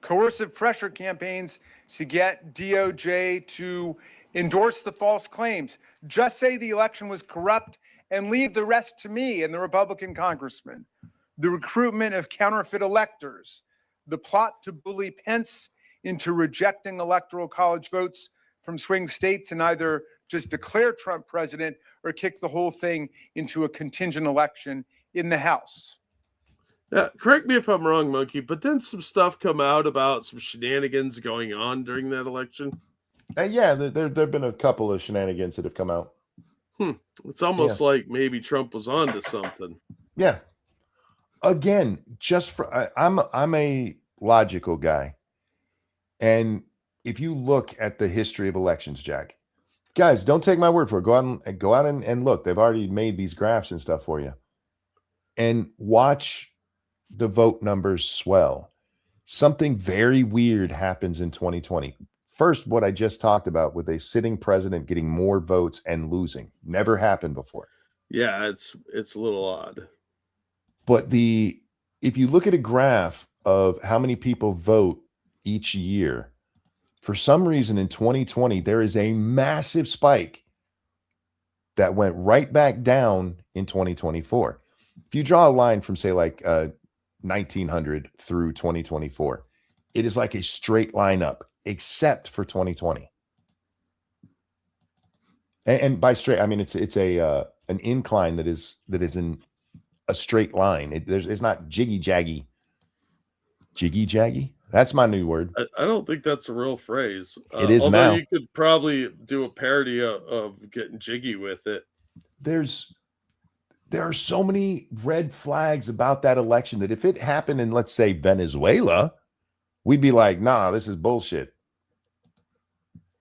Coercive pressure campaigns to get DOJ to endorse the false claims. Just say the election was corrupt and leave the rest to me and the Republican congressman. The recruitment of counterfeit electors. The plot to bully Pence into rejecting electoral college votes from swing states and either just declare Trump president or kick the whole thing into a contingent election in the House. Correct me if I'm wrong, Monkey, but didn't some stuff come out about some shenanigans going on during that election? Yeah, there have been a couple of shenanigans that have come out. It's almost like maybe Trump was onto something. Yeah. Again, just for I'm a logical guy, and if you look at the history of elections, Jack, guys, don't take my word for it. Go out and look. They've already made these graphs and stuff for you, and watch the vote numbers swell. Something very weird happens in 2020. First, what I just talked about with a sitting president getting more votes and losing. Never happened before. Yeah, it's a little odd. But if you look at a graph of how many people vote each year, for some reason in 2020, there is a massive spike that went right back down in 2024. If you draw a line from, say, like 1900 through 2024, it is like a straight line up, except for 2020. And by straight, I mean it's an incline that is in a straight line. It's not jiggy jaggy. That's my new word. I don't think that's a real phrase. It is although now. You could probably do a parody of getting jiggy with it. There are so many red flags about that election that if it happened in, let's say, Venezuela, we'd be like, nah, this is bullshit.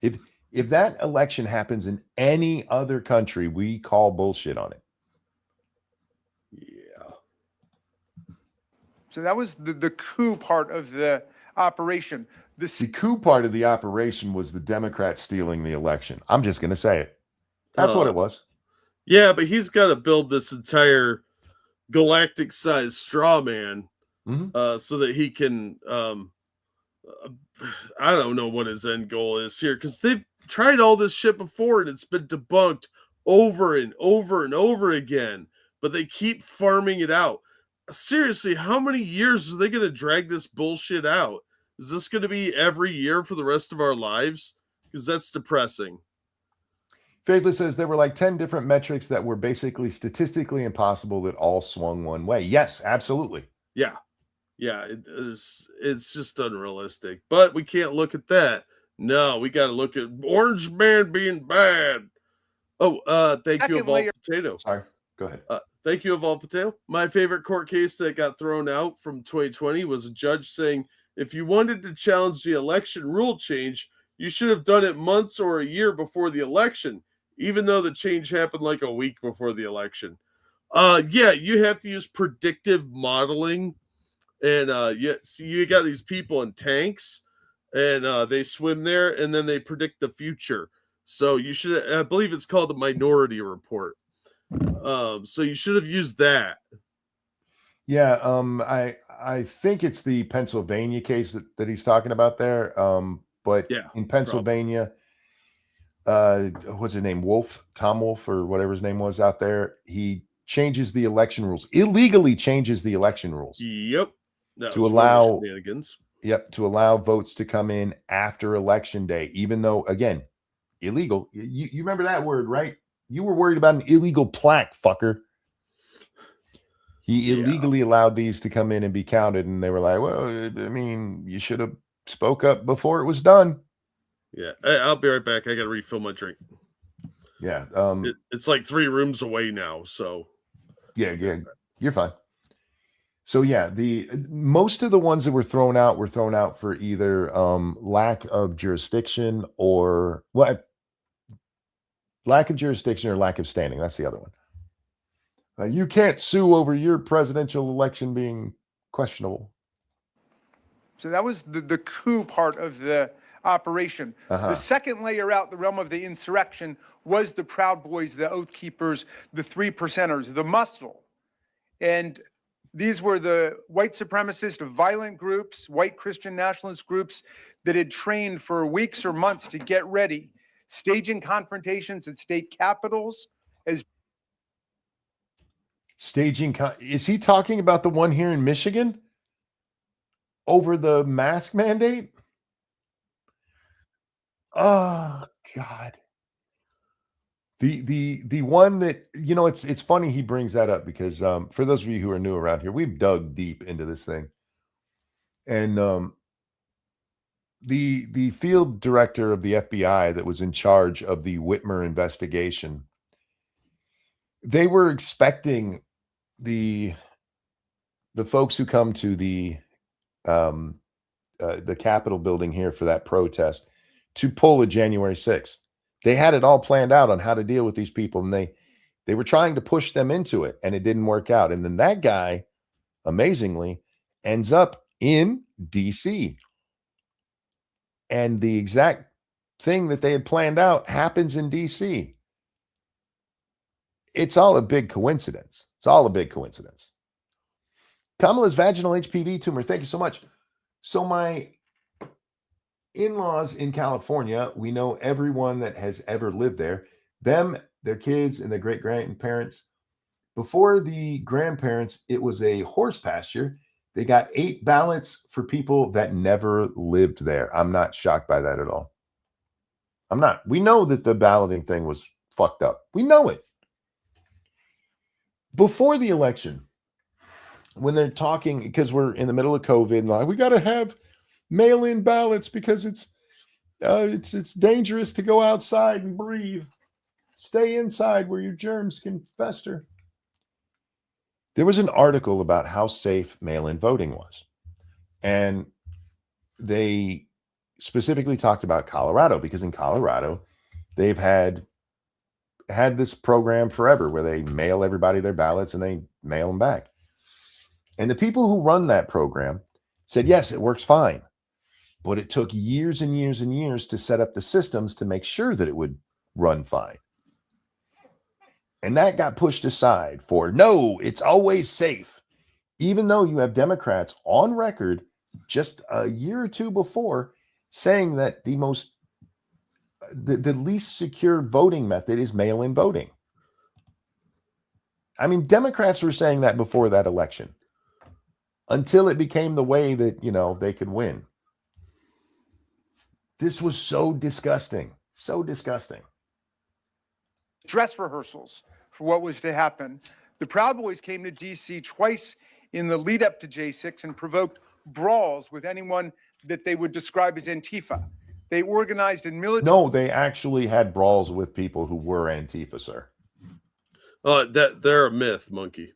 If that election happens in any other country, we call bullshit on it. Yeah. So that was the coup part of the operation. The coup part of the operation was the Democrats stealing the election. I'm just going to say it. That's what it was. Yeah, but he's got to build this entire galactic-sized straw man so that he can I don't know what his end goal is here, because they've tried all this shit before and it's been debunked over and over and over again, but they keep farming it out. Seriously, how many years are they going to drag this bullshit out? Is this going to be every year for the rest of our lives? Because that's depressing. Faithless says there were like 10 different metrics that were basically statistically impossible that all swung one way. Yes, absolutely. Yeah. It's just unrealistic. But we can't look at that. No, we got to look at Orange Man being bad. Oh, thank you, Evolved Potato. Sorry, go ahead. Thank you, Evolved Potato. My favorite court case that got thrown out from 2020 was a judge saying, if you wanted to challenge the election rule change, you should have done it months or a year before the election, even though the change happened like a week before the election. Yeah, you have to use predictive modeling. And so you got these people in tanks, and they swim there, and then they predict the future. So you should, I believe it's called the Minority Report. So you should have used that. Yeah, I think it's the Pennsylvania case that he's talking about there. But yeah, in Pennsylvania, what's his name? Tom Wolf, or whatever his name was out there. He changes the election rules, illegally changes the election rules. Yep. To allow votes to come in after election day, even though, again, illegal. You remember that word, right? You were worried about an illegal plaque, fucker. He illegally allowed these to come in and be counted, and they were like, well, I mean, you should have spoke up before it was done. Yeah, I'll be right back. I got to refill my drink. Yeah. It's like 3 rooms away now, so. Yeah, you're fine. So yeah, most of the ones that were thrown out for either lack of jurisdiction or lack of standing. That's the other one. You can't sue over your presidential election being questionable. So that was the coup part of the operation. The second layer out, the realm of the insurrection, was the Proud Boys, the Oath Keepers, the 3%ers, the muscle. And these were the white supremacist, violent groups, white Christian nationalist groups that had trained for weeks or months to get ready, staging confrontations at state capitals. Is he talking about the one here in Michigan over the mask mandate? Oh, God. The one that, you know, it's funny he brings that up because for those of you who are new around here, we've dug deep into this thing. And the field director of the FBI that was in charge of the Whitmer investigation, they were expecting the folks who come to the Capitol building here for that protest to pull a January 6th. They had it all planned out on how to deal with these people, and they were trying to push them into it, and it didn't work out. And then that guy, amazingly, ends up in DC. And the exact thing that they had planned out happens in DC. It's all a big coincidence. It's all a big coincidence. Kamala's vaginal HPV tumor. Thank you so much. So my in-laws in California, we know everyone that has ever lived there, them, their kids, and their great-grandparents. Before the grandparents, it was a horse pasture. They got 8 ballots for people that never lived there. I'm not shocked by that at all. I'm not. We know that the balloting thing was fucked up. We know it. Before the election, when they're talking, because we're in the middle of COVID, and like, we got to have mail-in ballots because it's dangerous to go outside and breathe. Stay inside where your germs can fester. There was an article about how safe mail-in voting was. And they specifically talked about Colorado, because in Colorado, they've had this program forever where they mail everybody their ballots and they mail them back. And the people who run that program said, yes, it works fine. But it took years and years and years to set up the systems to make sure that it would run fine. And that got pushed aside for, no, it's always safe. Even though you have Democrats on record just a year or two before saying that the least secure voting method is mail-in voting. I mean, Democrats were saying that before that election until it became the way that, you know, they could win. This was so disgusting. So disgusting. Dress rehearsals for what was to happen. The Proud Boys came to DC twice in the lead up to J6 and provoked brawls with anyone that they would describe as Antifa. They organized in military. No, they actually had brawls with people who were Antifa, sir. They're a myth, Monkey.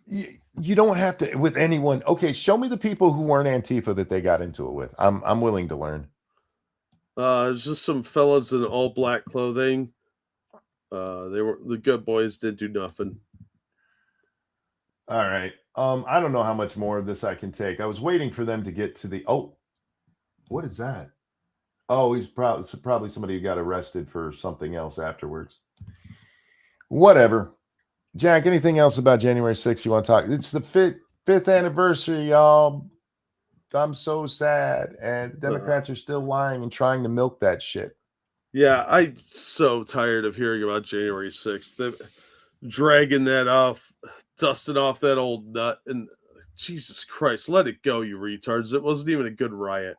You don't have to with anyone. Okay, show me the people who weren't Antifa that they got into it with. I'm willing to learn. It's just some fellas in all black clothing. They were the good boys. Didn't do nothing. All right. I don't know how much more of this I can take. I was waiting for them to get to the. Oh, what is that? Oh, he's probably somebody who got arrested for something else afterwards. Whatever. Jack, anything else about January 6th you want to talk? It's the fifth anniversary, y'all. I'm so sad. And the Democrats are still lying and trying to milk that shit. Yeah, I'm so tired of hearing about January 6th. They're dragging that off, dusting off that old nut. And Jesus Christ, let it go, you retards. It wasn't even a good riot.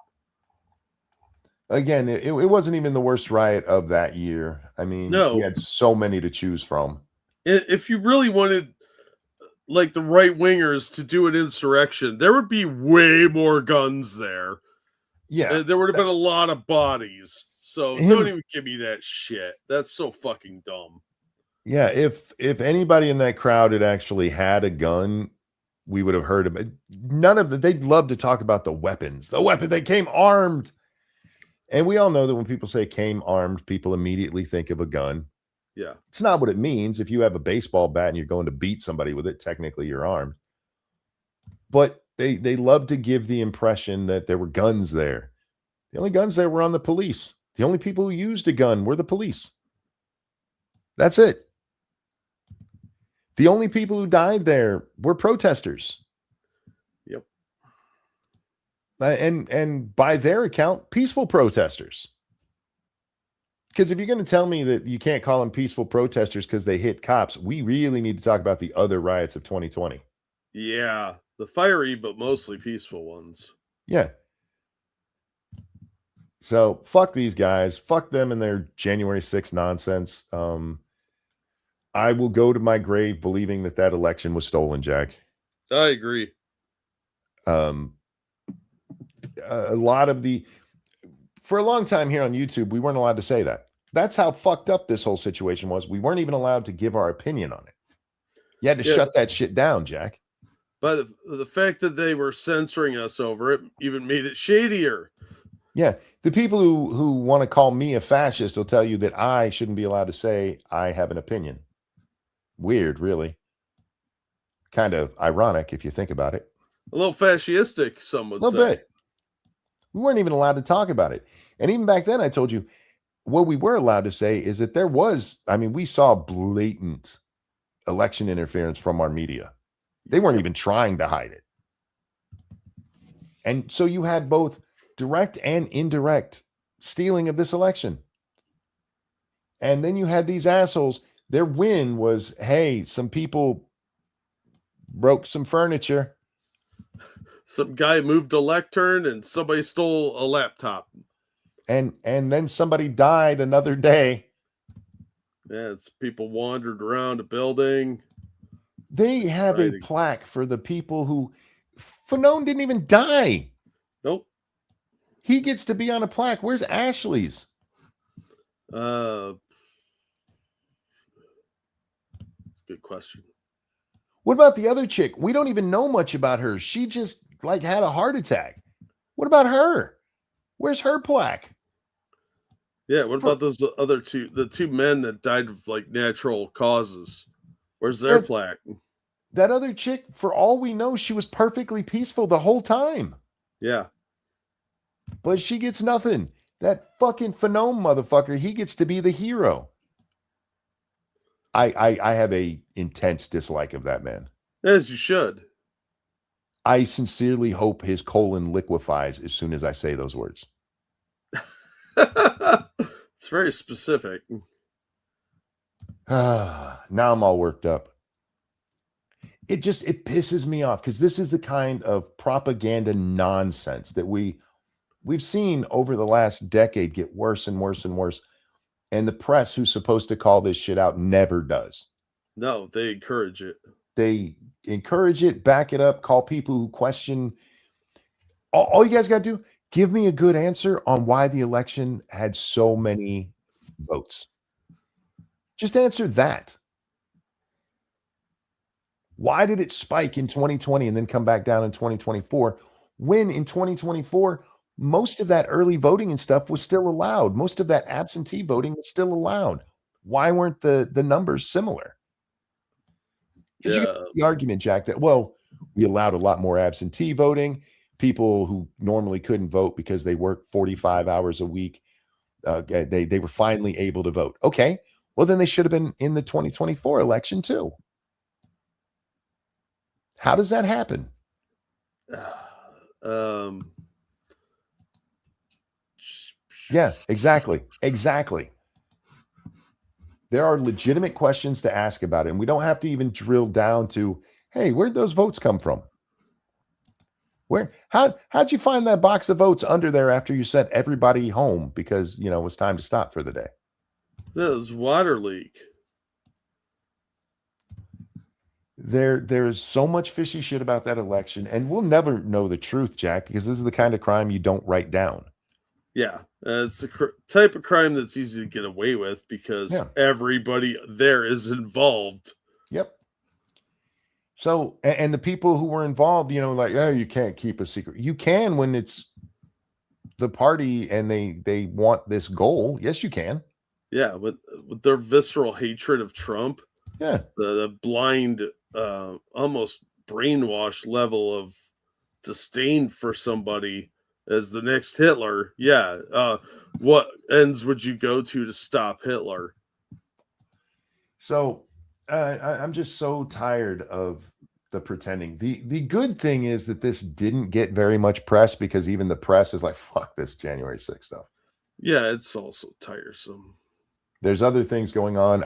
Again, it wasn't even the worst riot of that year. I mean, no. We had so many to choose from. If you really wanted like the right wingers to do an insurrection, there would be way more guns there. Yeah. There would have been a lot of bodies. So don't even give me that shit. That's so fucking dumb. Yeah, if anybody in that crowd had actually had a gun, we would have heard of it. None of they'd love to talk about the weapons. The weapon, they came armed. And we all know that when people say came armed, people immediately think of a gun. Yeah. It's not what it means. If you have a baseball bat and you're going to beat somebody with it, technically you're armed. But they love to give the impression that there were guns there. The only guns there were on the police. The only people who used a gun were the police. That's it. The only people who died there were protesters. Yep. And by their account, peaceful protesters. Because if you're going to tell me that you can't call them peaceful protesters because they hit cops, we really need to talk about the other riots of 2020. Yeah, the fiery but mostly peaceful ones. Yeah. So fuck these guys. Fuck them and their January 6th nonsense. I will go to my grave believing that election was stolen, Jack. I agree. A lot of for a long time here on YouTube, we weren't allowed to say that. That's how fucked up this whole situation was. We weren't even allowed to give our opinion on it. You had to shut that shit down, Jack. But the fact that they were censoring us over it even made it shadier. Yeah. The people who want to call me a fascist will tell you that I shouldn't be allowed to say I have an opinion. Weird, really. Kind of ironic if you think about it. A little fascistic, some would say. A little bit. We weren't even allowed to talk about it. And even back then, I told you, what we were allowed to say is that we saw blatant election interference from our media. They weren't even trying to hide it. And so you had both direct and indirect stealing of this election. And then you had these assholes. Their win was, hey, some people broke some furniture. Some guy moved a lectern and somebody stole a laptop. And then somebody died another day. Yeah, it's people wandered around a building. They have a plaque for the people who Fanone didn't even die. Nope. He gets to be on a plaque. Where's Ashley's? Good question. What about the other chick? We don't even know much about her. She just had a heart attack. What about her? Where's her plaque? Yeah, what about those other two, the two men that died of natural causes? Where's their plaque? That other chick, for all we know, she was perfectly peaceful the whole time. Yeah. But she gets nothing. That fucking Fanone motherfucker, he gets to be the hero. I have a intense dislike of that man. As you should. I sincerely hope his colon liquefies as soon as I say those words. It's very specific. Now I'm all worked up. It pisses me off because this is the kind of propaganda nonsense that we've seen over the last decade get worse and worse and worse. And the press, who's supposed to call this shit out, never does. No, they encourage it. They encourage it, back it up, call people who question. All you guys got to do, give me a good answer on why the election had so many votes. Just answer that. Why did it spike in 2020 and then come back down in 2024 when in 2024, most of that early voting and stuff was still allowed? Most of that absentee voting was still allowed. Why weren't the numbers similar? Because you get the argument, Jack, that, well, we allowed a lot more absentee voting. People who normally couldn't vote because they worked 45 hours a week, they were finally able to vote. Okay, well, then they should have been in the 2024 election too. How does that happen? Yeah, exactly. There are legitimate questions to ask about it, and we don't have to even drill down to, hey, where'd those votes come from? How'd you find that box of votes under there after you sent everybody home because, it was time to stop for the day? That was water leak. There's so much fishy shit about that election, and we'll never know the truth, Jack, because this is the kind of crime you don't write down. Yeah, it's a type of crime that's easy to get away with because everybody there is involved. Yep. So, and the people who were involved, you can't keep a secret. You can when it's the party and they want this goal. Yes, you can. Yeah, with their visceral hatred of Trump. Yeah. The blind, almost brainwashed level of disdain for somebody as the next Hitler. Yeah. What ends would you go to stop Hitler? So I'm just so tired of the pretending. The good thing is that this didn't get very much press because even the press is like, fuck this January 6th stuff. Yeah, it's also tiresome. There's other things going on.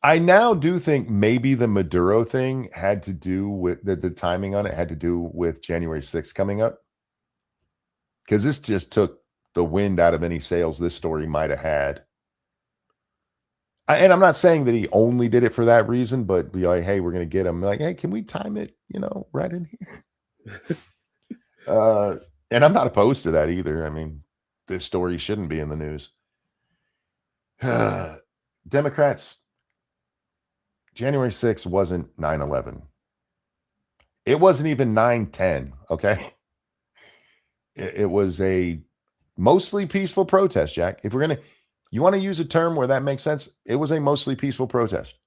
I now do think maybe the Maduro thing had to do with the timing on it had to do with January 6th coming up. Because this just took the wind out of any sails this story might have had. And I'm not saying that he only did it for that reason, but be like, hey, we're going to get him. Like, hey, can we time it, right in here? And I'm not opposed to that either. I mean, this story shouldn't be in the news. Democrats, January 6th wasn't 9/11. It wasn't even 9/10, okay? It was a mostly peaceful protest, Jack. If you want to use a term where that makes sense, it was a mostly peaceful protest.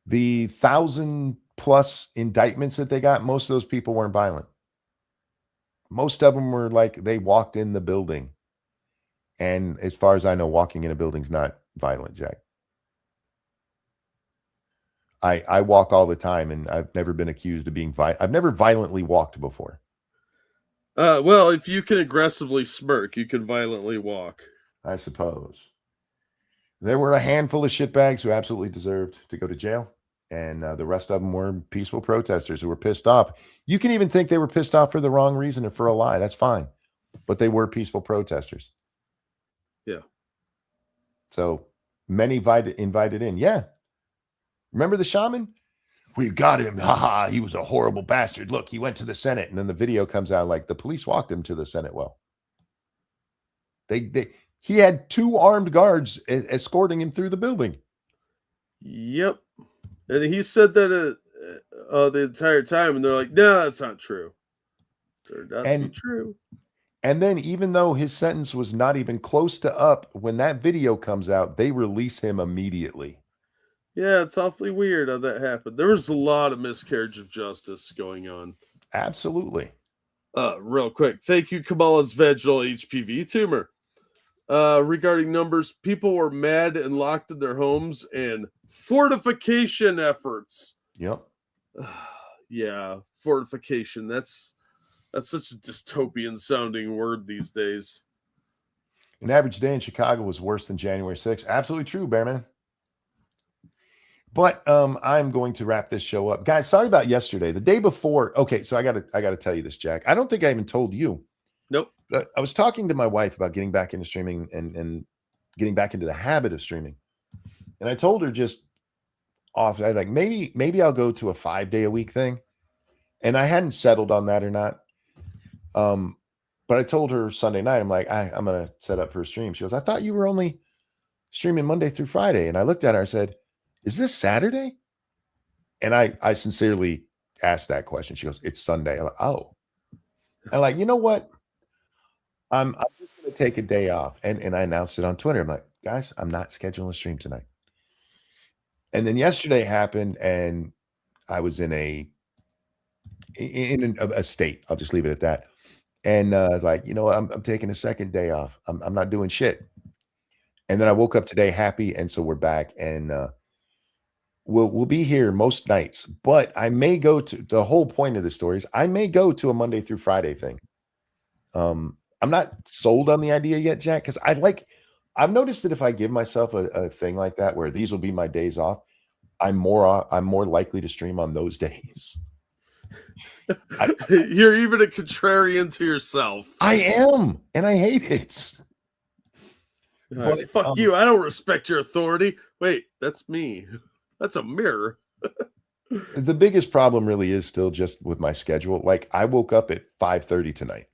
The 1,000+ indictments that they got, most of those people weren't violent. Most of them were like they walked in the building. And as far as I know, walking in a building's not violent, Jack. I walk all the time, and I've never been accused of being violent. I've never violently walked before. Well, if you can aggressively smirk, you can violently walk. I suppose. There were a handful of shitbags who absolutely deserved to go to jail, and the rest of them were peaceful protesters who were pissed off. You can even think they were pissed off for the wrong reason or for a lie. That's fine. But they were peaceful protesters. Yeah. So many invited in. Yeah. Remember the shaman? We got him. Ha, he was a horrible bastard. Look, he went to the Senate. And then the video comes out like the police walked him to the Senate. Well, he had 2 armed guards escorting him through the building. Yep. And he said that the entire time. And they're like, no, that's not true. Turned out to be true. And then even though his sentence was not even close to up, when that video comes out, they release him immediately. Yeah, it's awfully weird how that happened. There was a lot of miscarriage of justice going on. Absolutely. Real quick. Thank you, Kamala's vaginal HPV tumor. Regarding numbers, people were mad and locked in their homes, and fortification efforts. Yep. Yeah, fortification. That's such a dystopian sounding word these days. An average day in Chicago was worse than January 6th. Absolutely true, Bearman. But I'm going to wrap this show up. Guys, sorry about yesterday. The day before. Okay, so I gotta tell you this, Jack. I don't think I even told you. Nope. But I was talking to my wife about getting back into streaming and getting back into the habit of streaming. And I told her just off, I like maybe I'll go to a 5-day-a-week thing. And I hadn't settled on that or not. But I told her Sunday night, I'm like, I'm gonna set up for a stream. She goes, I thought you were only streaming Monday through Friday. And I looked at her, I said, is this Saturday? And I sincerely asked that question. She goes, it's Sunday. I'm like, oh. I'm like, you know what? I'm just gonna take a day off. And I announced it on Twitter. I'm like, guys, I'm not scheduling a stream tonight. And then yesterday happened, and I was in a state. I'll just leave it at that. And I was like, you know what? I'm taking a second day off. I'm not doing shit. And then I woke up today happy, and so we're back, and we'll be here most nights. But I may go to the whole point of the story is I may go to a Monday through Friday thing. I'm not sold on the idea yet, Jack, because I've noticed that if I give myself a thing like that where these will be my days off, I'm more likely to stream on those days. You're even a contrarian to yourself. I am, and I hate it. But, fuck you. I don't respect your authority. Wait, that's me. That's a mirror. The biggest problem really is still just with my schedule. Like I woke up at 5:30 tonight.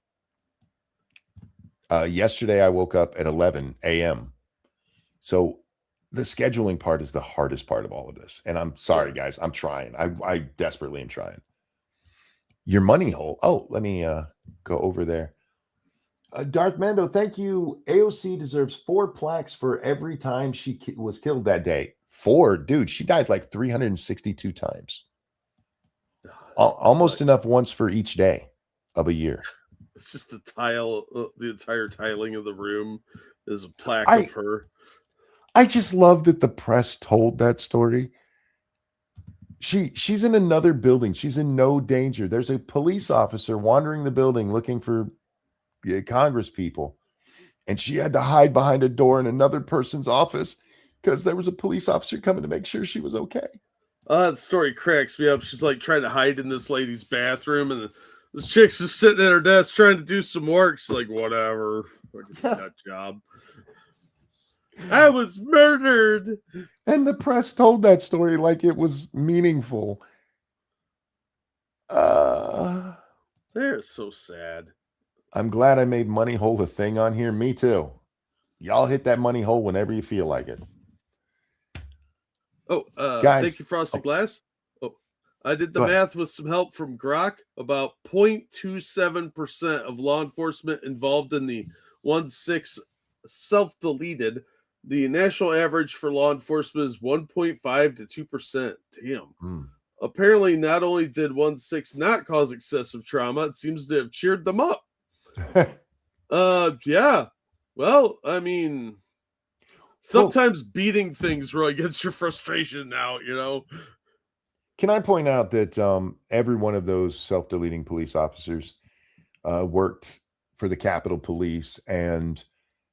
Yesterday I woke up at 11 a.m. So the scheduling part is the hardest part of all of this. And I'm sorry, guys. I'm trying. I desperately am trying. Your money hole. Oh, let me go over there. Darth Mando, thank you. AOC deserves 4 plaques for every time she was killed that day. 4? Dude, she died like 362 times. Almost enough once for each day of a year. It's just the tile, the entire tiling of the room is a plaque of her. I just love that the press told that story. She's in another building. She's in no danger. There's a police officer wandering the building looking for Congress people. And she had to hide behind a door in another person's office because there was a police officer coming to make sure she was okay. That story cracks me up. She's like trying to hide in this lady's bathroom, and This chick's just sitting at her desk trying to do some work. She's like, whatever. That job. I was murdered. And the press told that story like it was meaningful. They're so sad. I'm glad I made Money Hole a thing on here. Me too. Y'all hit that money hole whenever you feel like it. Oh, guys. Thank you, Frosted Glass. Oh, I did the math with some help from Grok. About 0.27% of law enforcement involved in the 1-6 self-deleted. The national average for law enforcement is 1.5 to 2%. Damn. Apparently, not only did 1-6 not cause excessive trauma, it seems to have cheered them up. Yeah. Well, I mean, sometimes beating things really gets your frustration out, you know? Can I point out that every one of those self-deleting police officers worked for the Capitol Police, and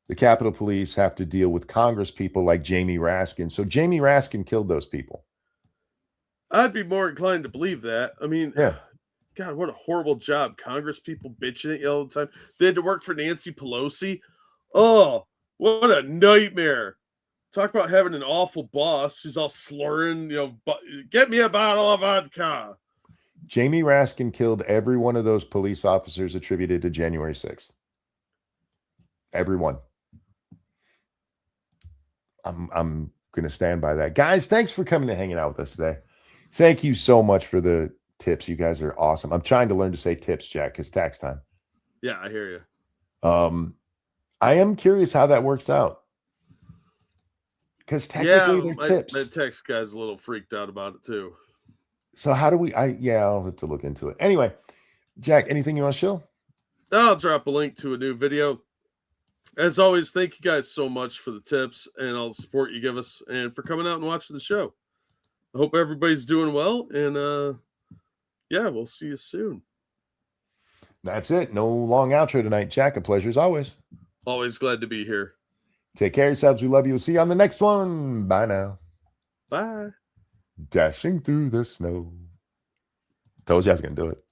the Capitol Police have to deal with Congress people like Jamie Raskin. So Jamie Raskin killed those people. I'd be more inclined to believe that. I mean, yeah. God, what a horrible job. Congress people bitching at you all the time. They had to work for Nancy Pelosi. Oh, what a nightmare. Talk about having an awful boss. She's all slurring, you know, get me a bottle of vodka. Jamie Raskin killed every one of those police officers attributed to January 6th. Everyone. I'm going to stand by that. Guys, thanks for coming and hanging out with us today. Thank you so much for the tips. You guys are awesome. I'm trying to learn to say tips, Jack, because tax time. Yeah, I hear you. I am curious how that works out. Because technically they're tips. That text guy's a little freaked out about it too. So how do we? I'll have to look into it. Anyway, Jack, anything you want to show? I'll drop a link to a new video. As always, thank you guys so much for the tips and all the support you give us, and for coming out and watching the show. I hope everybody's doing well, and yeah, we'll see you soon. That's it. No long outro tonight, Jack. A pleasure as always. Always glad to be here. Take care of yourselves. We love you. We'll see you on the next one. Bye now. Bye. Dashing through the snow. Told you I was going to do it.